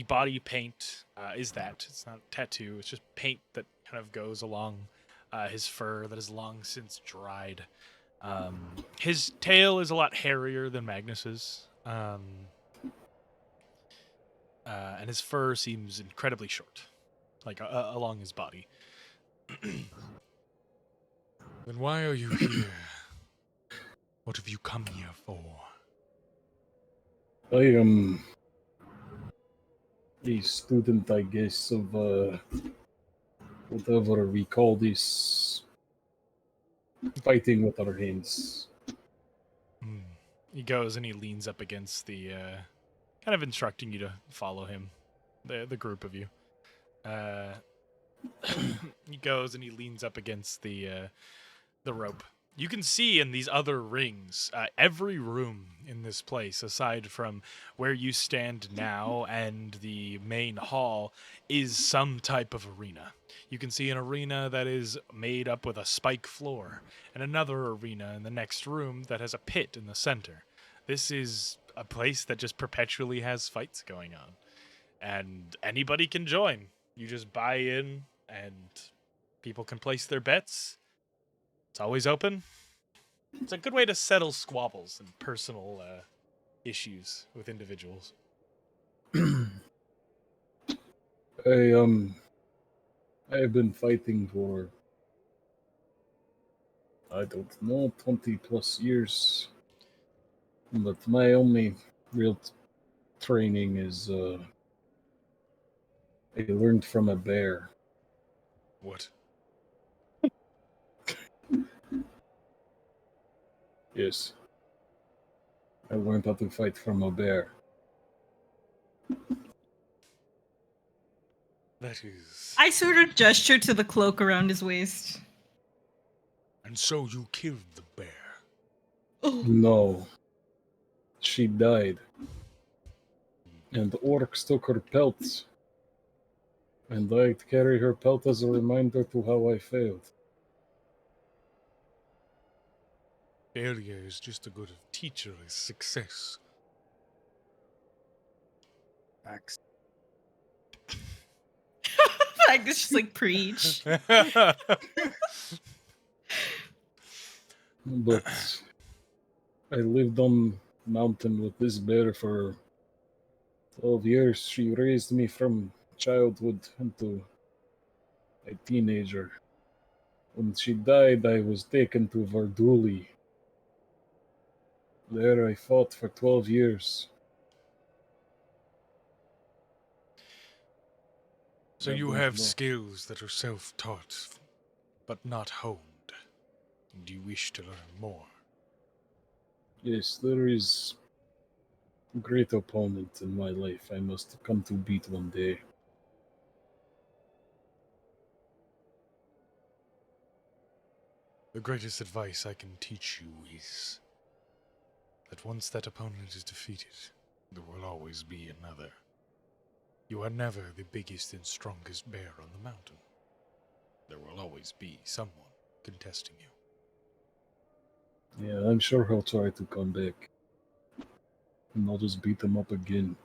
body paint is that. It's not a tattoo. It's just paint that kind of goes along his fur that has long since dried. His tail is a lot hairier than Magnus's. And his fur seems incredibly short, like along his body. Then why are you here? What have you come here for? I am a student, I guess, of whatever we call this, fighting with our hands. He goes and he leans up against the, kind of instructing you to follow him, the group of you. He goes and he leans up against the rope. You can see in these other rings, every room in this place, aside from where you stand now and the main hall, is some type of arena. You can see an arena that is made up with a spike floor, and another arena in the next room that has a pit in the center. This is a place that just perpetually has fights going on, and anybody can join. You just buy in, and people can place their bets. It's always open. It's a good way to settle squabbles and personal issues with individuals. I have been fighting for, I don't know, 20 plus years. But my only real training is, I learned from a bear. What? Yes. I learned how to fight from a bear. That is. I sort of gesture to the cloak around his waist. And so you killed the bear. No. She died. And the orcs took her pelt. And I carry her pelt as a reminder to how I failed. Failure is just as good a teacher as success. Facts. I just like preach. But I lived on mountain with this bear for 12 years. She raised me from childhood into a teenager. When she died, I was taken to Verduli. There I fought for 12 years. So I you don't have know. skills that are self-taught, but not honed. And you wish to learn more. Yes, there is a great opponent in my life I must come to beat one day. The greatest advice I can teach you is that once that opponent is defeated, there will always be another. You are never the biggest and strongest bear on the mountain. There will always be someone contesting you. Yeah, I'm sure he'll try to come back. And I'll just beat him up again.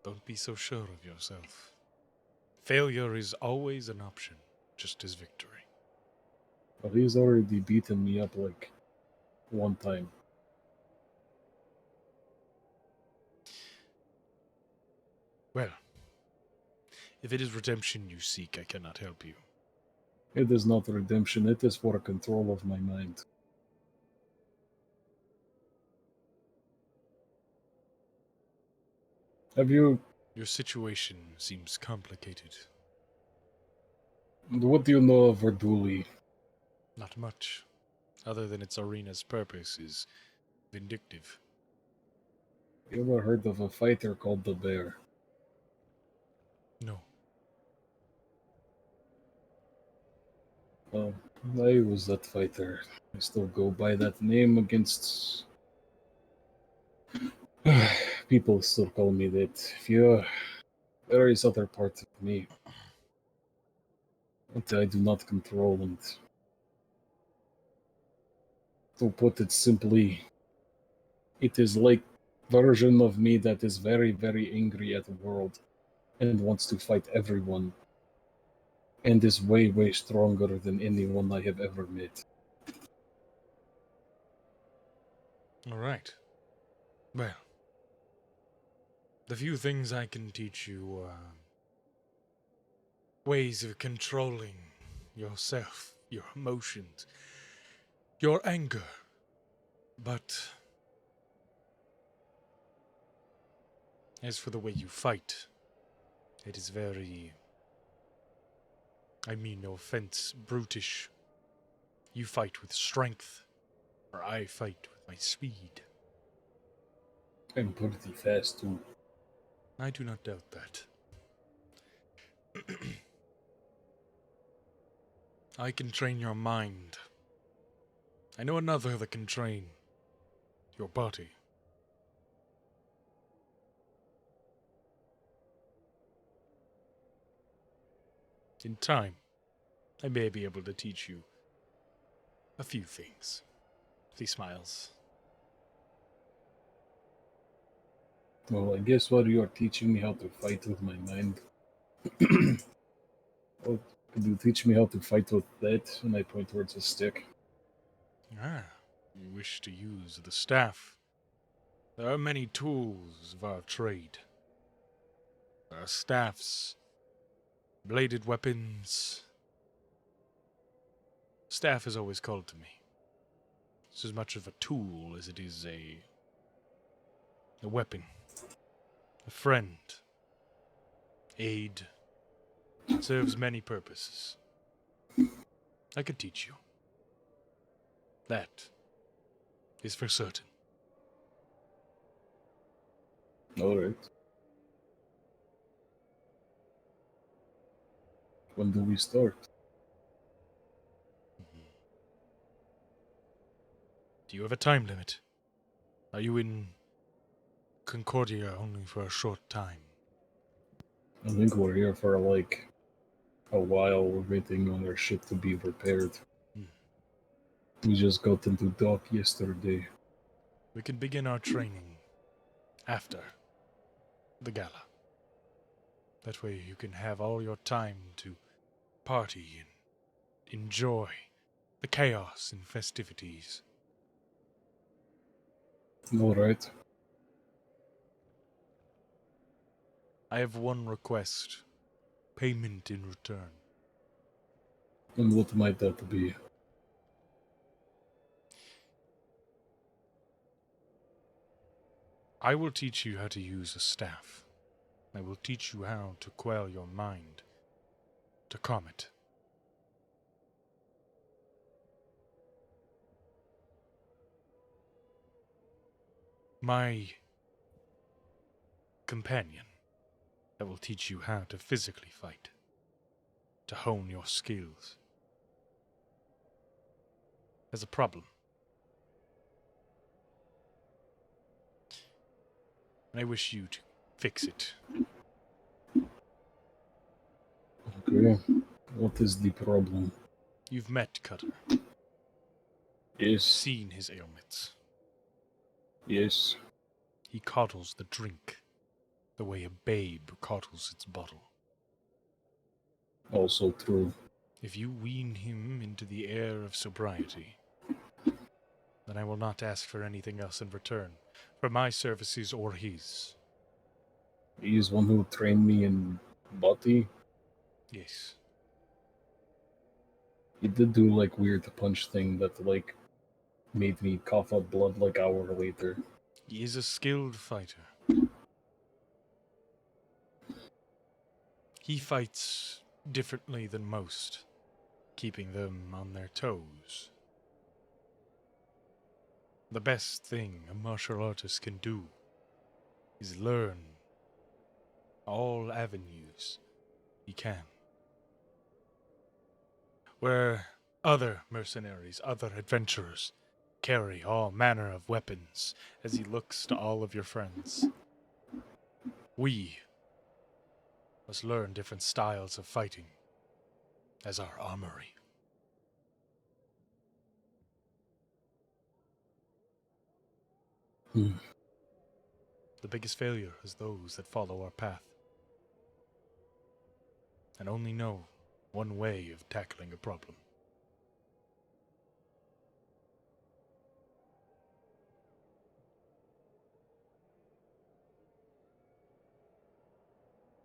Don't be so sure of yourself. Failure is always an option, just as victory. But he's already beaten me up like one time. Well, if it is redemption you seek, I cannot help you. It is not redemption, it is for control of my mind. Have you... Your situation seems complicated. What do you know of Verduli? Not much, other than its arena's purpose is vindictive. You ever heard of a fighter called the Bear? No. Well, I was that fighter. I still go by that name against... People still call me that. If you... There is other parts of me that I do not control, and to put it simply, it is like version of me that is very, very angry at the world and wants to fight everyone, and is way, way stronger than anyone I have ever met. All right. Well, the few things I can teach you are ways of controlling yourself, your emotions, your anger. But as for the way you fight, it is very, I mean no offense, brutish. You fight with strength, or I fight with my speed. I'm pretty fast too. I do not doubt that. I can train your mind. I know another that can train your body. In time, I may be able to teach you a few things. He smiles. Well, I guess while you are teaching me how to fight with my mind, well, could you teach me how to fight with that? And I point towards a stick. Ah, you wish to use the staff. There are many tools of our trade. There are staffs, bladed weapons. Staff is always called to me. It's as much of a tool as it is a weapon, a friend, aid. It serves many purposes. I could teach you. That is for certain. Alright. When do we start? Do you have a time limit? Are you in Concordia only for a short time? I think we're here for like a while. We're waiting on our ship to be repaired. We just got into dock yesterday. We can begin our training after the gala. That way you can have all your time to party and enjoy the chaos and festivities. Alright. I have one request. Payment in return. And what might that be? I will teach you how to use a staff. I will teach you how to quell your mind, to calm it. My companion, I will teach you how to physically fight, to hone your skills. There's a problem. And I wish you to fix it. Okay. What is the problem? You've met Cutter, Yes. seen his ailments. Yes. He coddles the drink the way a babe coddles its bottle. Also true. If you wean him into the air of sobriety, then I will not ask for anything else in return, for my services or his. He's one who trained me in body. Yes. He did do like weird punch thing that like made me cough up blood like hour later. He is a skilled fighter. He fights differently than most, keeping them on their toes. The best thing a martial artist can do is learn all avenues he can. Where other mercenaries, other adventurers, carry all manner of weapons as he looks to all of your friends. We must learn different styles of fighting as our armory. The biggest failure is those that follow our path and only know one way of tackling a problem.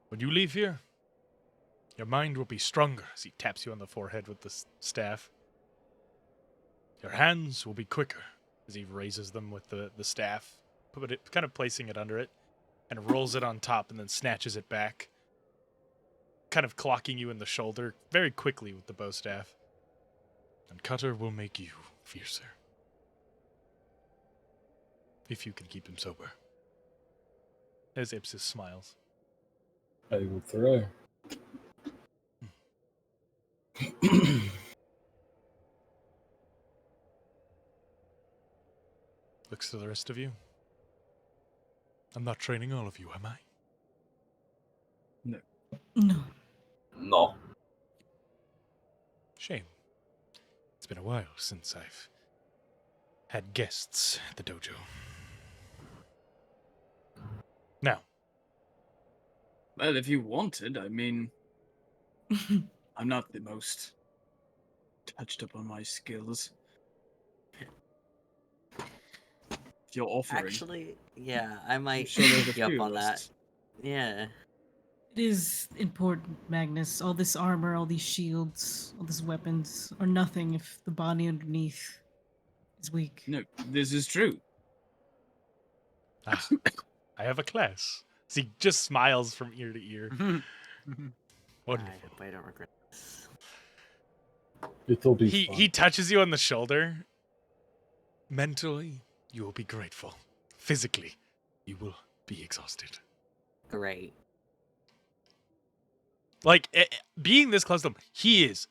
When you leave here, your mind will be stronger as he taps you on the forehead with the staff. Your hands will be quicker as he raises them with the staff, kind of placing it under it, and rolls it on top and then snatches it back, kind of clocking you in the shoulder very quickly with the bow staff. And Cutter will make you fiercer. If you can keep him sober. As Ipsis smiles. I will try. Looks to the rest of you. I'm not training all of you, am I? No. No. Shame. It's been a while since I've had guests at the dojo. Now. Well, if you wanted, I mean, I'm not the most touched up on my skills. If you're offering, Actually, yeah, I might sure there's a pick you up few on of that. us. Yeah. It is important, Magnus. All this armor, all these shields, all these weapons are nothing if the body underneath is weak. No, this is true. Ah, I have a class. So he just smiles from ear to ear. Wonderful. I hope I don't regret this. It'll be He fun. touches you on the shoulder. Mentally, you will be grateful. Physically, you will be exhausted. Great. Like being this close to him, he is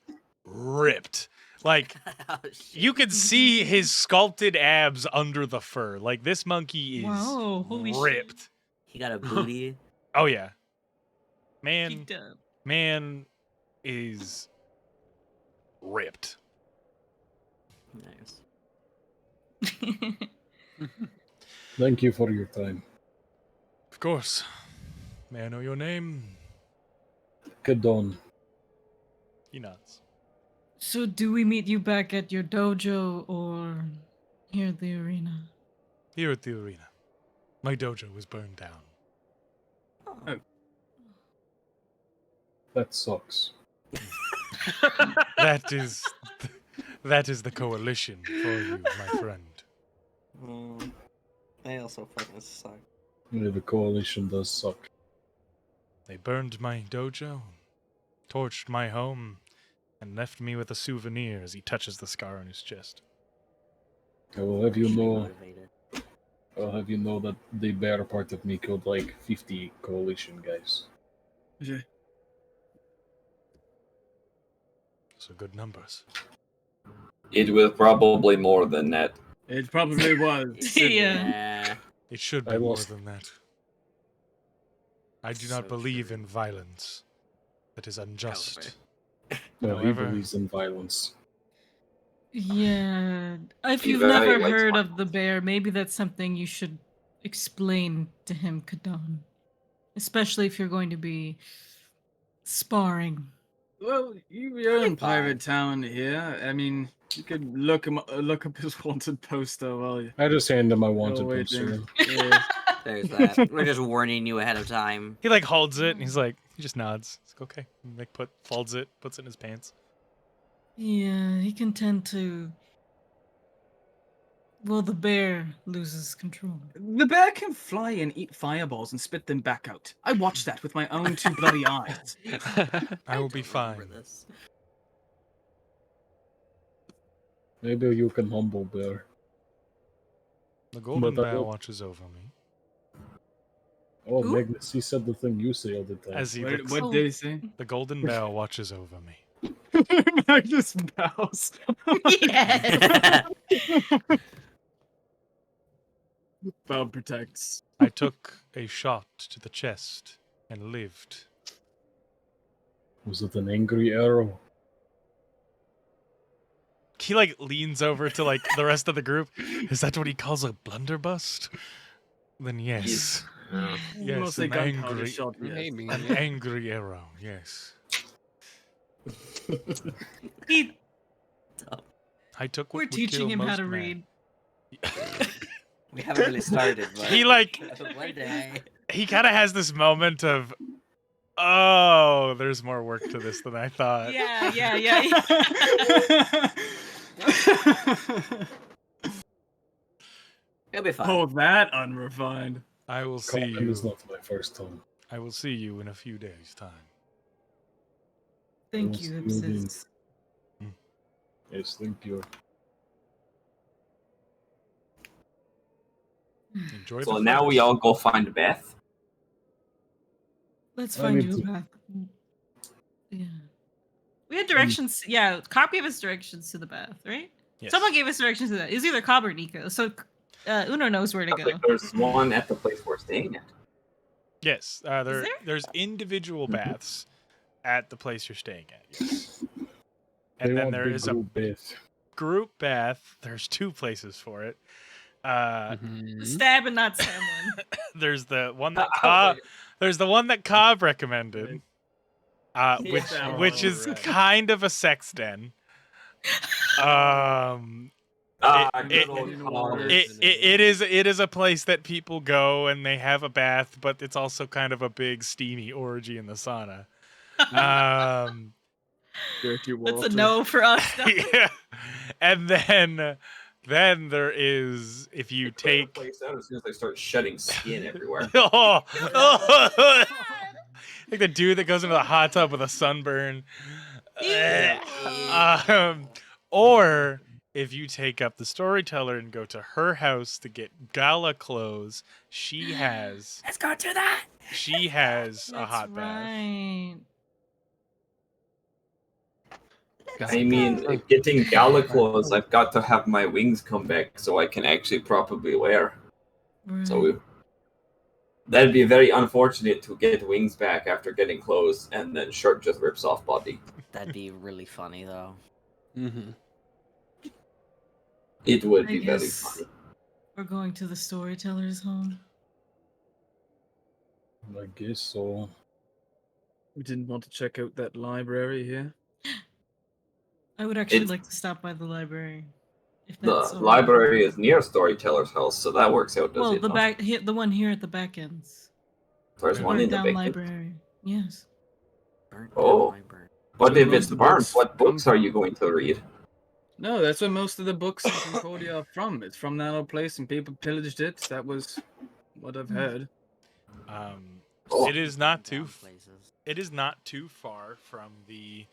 ripped. Like Oh, shit. you can see his sculpted abs under the fur. Like this monkey is Wow, holy shit. ripped. He got a booty. Oh yeah, man, Geeked up. man is ripped. Nice. Thank you for your time. Of course. May I know your name? Kadon. He nods. So do we meet you back at your dojo or here at the arena? Here at the arena. My dojo was burned down. That sucks. That is the coalition for you, my friend. They also fucking suck. Yeah, the coalition does suck. They burned my dojo, torched my home, and left me with a souvenir as he touches the scar on his chest. I will have you know. Motivated. I'll have you know that the bear part of me killed like 50 coalition guys. Yeah. So good numbers. It was probably more than that. It probably was. Yeah. It should be I more lost. than that. I do not So believe true. in violence. That is unjust. No, he However- believes in violence. Yeah. If you've Eva never likes heard of violence. the bear, maybe that's something you should explain to him, Kadon. Especially if you're going to be sparring. Well, you're in Pirate Town here. I mean, you could look up his wanted poster while you. I just hand him my wanted waiting. poster. Yeah. There's that. We're just warning you ahead of time. He like holds it and he's like, he just nods. It's like, okay. And, like folds it, puts it in his pants. Yeah, he can tend to. Well, the bear loses control. The bear can fly and eat fireballs and spit them back out. I watched that with my own two bloody eyes. I will be don't remember fine. this. Maybe you can humble bear. The golden But I bow will- watches over me Oh, Who? Magnus, he said the thing you say all the time. as he What, looks. what did he say? The golden bow watches over me. Magnus bows. Yes. Bow protects. I took a shot to the chest and lived. Was it an angry arrow? He like leans over to like the rest of the group. Is that what he calls a blunderbuss? Then yes. Yes, Mostly an gunpowder angry, shot. Yes. Maybe. an angry arrow. Yes. He, I took what we're would teaching kill him how most to men. read. We haven't really started, but He like one day. he kind of has this moment of, oh, there's more work to this than I thought. Yeah. It'll be fine. Oh, that unrefined. I will see Common you. is not my first time. I will see you in a few days' time. Thank you, Yes, Ipsis. Yes, thank you. Enjoy So the now we forest. all go find Beth. Let's I find need you a to- path. Yeah. We had directions. Yeah, Cobb gave us directions to the bath, right? Yes. Someone gave us directions to that. It was either Cobb or Nico. So Uno knows where to I go. think there's one at the place we're staying at. Yes, there? there's individual baths at the place you're staying at. Yes. They And then want there big is a group bath. group bath. There's two places for it. Mhm. Stab and not Sam one. There's the one that Cobb, there's the one that Cobb recommended, which is right. kind of a sex den. It- Good old college. It is a place that people go and they have a bath, but it's also kind of a big steamy orgy in the sauna. Dirty That's Walter. a no for us. Yeah. And then there is, if you Clear the take place out as soon as they start shedding skin everywhere. like the dude that goes into the hot tub with a sunburn. Or if you take up the storyteller and go to her house to get gala clothes, she has Let's go to that. a That's hot bath. right. I mean, getting gala clothes, I've got to have my wings come back so I can actually properly wear. So that'd be very unfortunate to get wings back after getting clothes and then shirt just rips off body. That'd be really funny though. Mm-hmm. It would I be very guess funny. we're going to the storyteller's home. I guess so. We didn't want to check out that library here. I would actually It's- like to stop by the library. If The that's all right. library is near Storyteller's house, so that works out, does Well, it the not? the one here at the back ends. There's one in Burned the down back. library. Yes. Burnt Oh. down library. But So if most it's of the burnt, books what books come are from- you going to read? No, that's where most of the books in Concordia are from. It's from that old place, and people pillaged it. That was what I've heard. Oh. It is not too. Down places. It is not too far from the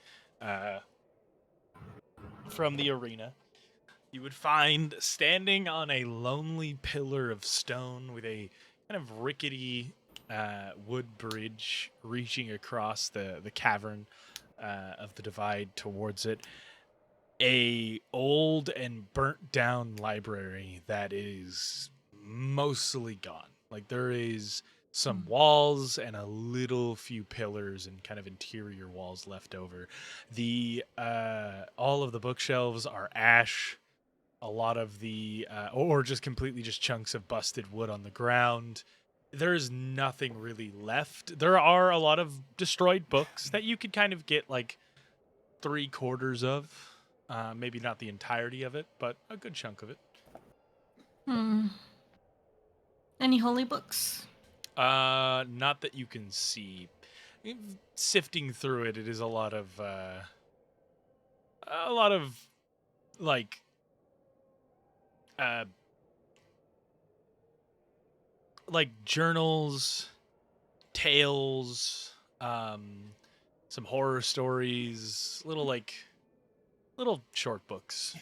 arena. You would find standing on a lonely pillar of stone with a kind of rickety wood bridge reaching across the cavern of the divide towards it, a old and burnt down library that is mostly gone. Like there is some walls and a little few pillars and kind of interior walls left over. The all of the bookshelves are ash. A lot of the or just completely just chunks of busted wood on the ground. There's nothing really left. There are a lot of destroyed books that you could kind of get like 3/4 of. Maybe not the entirety of it, but a good chunk of it. Any holy books? Not that you can see. Sifting through it, it is a lot of like journals, tales, some horror stories, little short books.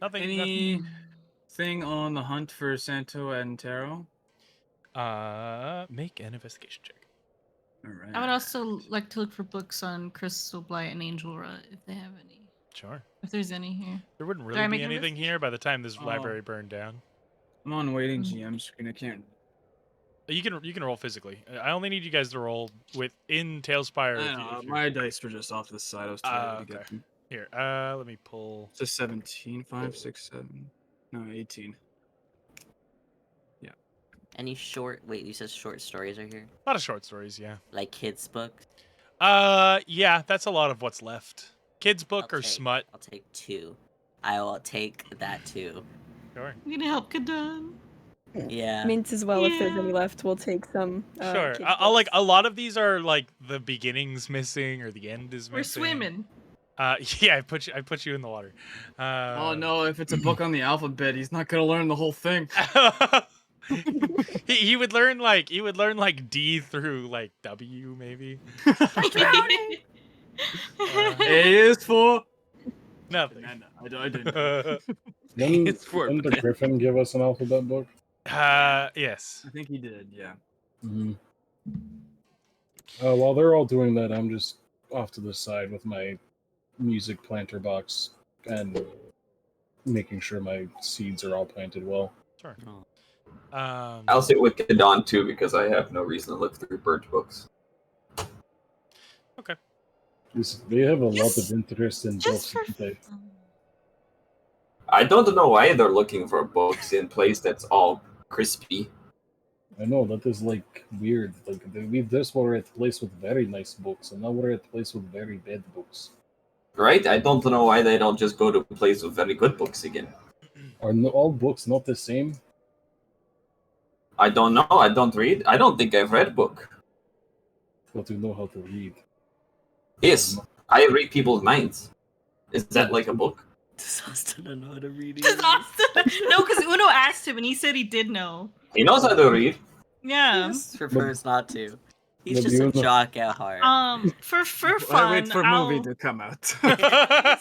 Nothing. Anything on the hunt for Santo and Taro? Make an investigation check. All right. I would also like to look for books on Crystal Blight and Angel Rut if they have any. Sure. If there's any here. There wouldn't I really make be an anything here by the time this Oh. library burned down. I'm on waiting GM screen. I can't. You can roll physically. I only need you guys to roll within Tailspire. I know, my dice were just off to the side. I was trying to get okay. them. Here, let me pull. It's a 17, 5, 6, 7. No, 18. Yeah. Any short? Wait, you said short stories are here? A lot of short stories, yeah. Like kids' books? Yeah, that's a lot of what's left. Kids' book I'll or take- smut. I'll take 2. I will take that too. Sure. You gonna help Kadan? Yeah. Mint as well, if there's any Yeah. left, we'll take some. Sure. kids' I'll like books. a lot of these are like the beginning's missing or the end is missing. We're swimming. Yeah, I put you in the water. Oh no! If it's a book on the alphabet, he's not gonna learn the whole thing. he would learn like D through like W maybe. A is for. Nothing. No, I didn't. Didn't, It's for didn't the Ben. Griffin give us an alphabet book? Yes. I think he did. Yeah. Mm-hmm. While they're all doing that, I'm just off to the side with my music planter box and making sure my seeds are all planted well. Sure. Oh. I'll sit with Kadon too because I have no reason to look through birch books. Okay. They have a lot Just- of interest in Just books. for They, I don't know why they're looking for books in place that's all crispy. I know that is like weird. Like we just were at a place with very nice books, and now we're at a place with very bad books. Right? I don't know why they don't just go to a place with very good books again. Are all books not the same? I don't know. I don't read. I don't think I've read a book. But you know how to read. Yes, I read people's minds. Is that like a book? Does Austin not know how to read? Does either? Austin? No, because Uno asked him and he said he did know. He knows how to read. Yeah. He just prefers not to. He's But just you a know- jock at heart. For I fun, wait for a I'll- movie to come out. I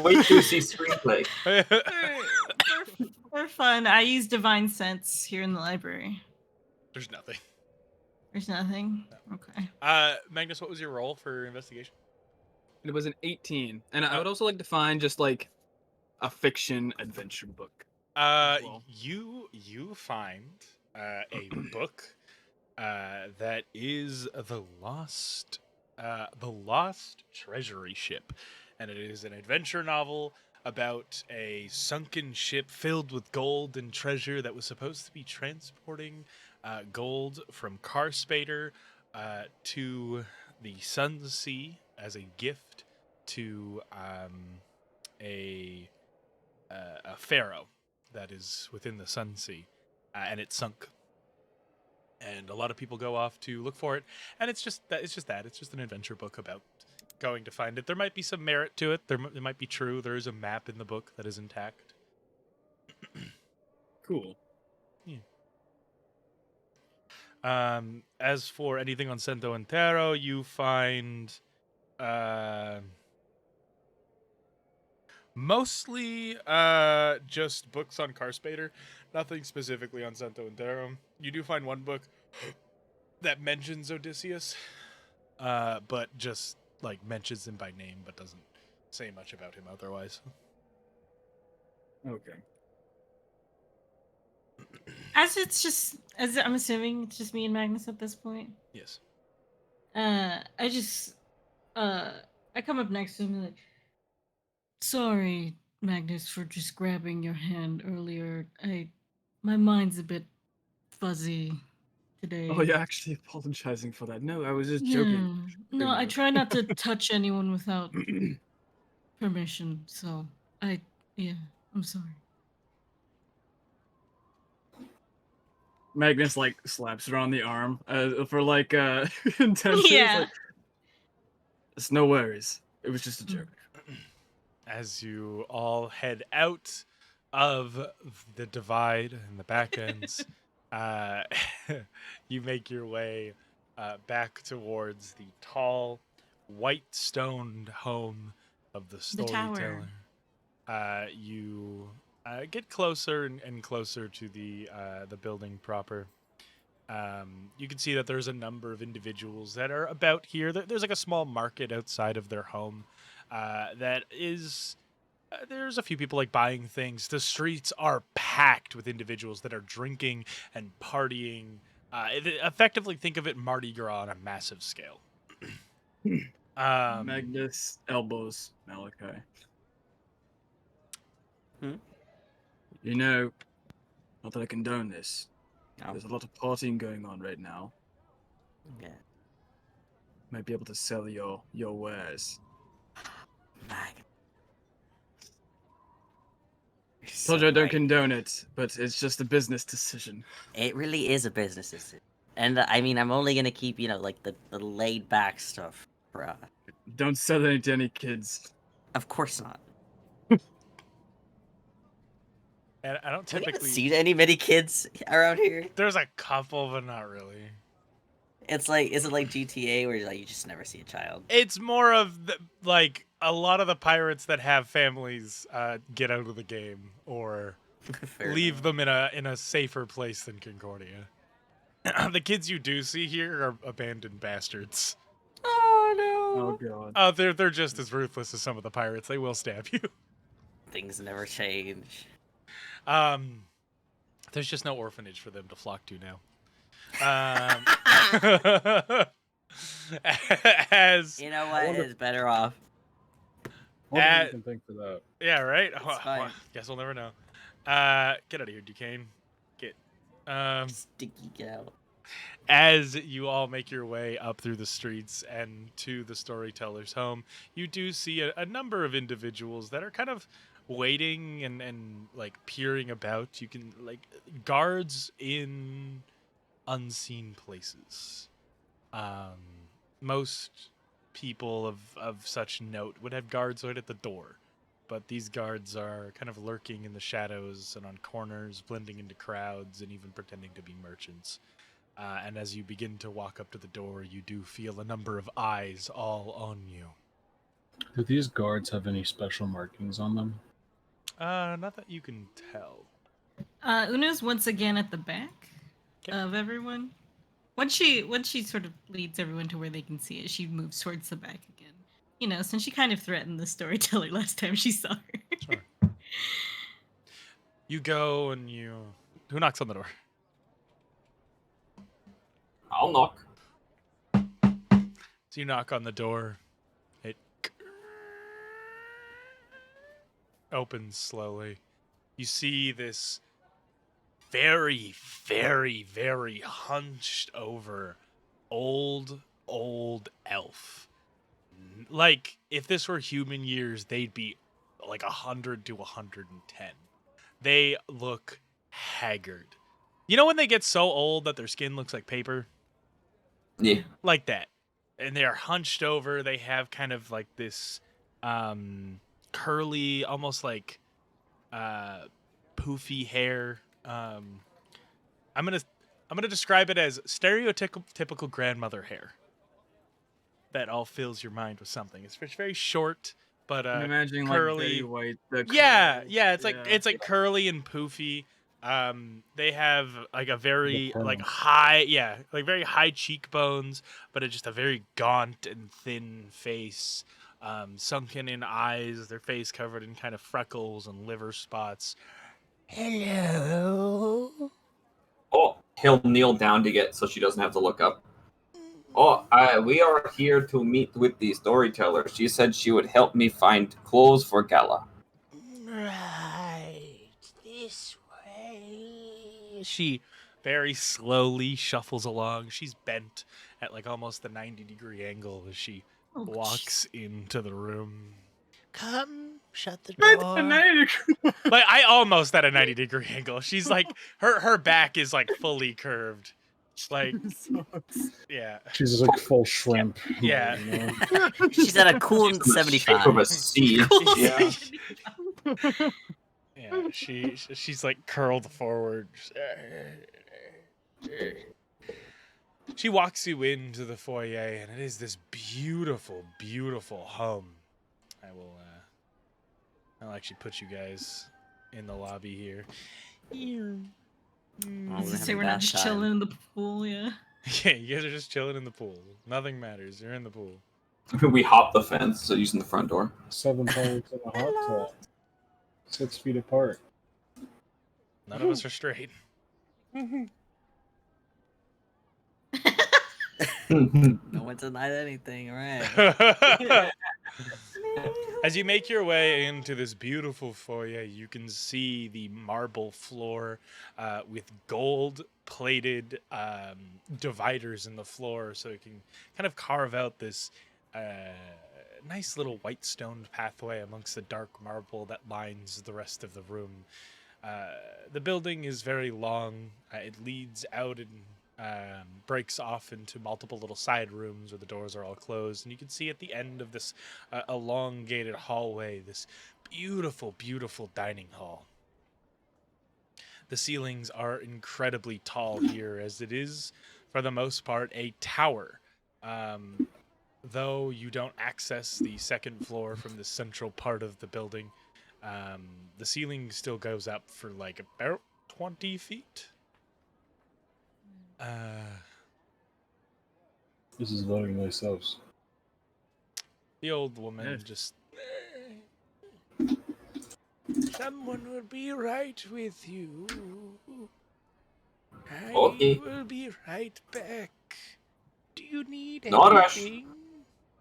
wait to see screenplay. for fun, I use divine sense here in the library. There's nothing. There's nothing. Okay. Magnus, what was your roll for investigation? It was an 18, and I would also like to find just like a fiction adventure book. Well. You find a book that is the lost treasury ship, and it is an adventure novel about a sunken ship filled with gold and treasure that was supposed to be transporting gold from Carspader to the Sun Sea as a gift to a pharaoh that is within the Sun Sea, and it sunk. And a lot of people go off to look for it, and it's just an adventure book about going to find it. There might be some merit to it. It might be true. There is a map in the book that is intact. Cool. Yeah. As for anything on Cento Entero, you find mostly just books on Carspader, nothing specifically on Cento Entero. You do find one book that mentions Odysseus, but just like mentions him by name, but doesn't say much about him otherwise. Okay. As I'm assuming it's just me and Magnus at this point. Yes. I come up next to him and like, sorry, Magnus, for just grabbing your hand earlier. My mind's a bit fuzzy today. Oh, you're actually apologizing for that. No, I was just Yeah. joking. No, I try not to touch anyone without permission, so I'm sorry. Magnus like slaps her on the arm for like intentions. Yeah. Like, it's no worries. It was just a joke. As you all head out of the divide and the back ends, you make your way back towards the tall, white-stoned home of the storyteller. You get closer and closer to the building proper. You can see that there's a number of individuals that are about here. There's like a small market outside of their home. That is, there's a few people like buying things. The streets are packed with individuals that are drinking and partying. Effectively, think of it Mardi Gras on a massive scale. Magnus elbows Malachi. You know, not that I condone this. No. There's a lot of partying going on right now. Yeah. Might be able to sell your wares. Told you I don't condone it, but it's just a business decision. It really is a business decision. And I mean, I'm only gonna keep, like the laid back stuff for Don't sell any to any kids. Of course not. And I don't Have you typically seen many kids around here? There's a couple, but not really. It's like, is it like GTA where you just never see a child? It's more of like a lot of the pirates that have families get out of the game or leave them in a safer place than Concordia. The kids you do see here are abandoned bastards. Oh no! Oh god. Oh, they're just as ruthless as some of the pirates. They will stab you. Things never change. There's just no orphanage for them to flock to now. As You know what? It's better off. What do you can think for that? Yeah, right. fine. Guess we'll never know. Get out of here, Duquesne. Get. Sticky out. As you all make your way up through the streets and to the storyteller's home, you do see a number of individuals that are kind of waiting and like peering about. You can like guards in unseen places. Most people of such note would have guards right at the door, but these guards are kind of lurking in the shadows and on corners, blending into crowds and even pretending to be merchants. And as you begin to walk up to the door, you do feel a number of eyes all on you. Do these guards have any special markings on them? Not that you can tell. Una's once again at the back of everyone. Once she sort of leads everyone to where they can see it, she moves towards the back again. you know, since she kind of threatened the storyteller last time she saw her. Sure. You go and you. Who knocks on the door? I'll knock. So you knock on the door. It opens slowly. You see this very, very, very hunched over old elf. Like, if this were human years, they'd be like 100 to 110. They look haggard. You know when they get so old that their skin looks like paper? Yeah. Like that. And they are hunched over. They have kind of like this curly, almost like poofy hair. I'm gonna describe it as stereotypical grandmother hair. That all fills your mind with something. It's very short, but I'm imagining curly. like Betty White. Yeah. It's like curly and poofy. They have like a very like high, like very high cheekbones, but it's just a very gaunt and thin face. Sunken in eyes, their face covered in kind of freckles and liver spots. Hello. Oh, he'll kneel down to get so she doesn't have to look up. Oh, we are here to meet with the storyteller. She said she would help me find clothes for Gala. Right, this way. She very slowly shuffles along. She's bent at like almost the 90-degree angle as she walks into the room. Come, shut the door. Like I almost at a 90-degree angle. She's like her back is like fully curved. Like yeah. She's like full shrimp. Yeah. You know? She's at a cool 75. Shape of a C. Yeah. Yeah, she's like curled forward. She walks you into the foyer, and it is this beautiful, beautiful home. I'll actually put you guys in the lobby here. I was gonna say we're not just chilling in the pool, yeah. Yeah, you guys are just chilling in the pool. Nothing matters. You're in the pool. We hop the fence, so using the front door. 7 toilets in a hot tub. 6 feet apart. None of us are straight. No one denied anything, right? As you make your way into this beautiful foyer, you can see the marble floor with gold-plated dividers in the floor, so you can kind of carve out this nice little white stoned pathway amongst the dark marble that lines the rest of the room. The building is very long. It leads out and breaks off into multiple little side rooms where the doors are all closed, and you can see at the end of this elongated hallway this beautiful, beautiful dining hall. The ceilings are incredibly tall here, as it is, for the most part, a tower. Though you don't access the second floor from the central part of the building, the ceiling still goes up for like about 20 feet. This is very nice house. The old woman just... Someone will be right with you. I will be right back. Do you need No rush. anything?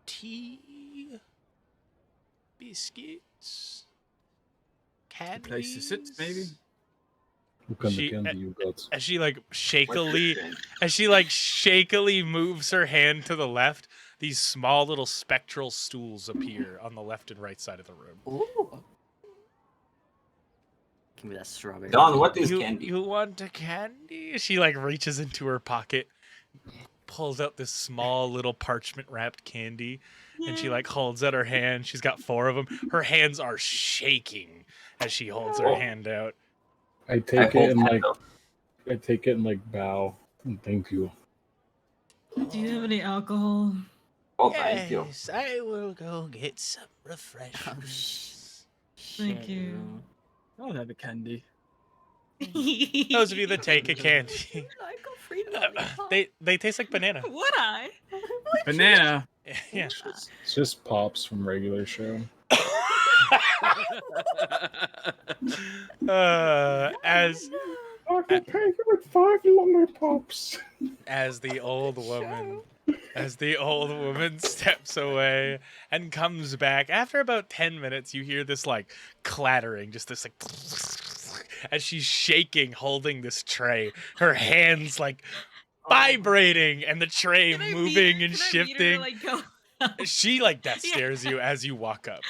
Tea? Biscuits? Candies? Place to sit, maybe. What kind of candy you got? As she shakily moves her hand to the left, these small little spectral stools appear on the left and right side of the room. Ooh. Give me that strawberry. Don, what is candy? You want a candy? She like reaches into her pocket, pulls out this small little parchment wrapped candy, and she like holds out her hand. She's got 4 of them. Her hands are shaking as she holds her hand out. I take it and like bow and thank you. Do you have any alcohol? Oh, thank you. Yes, I will go get some refreshments. Thank you. I'll have a candy. Those of you that take a candy, they taste like banana. Would I? Banana. Yeah. It's just pops from regular show. As I can pay you with 5 lollipops. as the old woman steps away and comes back after about 10 minutes, you hear this like clattering, just this like as she's shaking, holding this tray, her hands like vibrating and the tray Can I meet moving her? and Can I meet her to, shifting. like, go? She like death Yeah. stares you as you walk up,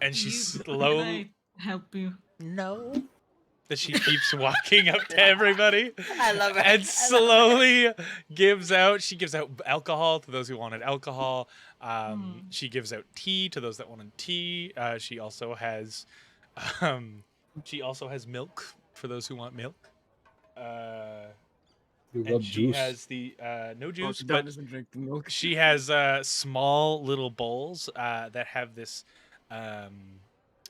and she Can slowly I help you? no. That she keeps walking up to everybody. I love her. And slowly gives out. She gives out alcohol to those who wanted alcohol. She gives out tea to those that wanted tea. She also has milk for those who want milk. You And got she juice. has the no Oh, juice, she but doesn't drink the milk. she has small little bowls that have this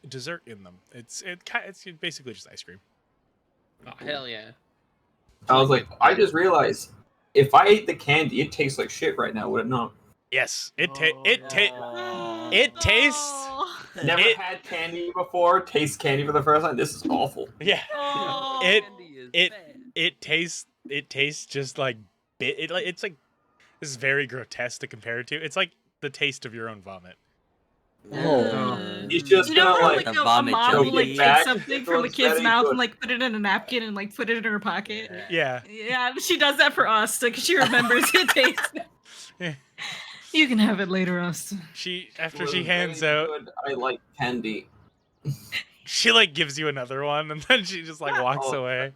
dessert in them. It's basically just ice cream. Oh, hell yeah. I was like, I just realized if I ate the candy, it tastes like shit right now, would it not? Yes, it Oh, tastes. Oh. Never It- had candy before. Taste candy for the first time. This is awful. Yeah, Oh. It- Candy is it- bad. it tastes just like it's like this is very grotesque to compare it to. It's like the taste of your own vomit. Oh. He's just You know gonna how like like The a vomit mom will like junkie. take Back, something it from a looks kid's very mouth good. and like put it in a napkin and like put it in her pocket? Yeah. Yeah, she does that for Asta because she remembers it tastes. You can have it later, Asta. After was she hands very out, good. I like candy. she like gives you another one, and then she just like walks Oh. away.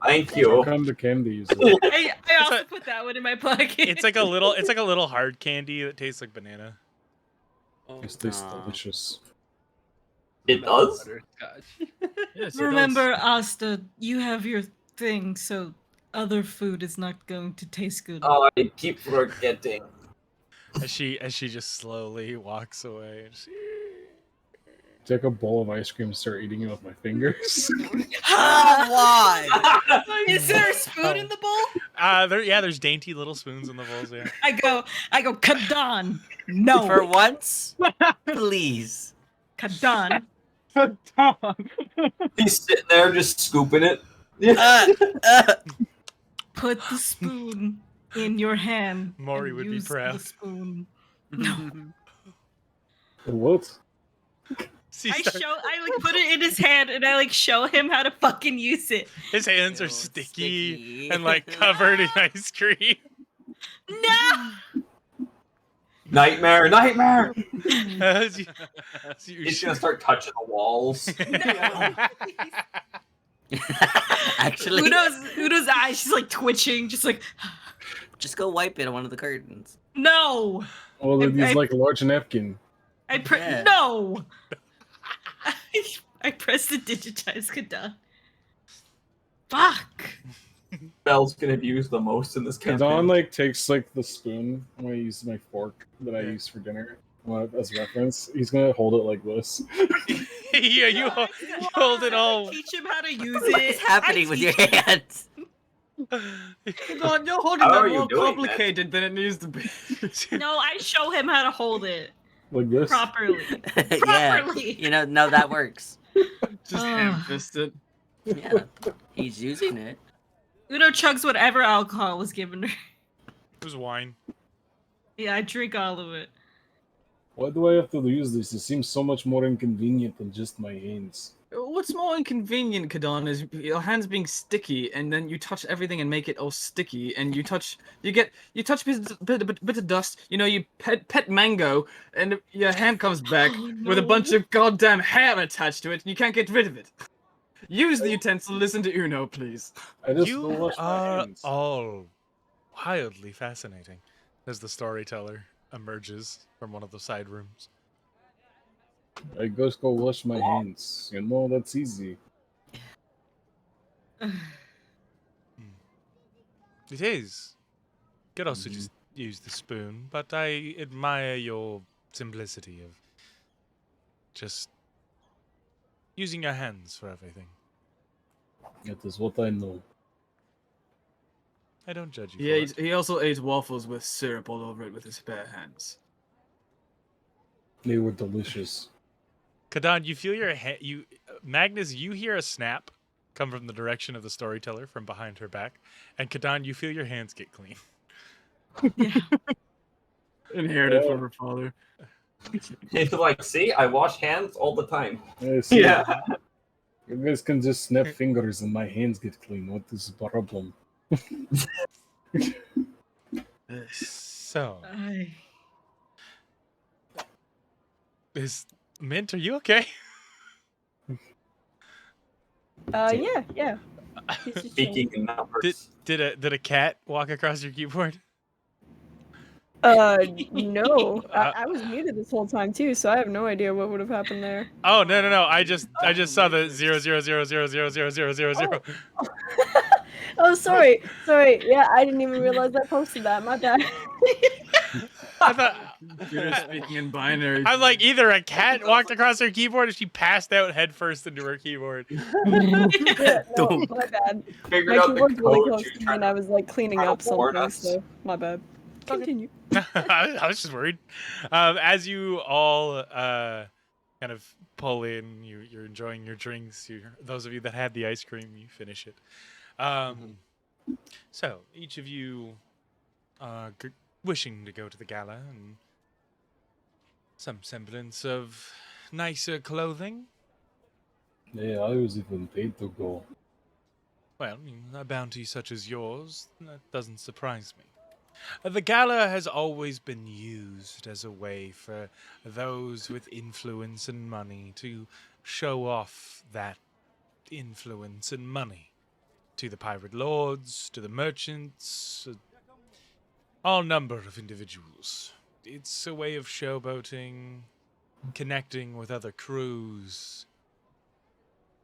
Thank What you. kind of candy is it? I also put that one in my pocket. It's like a little hard candy that tastes like banana. It's this Aw. delicious. It does? Butterscotch. Yes, it Remember, Asta, you have your thing, so other food is not going to taste good. Oh, I keep forgetting. As she just slowly walks away. And she... Take a bowl of ice cream and start eating it with my fingers. Why? Is there a spoon in the bowl? There's dainty little spoons in the bowls. Yeah. I go, Kadan. No. For once, please. Kadan. He's sitting there just scooping it. Put the spoon in your hand. Maury and would be use proud. The spoon. No. What? She I starts- like put it in his hand and I like show him how to fucking use it. his hands are Ew, sticky and like covered in ice cream. No. Nightmare! As you He's gonna start touching the walls. Actually, Udo's eyes, she's like twitching, just like just go wipe it on one of the curtains. no. Well, then I- use like a large napkin. Yeah. No. I pressed the digitize Kadan. Fuck. Bell's gonna be used the most in this Don campaign. like takes like the spoon when I use my fork that I use for dinner as reference. He's gonna hold it like this. Yeah, you hold it all. Teach him how to use What it. is happening with your hands? God, you're holding How that are you more doing that? complicated than it needs to be. No, I show him how to hold it Like this. properly. Yeah, Properly. you know, no, that works. Just Ugh. ham-fist it. Yeah, he's using it. Udo chugs whatever alcohol was given her. It was wine. Yeah, I drink all of it. Why do I have to use this? It seems so much more inconvenient than just my hands. What's more inconvenient, Kadan, is your hands being sticky, and then you touch everything and make it all sticky, and you touch bit of dust. You know, you pet mango, and your hand comes back Oh, with a no. bunch of goddamn hair attached to it, and you can't get rid of it. Use the utensil. Listen to Uno, please. I just You don't wash my are hands. all wildly fascinating as the storyteller emerges from one of the side rooms. I just go wash my hands. You know, that's easy. It is. Could also just use the spoon, but I admire your simplicity of just using your hands for everything. That is what I know. I don't judge you for it. He also ate waffles with syrup all over it with his bare hands. They were delicious. Kadan, you feel your Magnus, you hear a snap come from the direction of the storyteller from behind her back, and Kadan, you feel your hands get clean. Yeah. Inherited from her father. He's like, see, I wash hands all the time. See, Yeah. you guys can just snap fingers and my hands get clean. What is the problem? So, I... Mint, are you okay? Yeah. He's just Speaking in numbers. Did a cat walk across your keyboard? No. I was muted this whole time too, so I have no idea what would have happened there. Oh no! I just saw the 000000000. Oh, sorry. Yeah, I didn't even realize I posted that. My bad. I thought You're speaking in binary. I'm like, either a cat walked across her keyboard or she passed out headfirst into her keyboard. Yeah, no, my bad. Figured My out the keyboard's really code close you're to me trying and I was like cleaning trying to up warn something, us. so my bad. Continue. I was just worried. As you all kind of pull in, you're enjoying your drinks. Those of you that had the ice cream, you finish it. So each of you are wishing to go to the gala and some semblance of nicer clothing. Yeah, I was even paid to go. Well, a bounty such as yours, that doesn't surprise me. The gala has always been used as a way for those with influence and money to show off that influence and money to the pirate lords, to the merchants, all number of individuals. It's a way of showboating, connecting with other crews,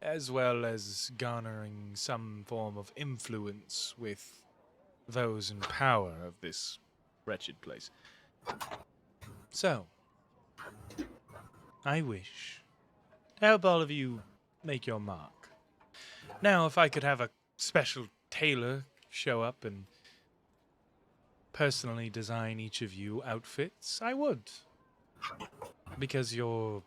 as well as garnering some form of influence with those in power of this wretched place. So, I wish to help all of you make your mark. Now, if I could have a special tailor show up and personally design each of you outfits, I would. Because you're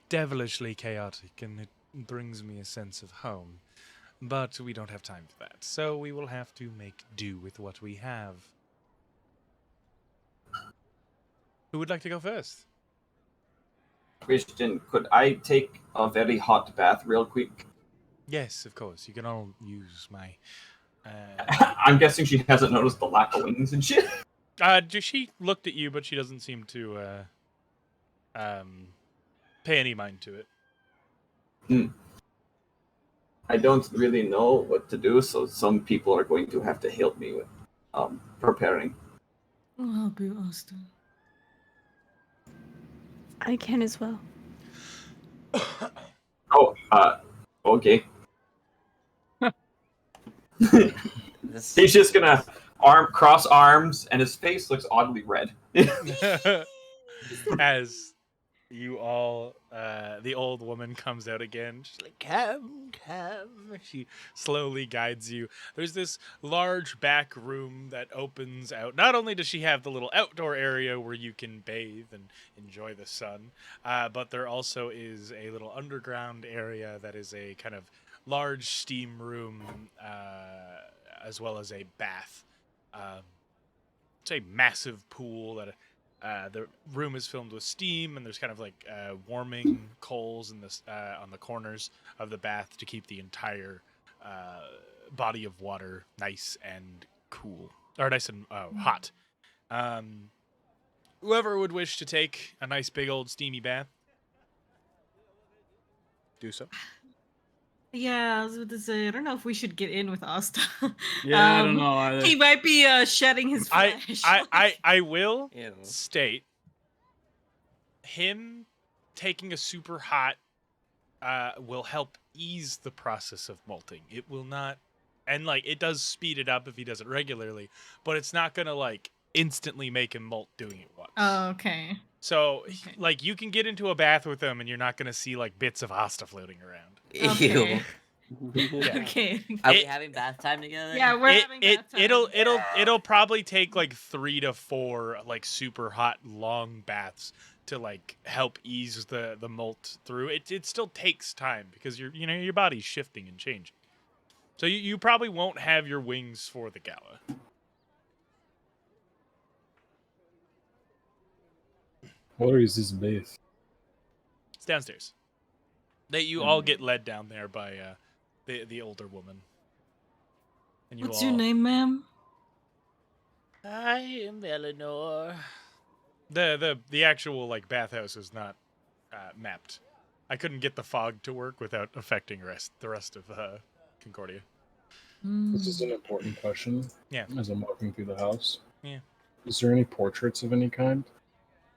devilishly chaotic and it brings me a sense of home. But we don't have time for that, so we will have to make do with what we have. Who would like to go first? Christian, could I take a very hot bath real quick? Yes, of course. You can all use my... I'm guessing she hasn't noticed the lack of wings and shit. She looked at you, but she doesn't seem to pay any mind to it. I don't really know what to do, so some people are going to have to help me with preparing. I'll help you, Austin. I can as well. Oh, okay. He's just gonna cross arms, and his face looks oddly red. As you all, the old woman comes out again. She's like, come. She slowly guides you. There's this large back room that opens out. Not only does she have the little outdoor area where you can bathe and enjoy the sun, but there also is a little underground area that is a kind of large steam room, as well as a bath. It's a massive pool that the room is filled with steam, and there's kind of like warming coals in this on the corners of the bath to keep the entire body of water nice and cool, or nice and hot. Whoever would wish to take a nice big old steamy bath, do so. Yeah, I was about to say, I don't know if we should get in with Asta. Yeah, I don't know either. He might be shedding his flesh. I will Ew. state him taking a super hot will help ease the process of malting. It will not, and like it does speed it up if he does it regularly, but it's not gonna like instantly make him molt doing it once. Oh, okay. So Okay. like you can get into a bath with him and you're not gonna see like bits of Asta floating around. Ew. Okay. Yeah. Okay. Are we having bath time together? Yeah, we're having bath time. It'll probably take like 3 to 4 like super hot long baths to like help ease the molt through. It still takes time because your body's shifting and changing. So you probably won't have your wings for the gala. Where is this base? It's downstairs. You all get led down there by the older woman. And you What's all... your name, ma'am? I am Eleanor. The actual like bathhouse is not mapped. I couldn't get the fog to work without affecting the rest of Concordia. This is an important question. Yeah. As I'm walking through the house. Yeah. Is there any portraits of any kind?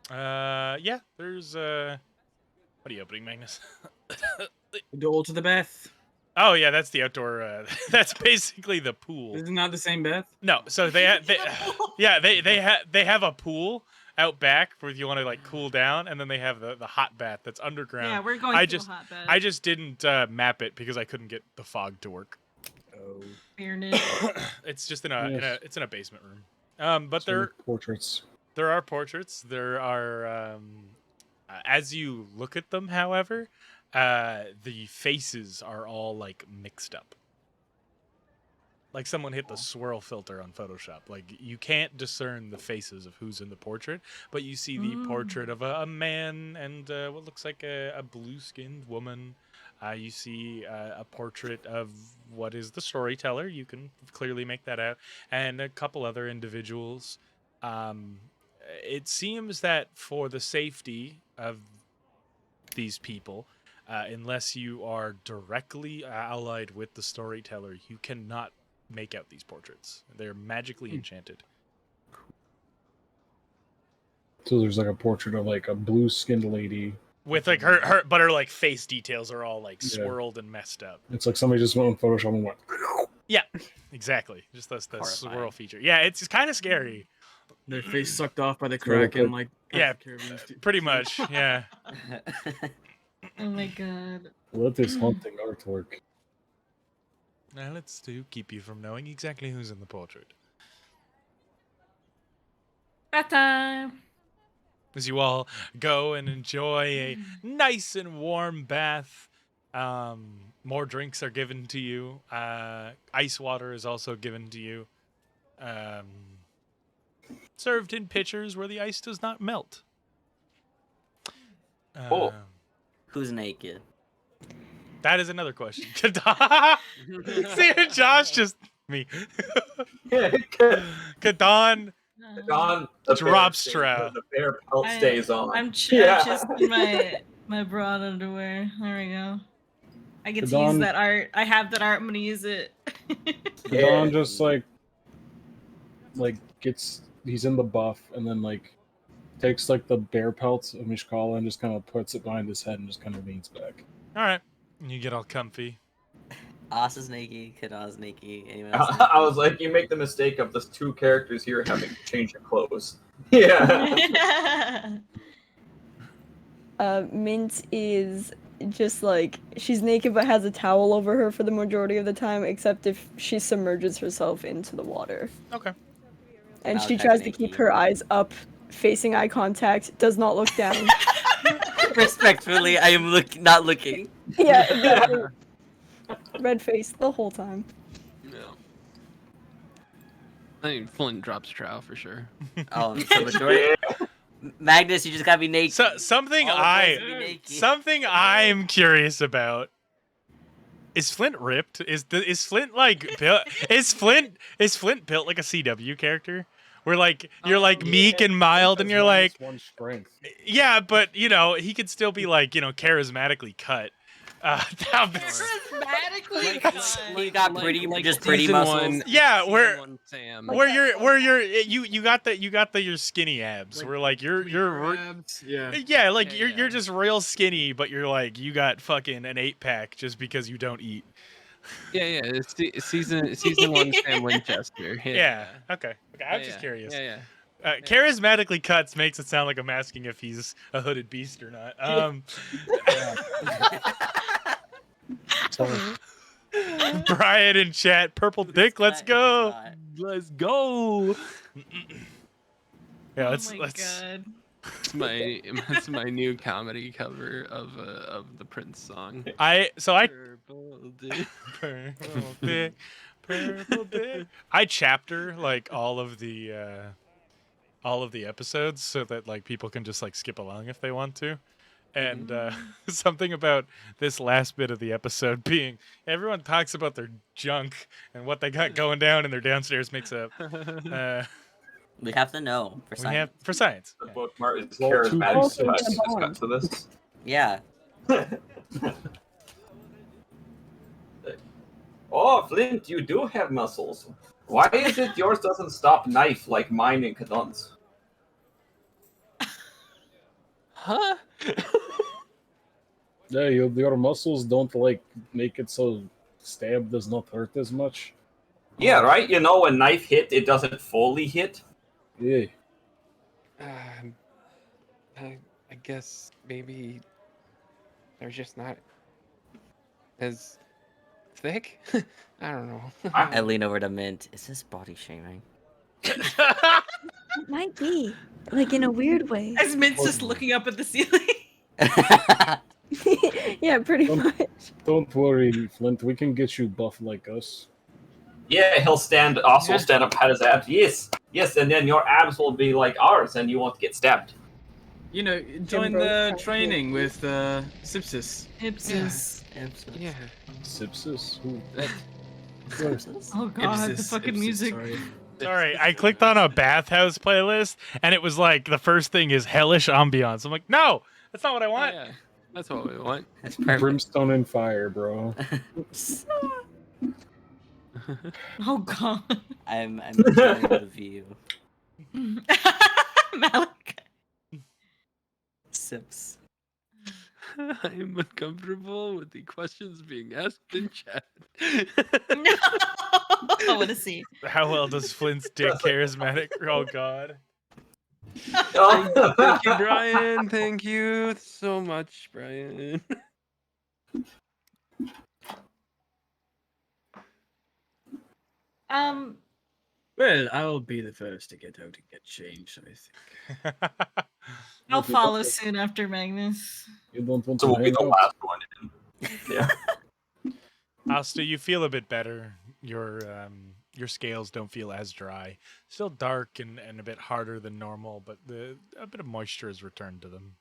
Yeah. There's what are you opening, Magnus? The door to the bath. Oh yeah, that's the outdoor. That's basically the pool. This is not the same bath. No, so they have a pool out back where you want to like cool down, and then they have the hot bath that's underground. Yeah, we're going to a hot bath. I just didn't map it because I couldn't get the fog to work. Oh. Fairness. It's just in a basement room. But So portraits. There are portraits. There are as you look at them, however, the faces are all like mixed up. Like someone hit the swirl filter on Photoshop. Like you can't discern the faces of who's in the portrait, but you see the portrait of a man and what looks like a blue-skinned woman. You see a portrait of what is the storyteller. You can clearly make that out, and a couple other individuals. It seems that for the safety of these people, unless you are directly allied with the storyteller, you cannot make out these portraits. They're magically enchanted. So there's like a portrait of like a blue-skinned lady with like her like face details are all like swirled and messed up. It's like somebody just went on Photoshop and went. Yeah, exactly. Just the swirl feature. Yeah, it's kind of scary. Their face sucked off by the Kraken, like yeah, pretty much. Yeah. Oh my god. What is haunting artwork? Now let's keep you from knowing exactly who's in the portrait. Bath time. As you all go and enjoy a nice and warm bath. More drinks are given to you. Ice water is also given to you. Served in pitchers where the ice does not melt. Who's naked? That is another question. See, Josh just me. Kadan drops trow. The bear pelt stays on. I'm just in my broad underwear. There we go. I get to use that art. I have that art. I'm gonna use it. Kadan just like he's in the buff and then like takes like the bear pelt of Mishkala and just kind of puts it behind his head and just kind of leans back. All right, you get all comfy. Asa's naked, Kadan's naked. Anyone else? I was like, you make the mistake of the two characters here having to change their clothes. Yeah. Mint is just like she's naked but has a towel over her for the majority of the time, except if she submerges herself into the water. Okay. And she tries to keep her eyes up, facing eye contact, does not look down. Respectfully, I am not looking. Yeah, red face the whole time. No. I mean, Flint drops trow for sure. Oh, the majority. Magnus, you just gotta be naked. Something I'm curious about. Is Flint ripped? Is Flint like built? Is Flint built like a CW character? Where like you're like meek and mild, and you're like, one strength. Yeah, but you know he could still be like charismatically cut. Charismatically cut. You got pretty muscles. Yeah, where you got your skinny abs. Like, where like you're abs, yeah you're just real skinny, but you're like you got fucking an 8-pack just because you don't eat. Yeah. It's season 1 Sam Winchester. Yeah. Okay. I'm just curious. Yeah. Charismatically cuts makes it sound like I'm asking if he's a hooded beast or not. Brian in chat, purple dick. Let's It's go. not. Let's go. Yeah, Oh let's my let's. god. It's my new comedy cover of the Prince song. I Purple dick. purple dick, purple dick. I chapter like all of the episodes so that like people can just like skip along if they want to. And something about this last bit of the episode being everyone talks about their junk and what they got going down in their downstairs makes a We have to know for we have science. for science. The book Martin's Well, charismatic. also But it's just got to this. Yeah. Oh, Flint, you do have muscles. Why is it yours doesn't stop knife like mine in Kadon's? Huh? Yeah, your muscles don't like make it so stab does not hurt as much. Yeah, right? You know, when knife hit, it doesn't fully hit. Yeah. I guess maybe they're just not as thick. I don't know. I lean over to Mint. Is this body shaming? It might be, like in a weird way. As Mint's just looking up at the ceiling. Yeah, pretty Don't- much. Don't worry, Flint. We can get you buff like us. Yeah, he'll stand up, pat his abs. Yes, and then your abs will be like ours, and you won't get stabbed. You know, join Bros the can't training with Sipsis. Ipsis. Yeah. Sipsis? Who? Oh god, the Ipsis, fucking Ipsis, music. Sorry. Sorry, I clicked on a bathhouse playlist and it was like the first thing is hellish ambiance. I'm like, no, that's not what I Oh, want. yeah. That's what we want. That's perfect. Brimstone and fire, bro. Oh god. I'm enjoying the view. Malik. Sips. I'm uncomfortable with the questions being asked in chat. No. I want to see. How well does Flint's dick charismatic? Oh god. Thank you, Brian. Thank you so much, Brian. Well, I'll be the first to get out and get changed, I think. I'll follow soon after Magnus. You don't want So to we'll be hang the out? last one in. Yeah. Asta, you feel a bit better. Your scales don't feel as dry. Still dark and a bit harder than normal, but a bit of moisture has returned to them.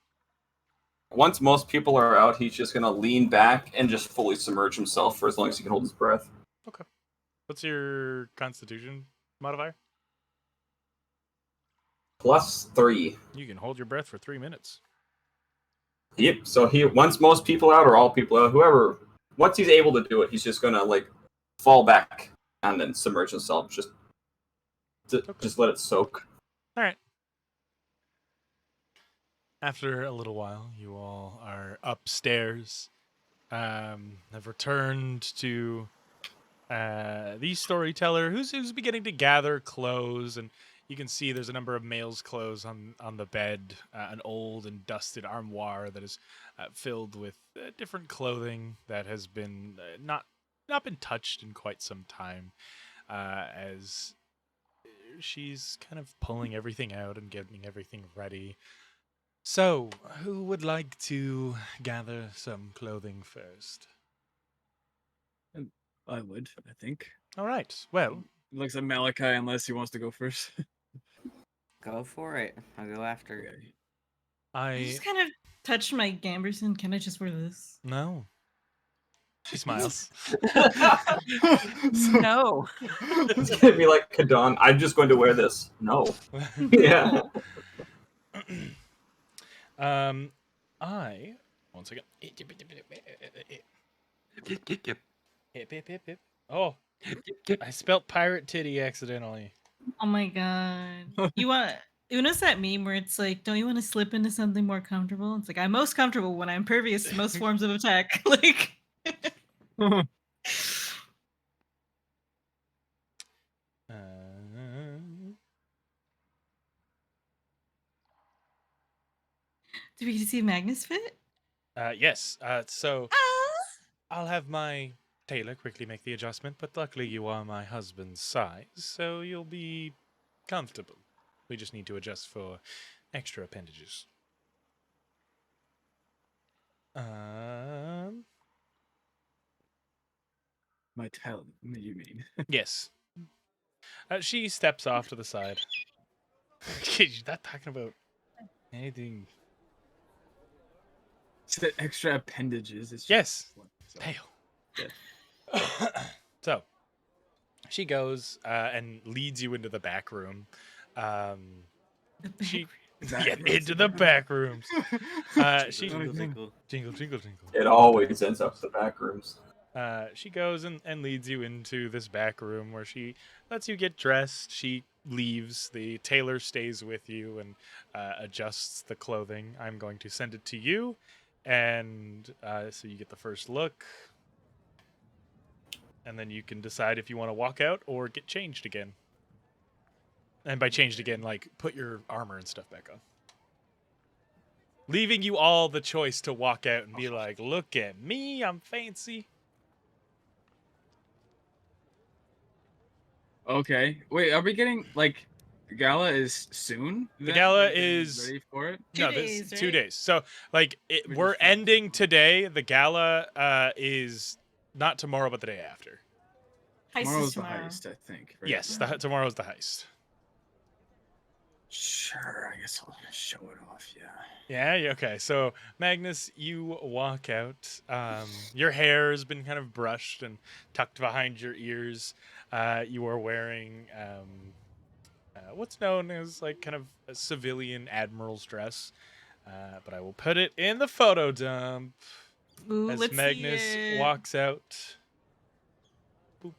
Once most people are out, he's just gonna lean back and just fully submerge himself for as long as he can hold his breath. What's your constitution modifier? +3. You can hold your breath for 3 minutes. Yep. So once most people out or all people out, whoever, once he's able to do it, he's just gonna like fall back and then submerge himself. Just let it soak. All right. After a little while, you all are upstairs. Have returned to the storyteller, who's beginning to gather clothes, and you can see there's a number of males' clothes on the bed, an old and dusted armoire that is filled with different clothing that has been not been touched in quite some time, as she's kind of pulling everything out and getting everything ready. So, who would like to gather some clothing first? I would, I think. All right. Well, It looks like Malachi, unless he wants to go first. Go for it. I'll go after. Okay. I I just kind of touched my Gamberson. Can I just wear this? no. She smiles. No. It's gonna be like Kadon. I'm just going to wear this. No. Yeah. I 1 second. Oh, I spelt pirate titty accidentally. Oh my god. You notice that meme where it's like, don't you want to slip into something more comfortable? It's like, I'm most comfortable when I'm impervious to most forms of attack. Like Do we see Magnus fit? Yes. So I'll have my tailor quickly make the adjustment, but luckily you are my husband's size, so you'll be comfortable. We just need to adjust for extra appendages. My talent, you mean? Yes. She steps off to the side. You're not talking about anything. It's the extra appendages. It's Yes. so, Pale. yeah. So, she goes and leads you into the back room. She into the back rooms. She Jingle, jingle. jingle, jingle, jingle. It always ends up in the back rooms. She goes and leads you into this back room where she lets you get dressed. She leaves. The tailor stays with you and adjusts the clothing. I'm going to send it to you, and so you get the first look. And then you can decide if you want to walk out or get changed again. And by changed again, like, put your armor and stuff back on. Leaving you all the choice to walk out and be like, look at me, I'm fancy. Okay. Wait, are we getting, like, the gala is soon? The then? gala Like, are we is... ready for it? Two No, days, this 2 right? days. So, like, we're ending today. The gala is not tomorrow, but the day after. Heist Tomorrow's is the tomorrow. heist, I think. Right? Yes, tomorrow's the heist. Sure, I guess I'll show it off, yeah. Yeah, okay. So, Magnus, you walk out. Your hair has been kind of brushed and tucked behind your ears. You are wearing what's known as, like, kind of a civilian admiral's dress. But I will put it in the photo dump. Ooh, as let's Magnus see it. walks out. Boop.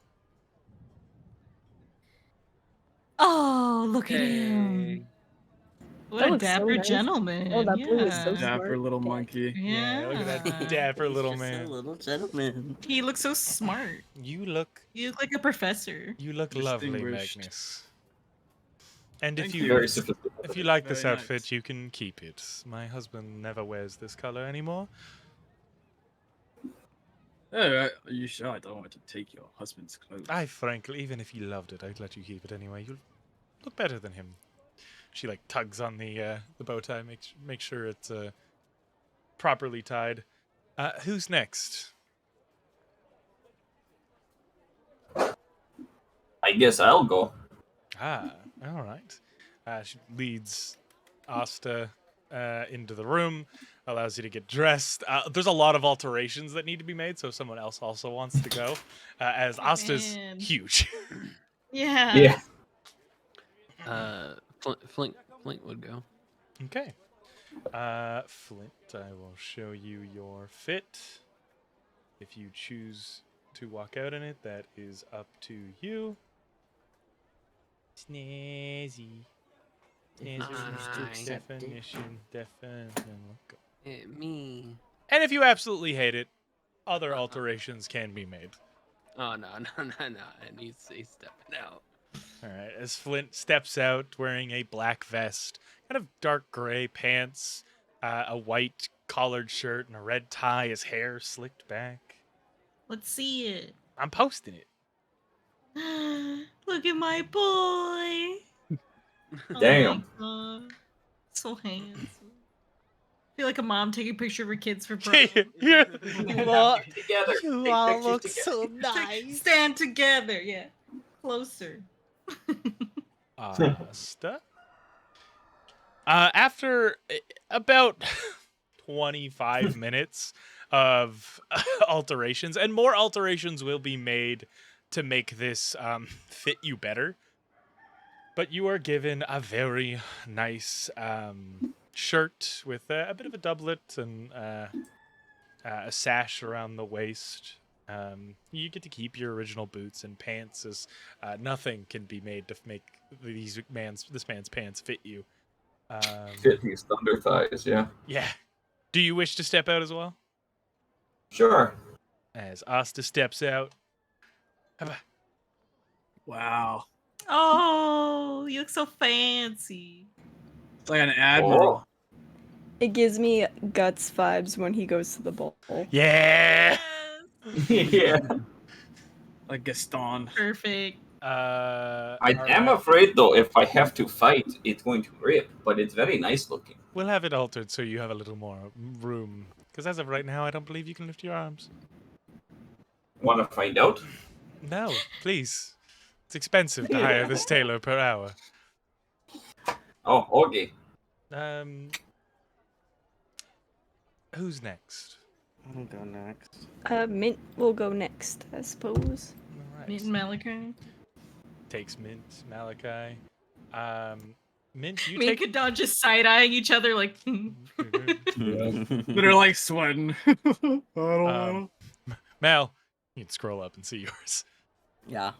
Oh, look at him. Hey. What That a looks so dapper nice. gentleman. Oh, that blue is so yeah. smart. Dapper little monkey. Yeah, look at that dapper He's little just man. a little gentleman. He looks so smart. You look like a professor. lovely, Distinguished. Magnus. And Thank if you. Very if sophisticated. you like this Very outfit, nice. you can keep it. My husband never wears this color anymore. Oh, are you sure I don't want to take your husband's clothes? I frankly, even if you loved it, I'd let you keep it anyway. You look better than him. She like tugs on the bow tie, make sure it's properly tied. Who's next? I guess I'll go. Ah, all right. She leads Asta into the room, allows you to get dressed. There's a lot of alterations that need to be made, so if someone else also wants to go, as Asta's man. huge. Yeah. Yeah. Flint would go. Okay. Flint, I will show you your fit. If you choose to walk out in it, that is up to you. Snazzy. Nice. Definition. Me. And if you absolutely hate it, other alterations can be made. Oh no. And he's stepping out. All right, as Flint steps out wearing a black vest, kind of dark gray pants, a white collared shirt, and a red tie, his hair slicked back. Let's see it. I'm posting it. Look at my boy. Damn. Oh my God. So handsome. I feel like a mom taking a picture of her kids for prom. Yeah. Together. You Take all pictures look together. so nice. Stand together. Yeah. Closer. Asta. After about 25 minutes of alterations, and more alterations will be made to make this fit you better, but you are given a very nice shirt with a bit of a doublet and a sash around the waist. You get to keep your original boots and pants, as nothing can be made to make this man's pants fit you. Fit these thunder thighs, yeah. Yeah. Do you wish to step out as well? Sure. As Asta steps out. Wow. Oh, you look so fancy. It's like an admiral. It gives me Guts vibes when he goes to the bowl. Yeah. Yeah. Like Gaston. Perfect. I I am afraid though, if I have to fight, it's going to rip. But it's very nice looking. We'll have it altered so you have a little more room. Because as of right now, I don't believe you can lift your arms. Want to find out? No, please. It's expensive to hire this tailor per hour. Oh, okay. Who's next? I'll go next. Mint will go next, I suppose. All right. Mint and Malachi. Takes Mint, Malachi. Mint, you Me and take. Kadon just side-eyeing each other like, Yeah. They're like sweating. I don't know. Mal, you can scroll up and see yours. Yeah.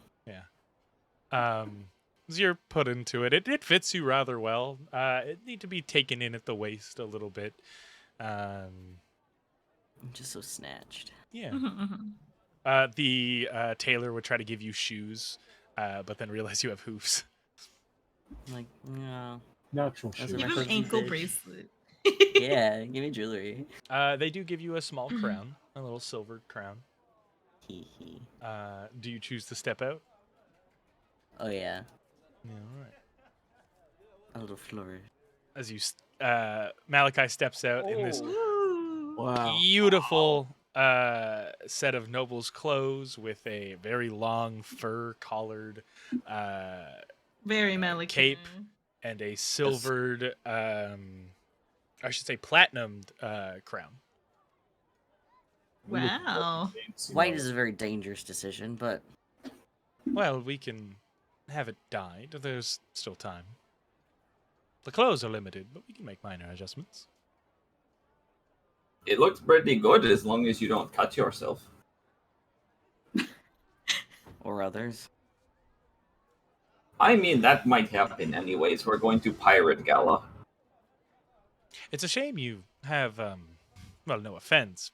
As you're put into it, it fits you rather well. It need to be taken in at the waist a little bit. I'm just so snatched. Yeah. mm-hmm. The tailor would try to give you shoes, but then realize you have hoofs. I'm like, no. Natural Those shit. are my Give him first ankle usage. bracelet. Yeah, give me jewelry. They do give you a small crown, a little silver crown. Hee hee. Do you choose to step out? Oh yeah, Yeah, all right. a little flourish. As you, Malachi steps out in this Wow. beautiful set of noble's clothes with a very long fur-collared Very Malachi. cape and a silvered, I should say platinumed crown. Wow. White is a very dangerous decision, but Well, we can have it dyed. There's still time. The clothes are limited, but we can make minor adjustments. It looks pretty good as long as you don't cut yourself. or others. I mean, that might happen anyways. We're going to Pirate Gala. It's a shame you have, well, no offense.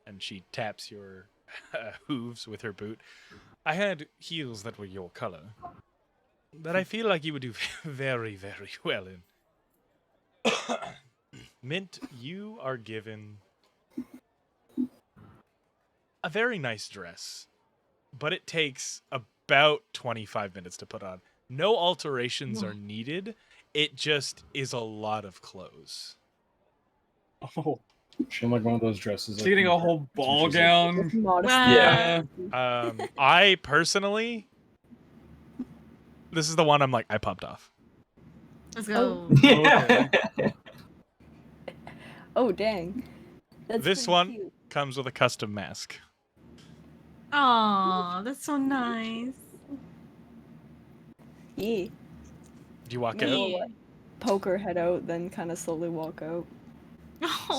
And she taps your hooves with her boot. I had heels that were your color. That I feel like you would do very, very well in. Mint, you are given a very nice dress, but it takes about 25 minutes to put on. No alterations are needed. It just is a lot of clothes. Oh, she like one of those dresses. She's getting a whole ball gown. Modest. Yeah. I personally, this is the one I'm like, I popped off. Let's go. Yeah. Oh dang. That's This pretty one cute. comes with a custom mask. Aw, that's so nice. Yeah. Do you walk Yeah. out? Yeah. Poke her head out, then kind of slowly walk out.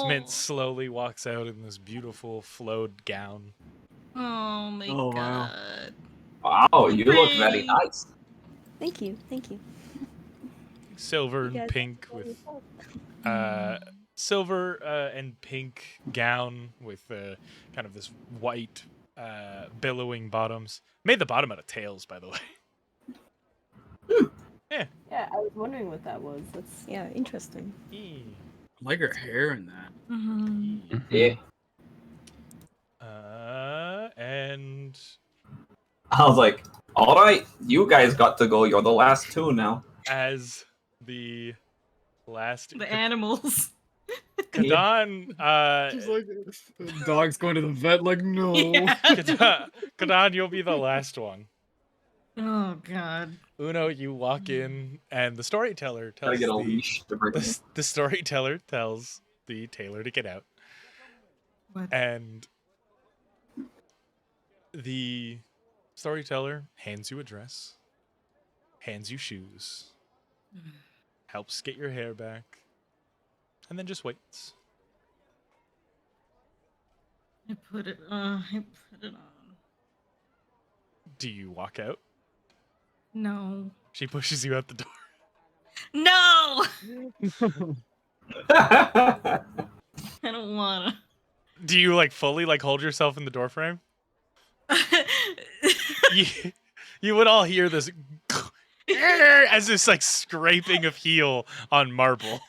Mint slowly walks out in this beautiful flowed gown. Oh my Oh, wow. god. Wow, you look very Great. nice. Thank you. Thank you. Silver You and guys pink enjoy with yourself. silver and pink gown with kind of this white billowing bottoms. Made the bottom out of tails, by the way. Yeah, I was wondering what that was. That's interesting. Eee. I like her hair in that. Mm-hmm. Yeah. And I was like, all right, you guys got to go. You're the last two now. as the last The animals. Kadan, She's like, the dog's going to the vet. Like, no. Yeah. Kadan, you'll be the last one. Oh god. Uno, you walk in, and the storyteller Gotta tells get a leash to bring me. the storyteller tells the tailor to get out, What? and the storyteller hands you a dress, hands you shoes, helps get your hair back, and then just waits. I put it on. Do you walk out? No. She pushes you out the door. No! I don't wanna. Do you like fully like hold yourself in the door frame? You would all hear this as this like scraping of heel on marble.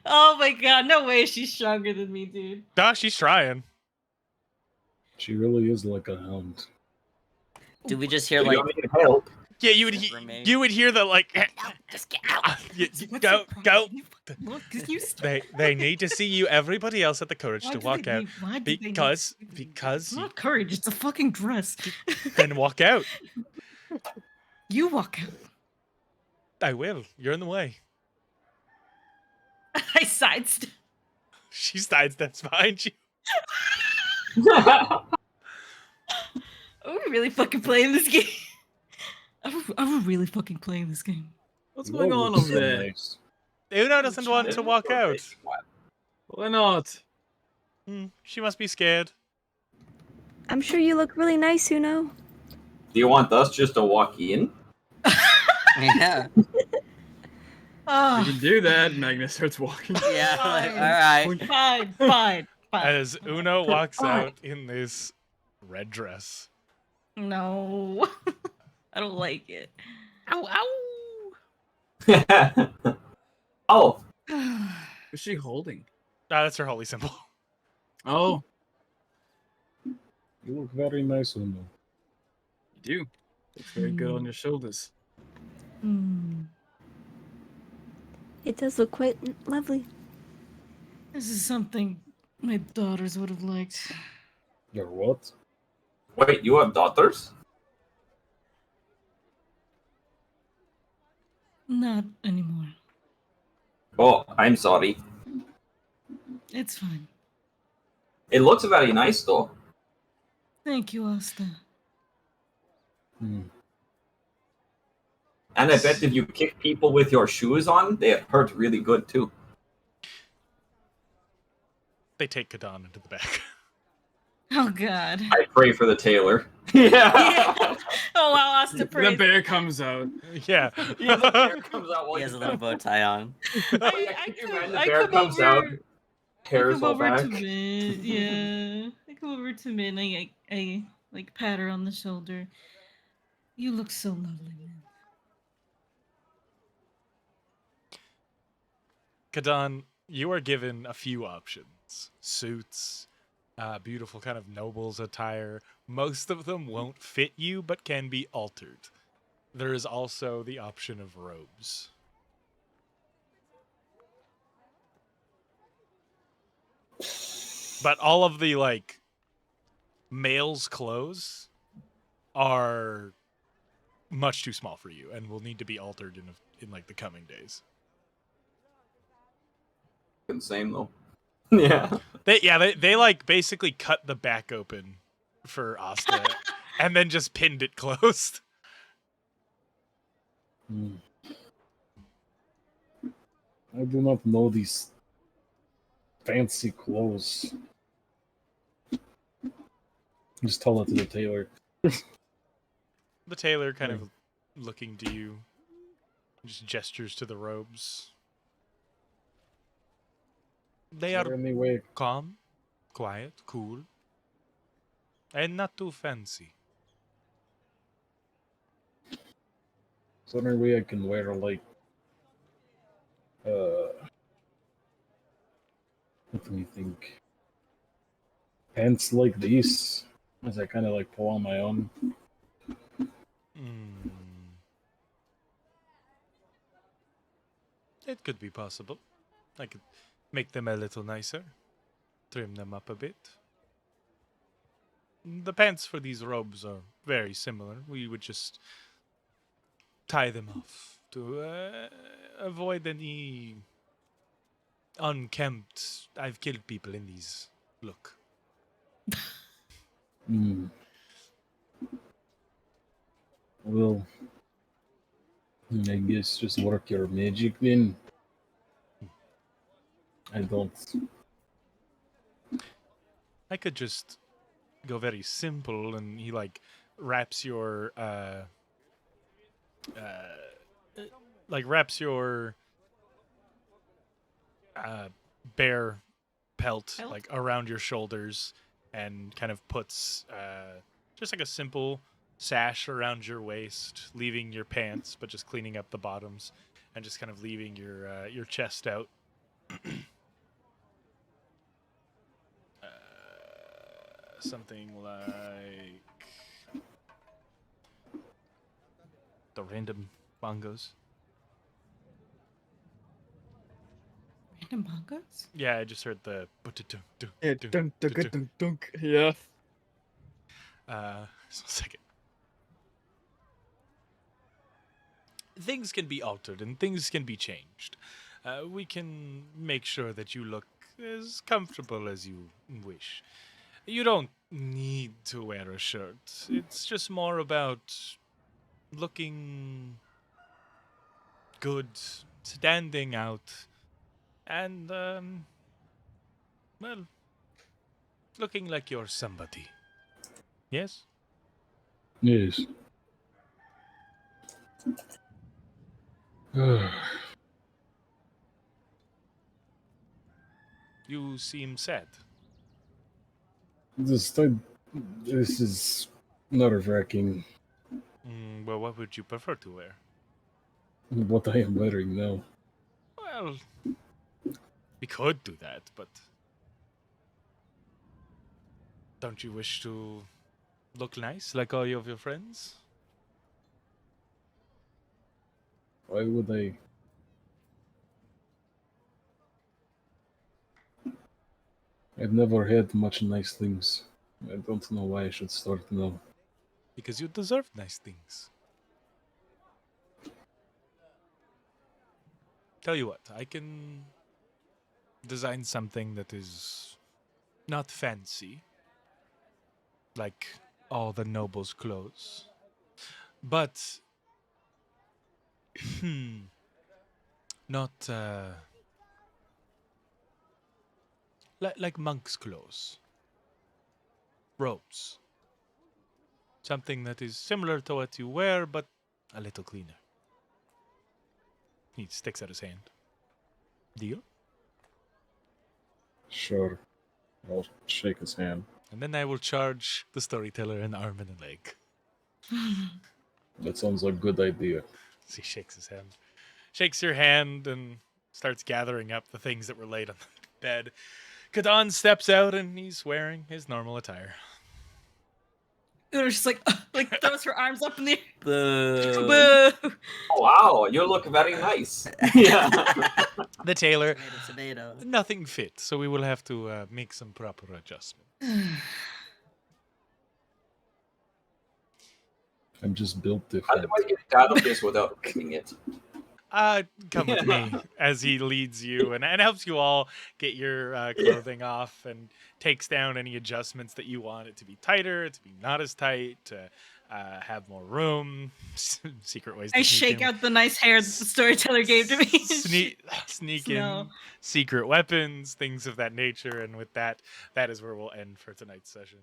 Oh my god, no way she's stronger than me, dude. Nah, she's trying. She really is like a hound. Do we just hear You like don't need help. Yeah, remain? you would hear the like. Just get out. Go, go. Look, because you. They need to see you. Everybody else had the courage Why to do walk they out need- why do they need- because It's not courage. It's a fucking dress. then walk out. You walk out. I will. You're in the way. I sidestep. She sidesteps behind you. Are we really fucking playing this game? Are we really fucking playing this game? What's You going all on look over so there? nice. Uno doesn't want to walk out. Why not? She must be scared. I'm sure you look really nice, Uno. Do you want us just to walk in? Yeah. You Oh, can do that. Magnus starts walking. Yeah. Fine. All right. fine. As Uno walks out in this red dress. No. I don't like it. Ow, Oh, ow. What's she holding? Ah, that's her holy symbol. Oh, You look very nice, Uno. you do. Looks very good on your shoulders. It does look quite lovely. This is something my daughters would have liked. Your what? wait, you have daughters? Not anymore. Oh, I'm sorry. It's fine. It looks very nice though. Thank you, Asta. Hmm. And I bet if you kick people with your shoes on, they hurt really good too. They take Kadan into the back. Oh God. I pray for the tailor. Yeah. Yeah. Oh wow, Asta The praise. bear comes out. Yeah. Yeah, the bear comes out while He has a little bow tie on. I Can you come- imagine the I bear come comes over- out, I hair's come all over back. to Min. Yeah. I come over to Min. I like pat her on the shoulder. You look so lovely, Min. Kadan, you are given a few options. Suits, beautiful kind of noble's attire. Most of them won't fit you, but can be altered. There is also the option of robes. But all of the, like, male's clothes are much too small for you and will need to be altered in like, the coming days. Same though. Yeah. They like basically cut the back open for Asta and then just pinned it closed. Hmm. I do not know these fancy clothes. Just tell it to the tailor. The tailor kind of looking to you, just gestures to the robes. They Is there are any way calm, quiet, cool, and not too fancy. is there any way I can wear like let me think. Pants like these as I kinda like pull on my own. It could be possible. I could make them a little nicer, trim them up a bit. The pants for these robes are very similar. We would just tie them off to avoid any unkempt, I've killed people in these look. Hmm. Well, I guess just work your magic then. I don't. I could just go very simple, and he like wraps your bear pelt like around your shoulders, and kind of puts just like a simple sash around your waist, leaving your pants, but just cleaning up the bottoms, and just kind of leaving your chest out. something like the random bongos. Random bongos? Yeah, I just heard the. Yeah, dunk, dunk, dunk, dunk, dunk. Yeah. Just a second. Things can be altered and things can be changed. We can make sure that you look as comfortable as you wish. You don't need to wear a shirt. It's just more about looking good, standing out, and, well, looking like you're somebody. Yes? Yes. You seem sad. This is nerve-wracking. Well, what would you prefer to wear? What I am wearing now. Well, we could do that, but don't you wish to look nice like all of your friends? Why would I? I've never had much nice things. I don't know why I should start now. Because you deserve nice things. Tell you what, I can design something that is not fancy, like all the nobles' clothes, but not like monks' clothes, robes, something that is similar to what you wear, but a little cleaner. He sticks out his hand. Deal? Sure. I'll shake his hand. And then I will charge the storyteller an arm and a leg. That sounds like a good idea. So he shakes his hand. Shakes your hand and starts gathering up the things that were laid on the bed. Kadan steps out and he's wearing his normal attire. Una's just like throws her arms up in the air. Boo. Boo. Oh, wow, you look very nice. Yeah. The tailor, Tomato. nothing fit, so we will have to make some proper adjustments. I'm just built How different. do I get out of this without opening it? Come with me as he leads you and helps you all get your clothing off and takes down any adjustments that you want it to be tighter, to be not as tight, to have more room. Secret ways to I sneak shake in. out the nice hair that the storyteller gave to me. Sneak Smell. in secret weapons, things of that nature, and with that, that is where we'll end for tonight's session.